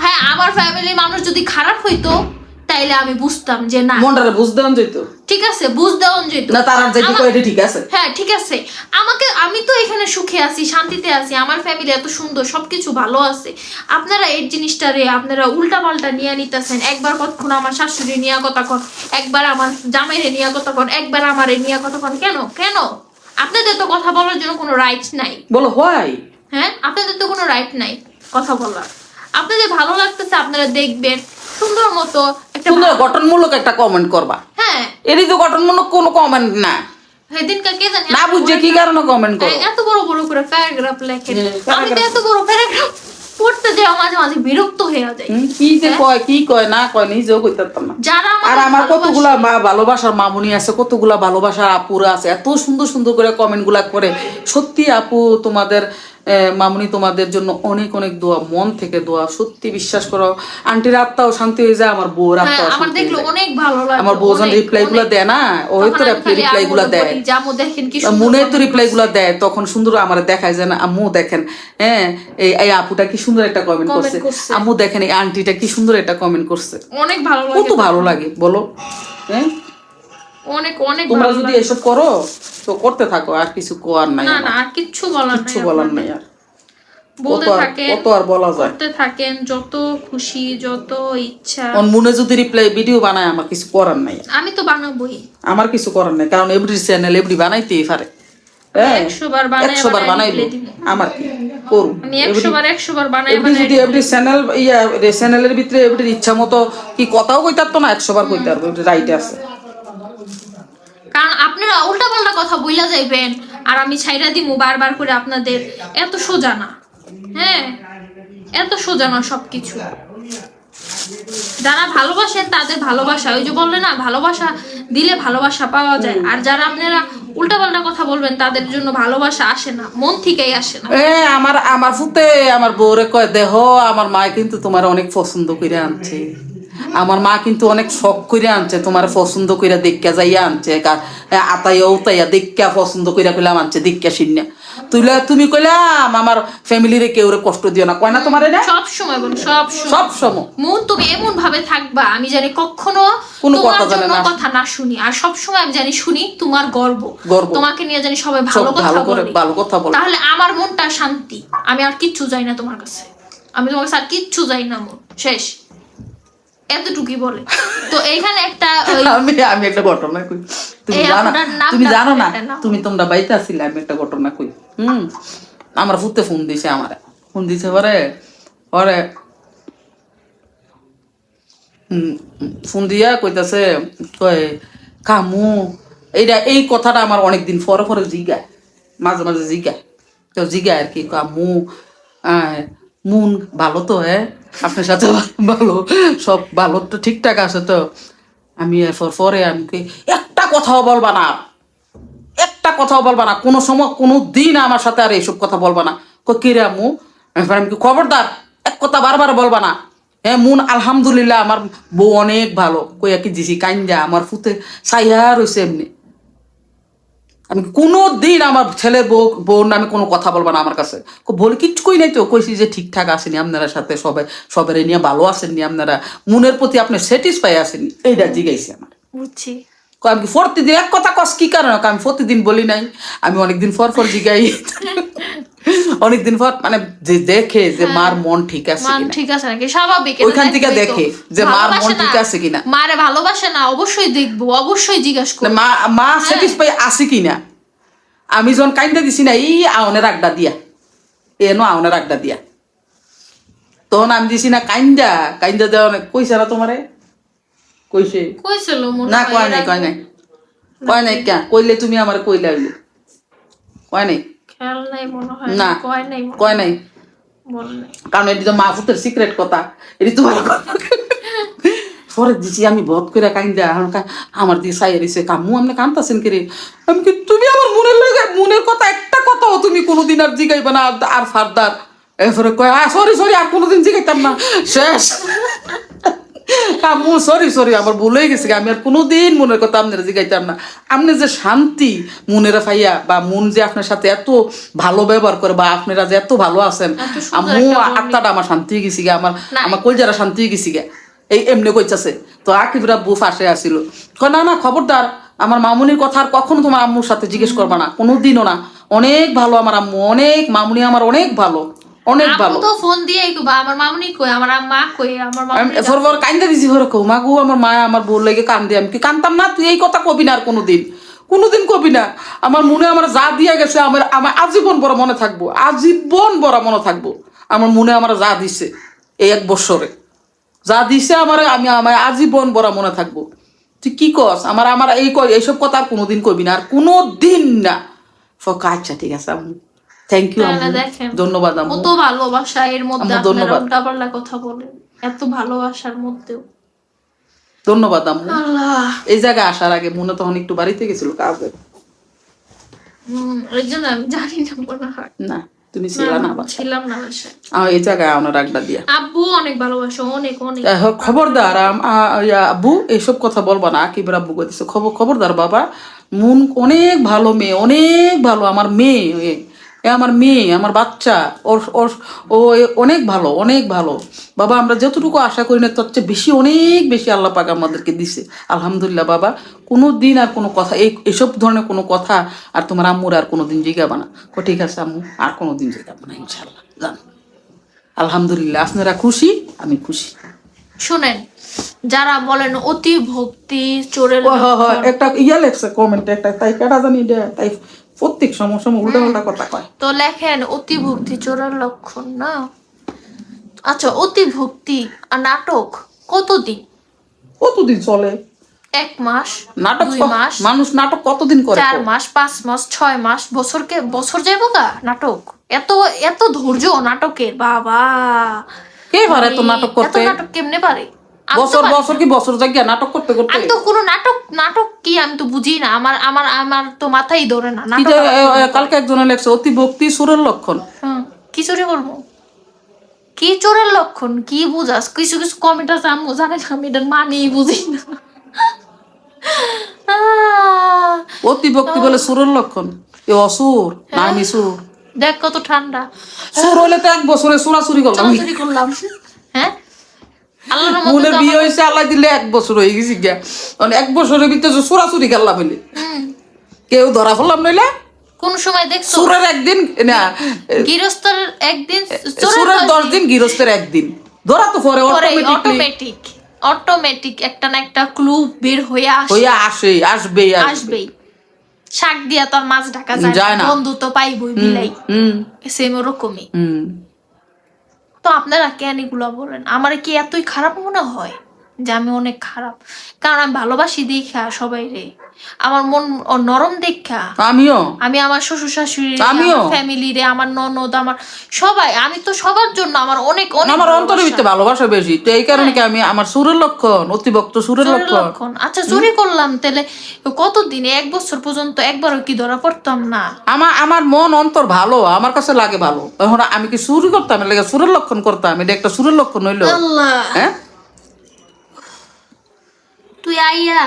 হ্যাঁ আমার ফ্যামিলির মানুষ যদি খারাপ হইতো তাইলে আমি বুঝতাম যে না মনটারে বুঝতে যেত ঠিক আছে, বুঝতে যেত না, তার আর যেটি কয় এটা ঠিক আছে। হ্যাঁ ঠিক আছে, আমি তো এখানে সুখে আছি, শান্তিতে আছি, আমার ফ্যামিলি এত সুন্দর, সবকিছু ভালো আছে। আপনারা এই জিনিসটারে আপনারা উল্টা পাল্টা নিয়ে নিতেছেন। একবার কতক্ষণ আমার শাশুড়ি নিয়ে কথা কন, একবার আমার জামাইরে নিয়ে কথা কন, একবার আমারে নিয়ে কথা কন। কেন কেন? আপনাদের তো কথা বলার জন্য কোনো রাইট নাই। বলো হয়, হ্যাঁ আপনাদের তো কোনো রাইট নাই কথা বলার। আপনাদের ভালো লাগতেছে আপনারা দেখবেন, সুন্দর মতো একটা সুন্দর গঠনমূলক একটা কমেন্ট করবা। হ্যাঁ এরই তো গঠনমূলক কোনো কমেন্ট না, সেদিনকার কে জানি না বুঝছে কি কারণে কমেন্ট করো। এত বড় বড় করে প্যারাগ্রাফ লেখেন, হ্যাঁ, আমি তো এত বড় প্যারাগ্রাফ পড়তে যাওয়া মাঝে মাঝে বিরক্ত হয়ে যায়। কি যে কয় কি কয় না কয় নিজেও কইতে পারতাম না। যারা আর আমার ভালোবাসে- কতগুলা ভালোবাসার মামুনি আছে, কতগুলা ভালোবাসার আপুরা আছে, এত সুন্দর সুন্দর করে কমেন্ট গুলা করে। সত্যি আপু তোমাদের মামুনি তোমাদের জন্য অনেক অনেক দোয়া, মন থেকে দোয়া। সত্যি বিশ্বাস করো আন্টির আত্মাও শান্তি হয়ে যায়, আমার বউর হ্যাঁ, আত্মাও আমার শান্তি হয়ে দেখলো যায়। অনেক ভালো লাগে। আমার বউ যখন রিপ্লাই গুলা দেয় না, ওই তো রিপ্লাই গুলা দেয়, দেখেন কি মনে তো রিপ্লাই গুলা দেয়, তখন সুন্দর আমার দেখায় যে না আম্মু দেখেন, হ্যাঁ এই আপুটা কি সুন্দর একটা কমেন্ট করছে, করছে। আম্মু দেখেন এই আন্টিটা কি সুন্দর একটা কমেন্ট করছে। অনেক ভালো লাগে, কত ভালো লাগে বলো। হ্যাঁ অনেক অনেক তোমরা ভালো যদি লাগে। এসব করো তো করতে থাকো, আর কিছু কোয়ার নাই না আমার। না আর কিচ্ছু বলার নাই, কিচ্ছু বলার নাই আর। বলতে কত আর থাকেন, কত আর বলা যায়। করতে থাকেন যত খুশি যত ইচ্ছা। ওর মনে যদি রিপ্লাই ভিডিও বানায় আমার কিছু করার নাই, আমি তো বানাবোই, আমার কিছু করার নাই, কারণ এভরি চ্যানেল এভরি বানাইতেই পারে। হ্যাঁ 100 বার বানায় 100 বার বানাইবো, reply দিব। আমার কি করুন। আমি 100 বার বানাই এভরি যদি এভরি চ্যানেল চ্যানেলের ভিতরে এভরির ইচ্ছা মতো কি কথাও কইতে পারতো না, 100 বার কইতে পারবো, রাইট আছে। কারণ আপনারা উল্টা পাল্টা কথা বইলা যাইবেন আর আমি ছাইরা দিমু বারবার করে, আপনাদের এত সোজা না। হ্যাঁ এত সোজা না সবকিছু। যারা ভালোবাসেন তাদের ভালোবাসা, ওই যে বললে না ভালোবাসা দিলে ভালোবাসা পাওয়া যায়। আর যারা আপনারা উল্টা পাল্টা কথা বলবেন তাদের জন্য ভালোবাসা আসে না, মন থেকেই আসে না। আমার ফুতে আমার বউরে কয় দেহ আমার মা কিন্তু তোমার অনেক পছন্দ করে আনছে, আমার মা কিন্তু অনেক শখ করে আনছে, তোমার পছন্দ করে দেখা যাইয়া আনছে, আতাইয়া উতাইয়া দেখা পছন্দ করে কইলাম আনছে দেখা শিন্না তুমি কইলাম আমার ফ্যামিলিরে কেউ কষ্ট দিও না, কয় না তোমার না সব সময় বল, সব সব সময় মন তুমি এমন ভাবে থাকবা আমি জানি কখনো কোনো তোমার কথা জানে জন্য না। কথা না শুনি। আর সব সময় আমি জানি শুনি তোমার গর্ব, গর্ব। তোমাকে নিয়ে জানি সবাই সব ভালো কথা ভালো করে বলে, ভালো কথা বলে। তাহলে আমার মনটা শান্তি। আমি আর কিচ্ছু চাই না তোমার কাছে, আমি তোমার কাছে আর কিচ্ছু চাই না, মন শেষ, এতটুকুই বলে। তো এইখানে একটা আমি একটা ঘটনা কই, তুমি এই জানো আপনার নামটা তুমি জানো না, একটা নাম। তুমি তোমরা বাইতে আসছিলে, আমি একটা ঘটনা কই। আমার ফুতে ফোন দিছে, আমারে ফোন দিছে পরে পরে ফোন দিয়া কইতাছে কয় কামু এই কথাটা আমার অনেকদিন পরে পরে জিগায়, মাঝে মাঝে জিগায়, তো জিগায় আর কি কামু মন ভালো তো, হ্যাঁ আপনার সাথে ভালো, সব ভালো তো ঠিকঠাক আছে তো। আমি এরপর পরে আমি একটা কথাও বলবা না, একটা কথাও বলবা না, কোনো সময় কোনো দিন আমার সাথে আর এইসব কথা বলবা না। কে রে আম্মু? আমি কি খবরদার এক কথা বারবার বলবা না। হ্যাঁ মন আলহামদুলিল্লাহ আমার বউ অনেক ভালো, কইয়া কি দিছি কাইন্দা আমার ফুতে সাইয়া রয়েছে এমনি। আমি কোনো দিন আমার ছেলের বউর নামে কোনো কথা বলবা না আমার কাছে, বলে কিচ্ছু কই নাই তো, কইছি যে ঠিকঠাক আসেনি আপনারা সাথে সবাই নিয়ে ভালো আসেননি, আপনারা মনের প্রতি আপনি স্যাটিসফাই আসেননি, এইটা জিগাইছি আমার। বুঝছি, আমি প্রতিদিন এক কথা কস কি কারণ, আমি প্রতিদিন বলি নাই, আমি অনেকদিন পর জিগাই, অনেকদিন পর মানে যে দেখে যে মার মন ঠিক আছে মান কিনা, ঠিক আছে নাকি স্বাভাবিক, ওইখান থেকে দেখে যে মার মন ঠিক আছে কিনা, মারে ভালোবাসে না অবশ্যই দেখবো, অবশ্যই জিজ্ঞাসা করবো মা স্যাটিসফাই আছে কিনা। আমি যখন কাইন্দা দিছি না এই আউনের আড্ডা দিয়া এনো আউনের আড্ডা দিয়া তখন আমি দিছি না কাইন্দা কাইন্দা দেওয়া কইছে না তোমারে কইছে কইছিল মনে না হয় কয় নাই কয় নাই কে কইলে তুমি আমার কইলা হইলে কয় নাই খেয়াল নাই মনে হয় না কয় নাই মনে কয় নাই বল নাই কারণ এটি তো মাহফুতের সিক্রেট কথা এটি তো ভালো কথা পরে দিছি আমি বধ করে কাইন্দা আমার দিয়ে সাইয়া দিছে কামু আপনি কানতাছেন কে রে আমি কি তুমি আমার মনের কথা একটা কথাও তুমি কোনোদিন আর জিগাইবে না আর ফারদার এরপরে কয় সরি আর কোনোদিন জিগাইতাম না শেষ কামু সরি আমার ভুল হয়ে গেছে আমি আর কোনোদিন মনের কথা আপনারা জিগাইতাম না আপনি যে শান্তি মনের ফাইয়া বা মন যে আপনার সাথে এত ভালো ব্যবহার করে বা আপনারা যে এত ভালো আছেন আম্মু আত্মাটা আমার শান্তি হয়ে গেছি গে আমার কলজারা শান্তি হয়ে গেছি গে এই এমনি কইতাছে তো আকিবরা বউ ফাঁসে আসিল না খবরদার আমার মামুনির কথা আর কখনো তোমার আম্মুর সাথে জিজ্ঞেস করবা না কোনোদিনও না অনেক ভালো আমার আম্মু অনেক মামুনি আমার অনেক ভালো অনেক ভালো তো ফোন দিয়ে কইবা আমার মামুনি কই আমার মা কই আমার মামুনি ফরফর কান্দা দিছি ফরে কও মা গো আমার মা আমার বউ লাগে কান্দে আমি কি কান্দতাম না তুই এই কথা কবি না আর কোনোদিন কবি না আমার মনে আমার যা দিয়া গেছে আমার আজীবন বড় মনে থাকবো আজীবন বড় মনে থাকবো আমার মনে আমার যা দিছে এই 1 বছরে যা দিছে আমার আজীবন বড় মনে থাকবো তুই কি কস আমার এইসব কথা আর কোনোদিন কবি না আর কোনোদিন না আচ্ছা ঠিক আছে আম্মু থ্যাংক ইউ ধন্যবাদ আম্মু কত ভালোবাসা এর মধ্যে আপনারা উল্টাপাল্টা কথা বলেন এত ভালোবাসার মধ্যেও ধন্যবাদ আম্মু আল্লাহ এই জায়গায় আসার আগে মনে তখন একটু বাড়িতে গেছিল কাজে এর জন্য আমি জানি না মনে হয় না তুমি ছিল না ছিলাম না বাসায় এই জায়গায় আমার আড্ডা দিয়া আব্বু অনেক ভালোবাসো অনেক খবরদার আব্বু এইসব কথা বলবা না আকিবের আব্বু কইতেছে খবরদার বাবা মন অনেক ভালো মেয়ে অনেক ভালো আমার মেয়ে আমার মেয়ে আমার বাচ্চা ও অনেক ভালো বাবা আমরা যতটুকু আশা করি না তার চেয়ে বেশি অনেক বেশি আল্লাহ পাক আমাদেরকে দিছে আলহামদুলিল্লাহ বাবা কোনো দিন আর কোনো কথা এইসব ধরনের কোনো কথা আর তোমার আম্মুর আর কোনো দিন জিগাবা না ঠিক আছে আম্মু আর কোনো দিন জিগাবো না ইনশাল্লাহ জান আলহামদুলিল্লাহ আপনারা খুশি আমি খুশি শুনেন যারা বলেন অতি ভক্তি চোরের একটা লেখছে কমেন্টে একটা তাই কেটা জানি তাই প্রত্যেক সমস্যা উল্টা উল্টা কথা কয় তো লেখেন অতি ভক্তি চোরের লক্ষণ না আচ্ছা অতি ভক্তি আর নাটক কতদিন চলে 1 মাস নাটক 2 মাস মানুষ নাটক কতদিন করে 4 মাস 5 মাস 6 মাস বছর যাইব গা নাটক এত ধৈর্য নাটকের বাবা কে পারে এত নাটক করতে নাটক কেমনে পারে বছর কি বছর জায়গা নাটক করতে আমি তো কোনো নাটক কি আমি তো বুঝি না আমার তো মাথায় ধরে না কালকে একজনে লেখছে অতি ভক্তি সুরের লক্ষণ কি চোরে করবো কি চোরের লক্ষণ কি বুঝাস কিছু কমেন্ট আছে আমি জানি আমি এটার মানেই বুঝি না অতি ভক্তি বলে সুরের লক্ষণ এ অসুর না আমি সুর দেখ কত ঠান্ডা সুর হলে তো 1 বছরে চুরাচুরি করলাম হ্যাঁ মনের বিয়ে হয়েছে আল্লাহ দিলে 1 বছর হয়ে গেছি গিয়া 1 বছরের ভিতরে চুরাচুরি গেলাম বলে কেউ ধরা ফেললাম নইলে কোন সময় দেখছো সুরের একদিন না গৃহস্থের একদিন সুরের 10 দিন গৃহস্থের একদিন ধরা তো পরে অটোমেটিক একটা না একটা ক্লু বের হয়ে আসবেই শাক দিয়া তো আর মাছ ঢাকা যায় না বন্ধু তো পাইবই বিলাই সেম ওরকমই তো আপনারা কেন এগুলো বলেন আমার কি এতই খারাপ মনে হয় যে আমি অনেক খারাপ কারণ আমি ভালোবাসি দেখা সবাই রে আমার মন নরম দেখা আমি আমার শ্বশুর শাশুড়ি ফ্যামিলি রে আমার ননদ আমার সবাই আমি তো সবার জন্য আমার অনেক আমার অন্তরের ভিতরে ভালোবাসা বেশি তো এই কারণে কি আমি আমার সুরের লক্ষণ অতিভক্ত সুরের লক্ষণ আচ্ছা চুরি করলাম তাহলে কতদিন 1 বছর পর্যন্ত একবারও কি ধরা পড়তাম না আমার মন অন্তর ভালো আমার কাছে লাগে ভালো এখন আমি কি চুরি করতাম লাগে সুরের লক্ষণ করতাম এটা একটা সুরের লক্ষণ হইলো হ্যাঁ তুই আইয়া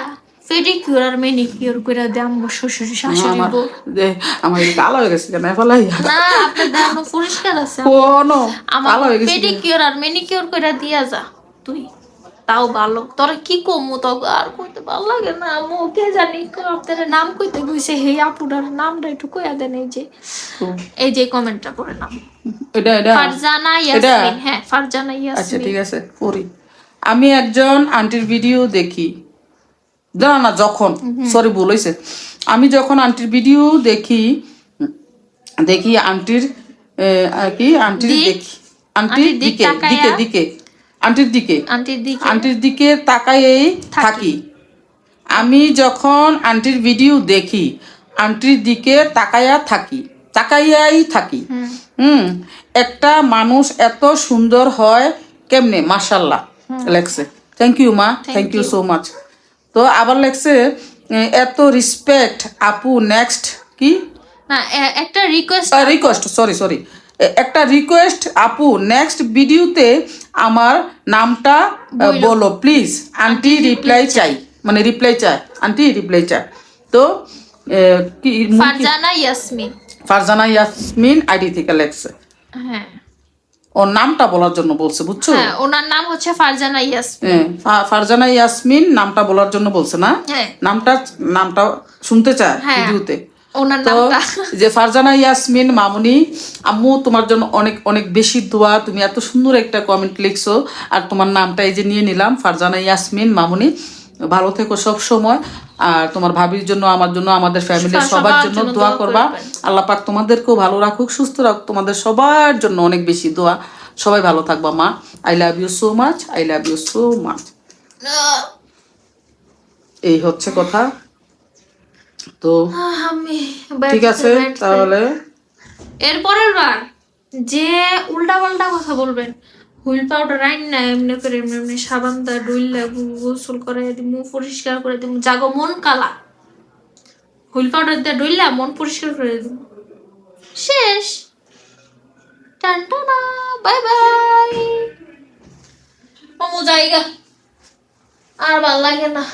পেডিকিউর আর ম্যানিকিউর করে দে আমার শ্বশুর শাশুড়ি বউ আমার কালো হয়ে গেছে কেন ফলাই না আপনার দাঁত পরিষ্কার আছে আমার পেডিকিউর আর ম্যানিকিউর করে দিয়া যা তুই তাও ভালো তোরা কি কমু তো আর কইতে ভালো লাগে না আমু কে জানি আপনার নাম কইতে কইছে হে আপুরার নামটা একটু কইয়া দেন এই যে কমেন্টটা করে নাম এটা ফারজানা ইয়াসমিন হ্যাঁ ফারজানা ইয়াসমিন আচ্ছা ঠিক আছে পড়ি আমি একজন আন্টির ভিডিও দেখি না যখন সরি ভুল হয়েছে আমি যখন আন্টির ভিডিও দেখি দেখি আন্টির কি আন্টির দিক? দেখি আন্টির দিক দিকে তাকায়া? দিকে আন্টির দিকে আন্টির দিকে তাকায়েই থাকি। আমি যখন আন্টির ভিডিও দেখি আন্টির দিকে তাকাইয়াই থাকি। একটা মানুষ এত সুন্দর হয় কেমনে, মাশাল্লাহ লেখছে। থ্যাংক ইউ মা, থ্যাংক ইউ সো মাচ। তো আবার লেখছে এত রেসপেক্ট আপু, নেক্সট কি না একটা রিকোয়েস্ট, সরি একটা রিকোয়েস্ট আপু, নেক্সট ভিডিওতে আমার নামটা বলো প্লিজ, আন্টি রিপ্লাই চাই, মানে রিপ্লাই চাই, আন্টি রিপ্লাই চাই। তো কি ফারজানা ইয়াসমিন আইডি থেকে লেখছে, হ্যাঁ ওর নামটা বলার জন্য বলছে, বুঝছো? হ্যাঁ ওনার নাম হচ্ছে ফারজানা ইয়াসমিন। ফারজানা ইয়াসমিন নামটা বলার জন্য বলছে না, হ্যাঁ। নামটা শুনতে চায় হ্যাঁ, ভিডিওতে। ওনার তো নামটা যে ফারজানা ইয়াসমিন মামুনি, আম্মু তোমার জন্য অনেক অনেক বেশি দোয়া, তুমি এত সুন্দর একটা কমেন্ট লিখছো, আর তোমার নামটা এই যে নিয়ে নিলাম, ফারজানা ইয়াসমিন মামুনি। ভালো থেকো সব সময়, আর তোমার ভাবির জন্য, আমার জন্য, আমাদের ফ্যামিলির সবার জন্য দোয়া করবা। আল্লাহ পাক তোমাদেরকেও ভালো রাখুক, সুস্থ রাখুক, তোমাদের সবার জন্য অনেক বেশি দোয়া। সবাই ভালো থাকবা মা। I love you so much, I love you so much. এই হচ্ছে কথা। তো আমি ঠিক আছে তাহলে, এরপরের বার যে উল্টা পাল্টা কথা বলবেন, হুইল পাউডার আইন না এমনি করে এমনি সাবান দা ডুইলা গোসল করে দিমু, পরিষ্কার করে দিমু, জাগো মন কালা, হুইল পাউডার দিয়ে ডুইলা মন পরিষ্কার করে দিমু, শেষ। টানটানা, বাই বাই। মামু জায়গা আর ভাল লাগে না,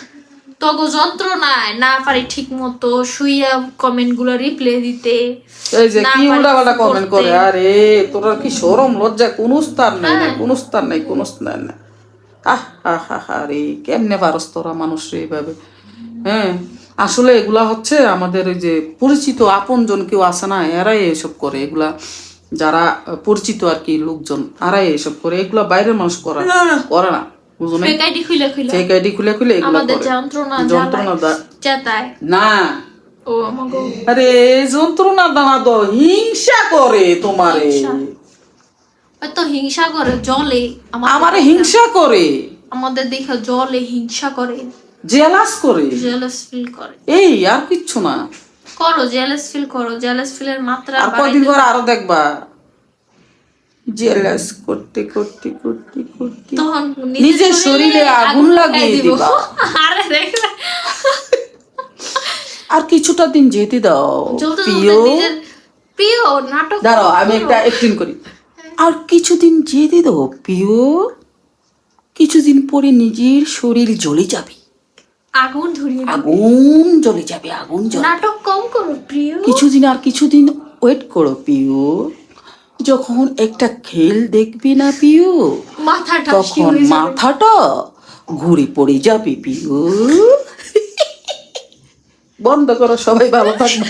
তগো যন্ত্রণায় না পারি ঠিক মতো শুইয়া কমেন্ট গুলো রিপ্লাই দিতে। এই যে কি উল্টাপাল্টা কমেন্ট করে, আরে তোরা কি শরম লজ্জা কোন স্থান নাই, কোন স্থান নাই, কোন স্থান নাই। আরে কেমনে পারস তোরা মানুষ এইভাবে? হ্যাঁ, আসলে এগুলা হচ্ছে আমাদের ওই যে পরিচিত আপনজন কেউ আছে না, এরাই এসব করে। এগুলা যারা পরিচিত আর কি লোকজন, এরাই এসব করে। এগুলা বাইরের মানুষ করে না, বুঝো না? ফেক আইডি খুলে খুলে এগুলা আমাদের করে। যন্ত্রণা চেতায়। না ও আমাগো, আরে যন্ত্রণা দানা তো হিংসা করে তোমারে, তো হিংসা করে জলে, আমারে হিংসা করে, আমাদের দেখে জলে হিংসা করে, জেলাস করে, জেলাস ফিল করে। এই আর কিচ্ছু না, করো জেলাস ফিল করো, জেলাস ফিলের মাত্রা আর কয়দিন পর আরো দেখবা জেলাস করতে করতে করতে করতে তখন নিজের শরীরে আগুন লাগিয়ে দিবা। আরে দেখলে, আর কিছুটা দিন যেতে দাও প্রিয় নাটক। দাঁড়াও আমি একটা অ্যাক্টিং করি। আর কিছুদিন যেতে দাও প্রিয়, কিছুদিন পরে নিজের শরীর জ্বলে যাবে, আগুন ধরিয়ে আগুন জ্বলে যাবে, আগুন জ্বলে। নাটক কম করো প্রিয়, কিছুদিন ওয়েট করো প্রিয়, যখন একটা খেল দেখবি না প্রিয়, তখন মাথাটা ঘুরে পড়ে যাবে প্রিয়। বন্ধ করো, সবাই ভালো থাকবে।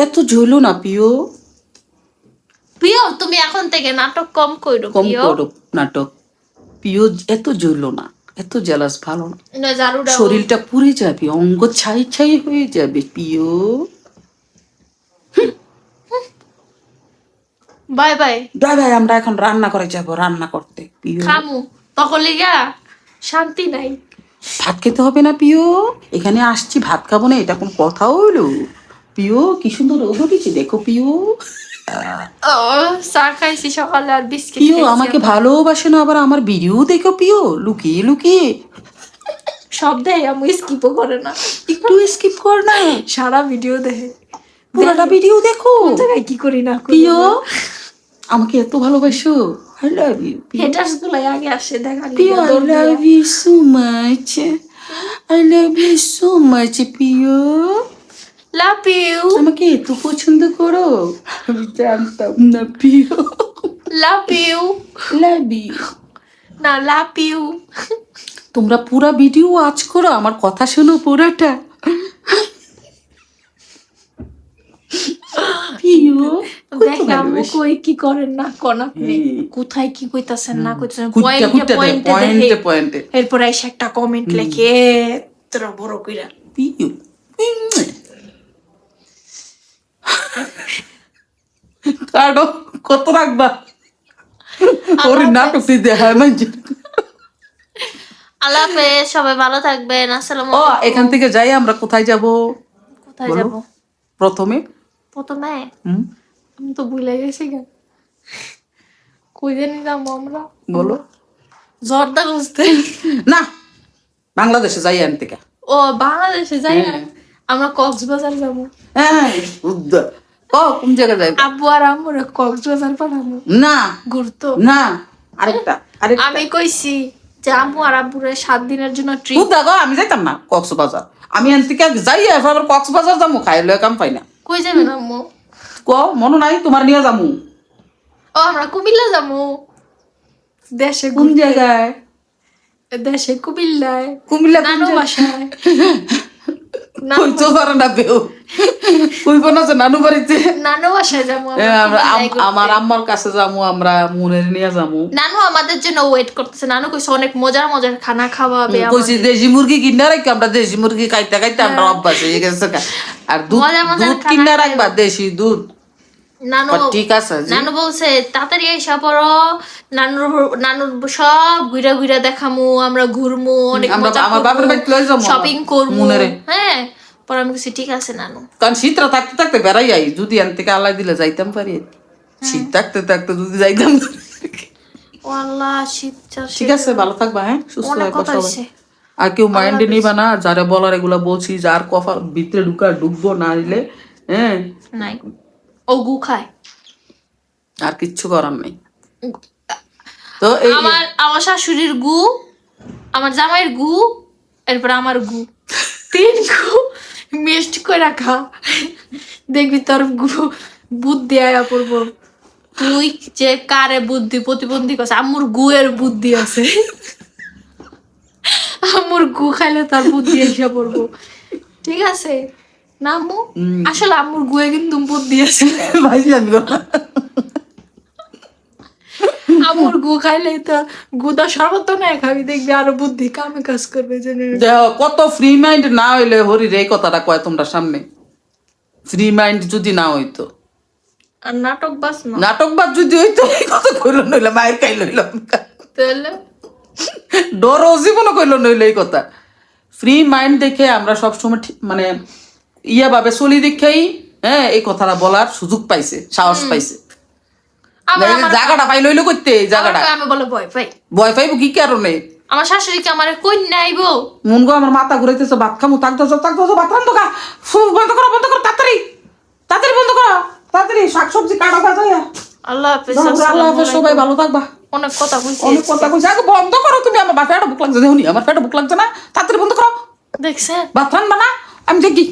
এত জ্বলো না প্রিয়, প্রিয় তুমি এখন থেকে নাটক কম করো, কম করো নাটক প্রিয়, এত জ্বলো না, এত জেলাস ভালো না, শরীরটা পুড়ে যাবে, অঙ্গ ছাই ছাই হয়ে যাবে প্রিয়। Bye bye bye bye. আমরা এখন রান্না করে যাব, রান্না করতে প্রিয়। খামু তখন লিগা শান্তি নাই, ভাত খেতে হবে না প্রিয়, এখানে আসছি ভাত খাবো না, এটা কোন কথা হইলো প্রিয়? কি সুন্দর রোদ উঠেছে দেখো প্রিয়। চা খাইছি সকালে আর বিস্কিট প্রিয় আমাকে ভালোবাসে না, আবার আমার ভিডিও দেখো প্রিয়, লুকিয়ে লুকিয়ে। সব দেয়, আমি স্কিপও করে না, একটু স্কিপ কর না, সারা ভিডিও দেখে, পুরোটা ভিডিও দেখো। জায়গায় কি করি না প্রিয় আমাকে এত ভালোবাসো, আই লাভ ইউ। হেটার্স গুলাই আগে আসে দেখা প্রিয় I love you so much, I love you so much প্রিয়। Love you. আমাকে এত পছন্দ করো, আমি জানতাম না প্রিয়। Love you. লাভ ইউ না লাভ ইউ। তোমরা পুরা ভিডিও ওয়াচ করো, আমার কথা শোনো পুরাটা প্রিয়। দেখলাম কই কি করেন না কোন, আপনি কোথায় কি কইতাছেন না কইতাছেন, পয়েন্টে এরপর এসে একটা কমেন্ট লেখে তোরা বড় কইরা প্রিয়। কাটো কত রাখবা ওর নাটক তুই দেখায় মানছি। আল্লাহ হাফেজ, সবাই ভালো থাকবেন। আসসালামু ও আলাইকুম। এখান থেকে যাই আমরা কোথায় যাব কোথায় বলো। যাব প্রথমে প্রথমে? হুম, আমি তো ভুলে গেছি গা, কই জানি যাবো আমরা? বলো। জর্দা খুঁজতে। না, বাংলাদেশে যাই এখান থেকে। ও বাংলাদেশে যাই না, হ্যাঁ। আমরা কক্সবাজার যাবো। হ্যাঁ উদ্ধার। কোন জায়গায় যাই? আব্বু আর আম্মুর কক্সবাজার পাঠাবো না ঘুরতো। না, আরেকটা আরেকটা আমি কইছি যে আম্মু আর আব্বুরে 7 দিনের জন্য ট্রিপ। উদ্ধার গো, আমি যাইতাম না কক্সবাজার। আমি এখান থেকে যাই আবার কক্সবাজার যাবো, খাই লয়ে কাম পাই না। কই যাবেন আম্মু? ক মনে নাই তোমার নিয়ে যাবো। ও আমরা কুমিল্লা যাবো। দেশে কোন জায়গায়? দেশে কুমিল্লায়, কুমিল্লা কোন নানু জায়গায়? বাসায়। নানু কইতে পারে না বেও, কইব না যে নানু বাড়িতে। নানু বাসায় যাবো এ, আমরা আমরা কুমিল্লায় ঘুরতে। আমার আম্মার কাছে যাবো, আমরা মনের নিয়ে যাবো। নানু আমাদের জন্য ওয়েট করতেছে। নানু কইছে অনেক মজার মজার খানা খাওয়াবে কইছি আমাদের। দেশি মুরগি কিনে রাখি, আমরা দেশি মুরগি খাইতে খাইতে আমরা অভ্যাস হয়ে গেছে গা। আর দুধ মজার মজার দুধ খানা কিনে খাইবে। রাখবা, দেশি দুধ। নানু ঠিক আছে জি। নানু বলছে তাড়াতাড়ি এসে পড়ো, নানুর সব ঘুরা ঘুরা দেখামু, আমরা ঘুরমু, অনেক আমরা মজা আমার বাপের বাড়িতে লয়ে যাবো, শপিং করবো। মুনেরে। হ্যাঁ, পরে আমি বলছি ঠিক আছে নানু। কারণ শীতটা থাকতে থাকতে বেড়াই আই, যদি এন থেকে আল্লাহ দিলে যাইতাম পারি। শীত থাকতে থাকতে যদি যাইতাম। ও আল্লাহ, শীত ঠিক আছে, ভালো থাকবা, হ্যাঁ, সুস্থ অনেক থাকবা কথা সবাই। হইছে। আর কেউ মাইন্ডে নিবা না, যারা বলার এগুলা বলছি, যার কফা ভিতরে ঢুকবো না নিলে, হ্যাঁ, নাই ও গু খায়। আর কিচ্ছু করার নেই। তো এই আমার শাশুড়ির গু, আমার জামাইয়ের গু, এরপর আমার গু, 3 গু মিক্সড করে রাখা। দেখবি তোর গু বুদ্ধি আয়া পড়বো। তুই যে কারে বুদ্ধি প্রতিবন্ধী করছে, আম্মুর গুয়ের বুদ্ধি আছে। আম্মুর গু খাইলে তার বুদ্ধি এসে পড়বো। ঠিক আছে না আম্মু? আসলে আম্মুর গুয়ে কিন্তু বুদ্ধি আছে। ভাইলাম গো। আম্মুর গু খাইলে তো গুদা শরবত না খাবি, দেখবি আরো বুদ্ধি কামে কাজ করবে। জেনে দেখো কত ফ্রি মাইন্ড না হইলে হরির এই কথাটা কয় তোমরা সামনে। ফ্রি মাইন্ড যদি না হইতো, আর নাটক বাস না নাটকবাদ যদি হইতো, এই কথা কইল নইলে মায়ের খাই লইলাম। তাহলে ডর জীবনও কইল নইলে এই কথা। ফ্রি মাইন্ড দেখে আমরা সবসময় মানে ইয়া ভাবে চলি দেখেই, হ্যাঁ, এই কথাটা বলার সুযোগ পাইছে, সাহস পাইছে। জায়গাটা পাই লইলো করতে, এই জায়গাটা আমি বলে ভয় পাই। ভয় পাইব কি কারণে? আমার শাশুড়িকে আমার কই নাইবো। মন গো আমার মাথা ঘুরাইতেছে, ভাত খামু, থাকতো ভাত রান্ধো কা, বন্ধ করো তাড়াতাড়ি, তাড়াতাড়ি বন্ধ করো, তাড়াতাড়ি শাকসবজি কাটা কাটা। আল্লাহ হাফেজ। আল্লাহ হাফেজ, সবাই ভালো থাকবা। অনেক কথা কইছি। অনেক কথা কইছি, আগে বন্ধ করো তুমি। আমার বাপের বুক লাগছে, দেখুনি আমার পেটে বুক লাগছে না, তাড়াতাড়ি বন্ধ করো। দেখছেন? ভাত রান্না না, আমি দেখি।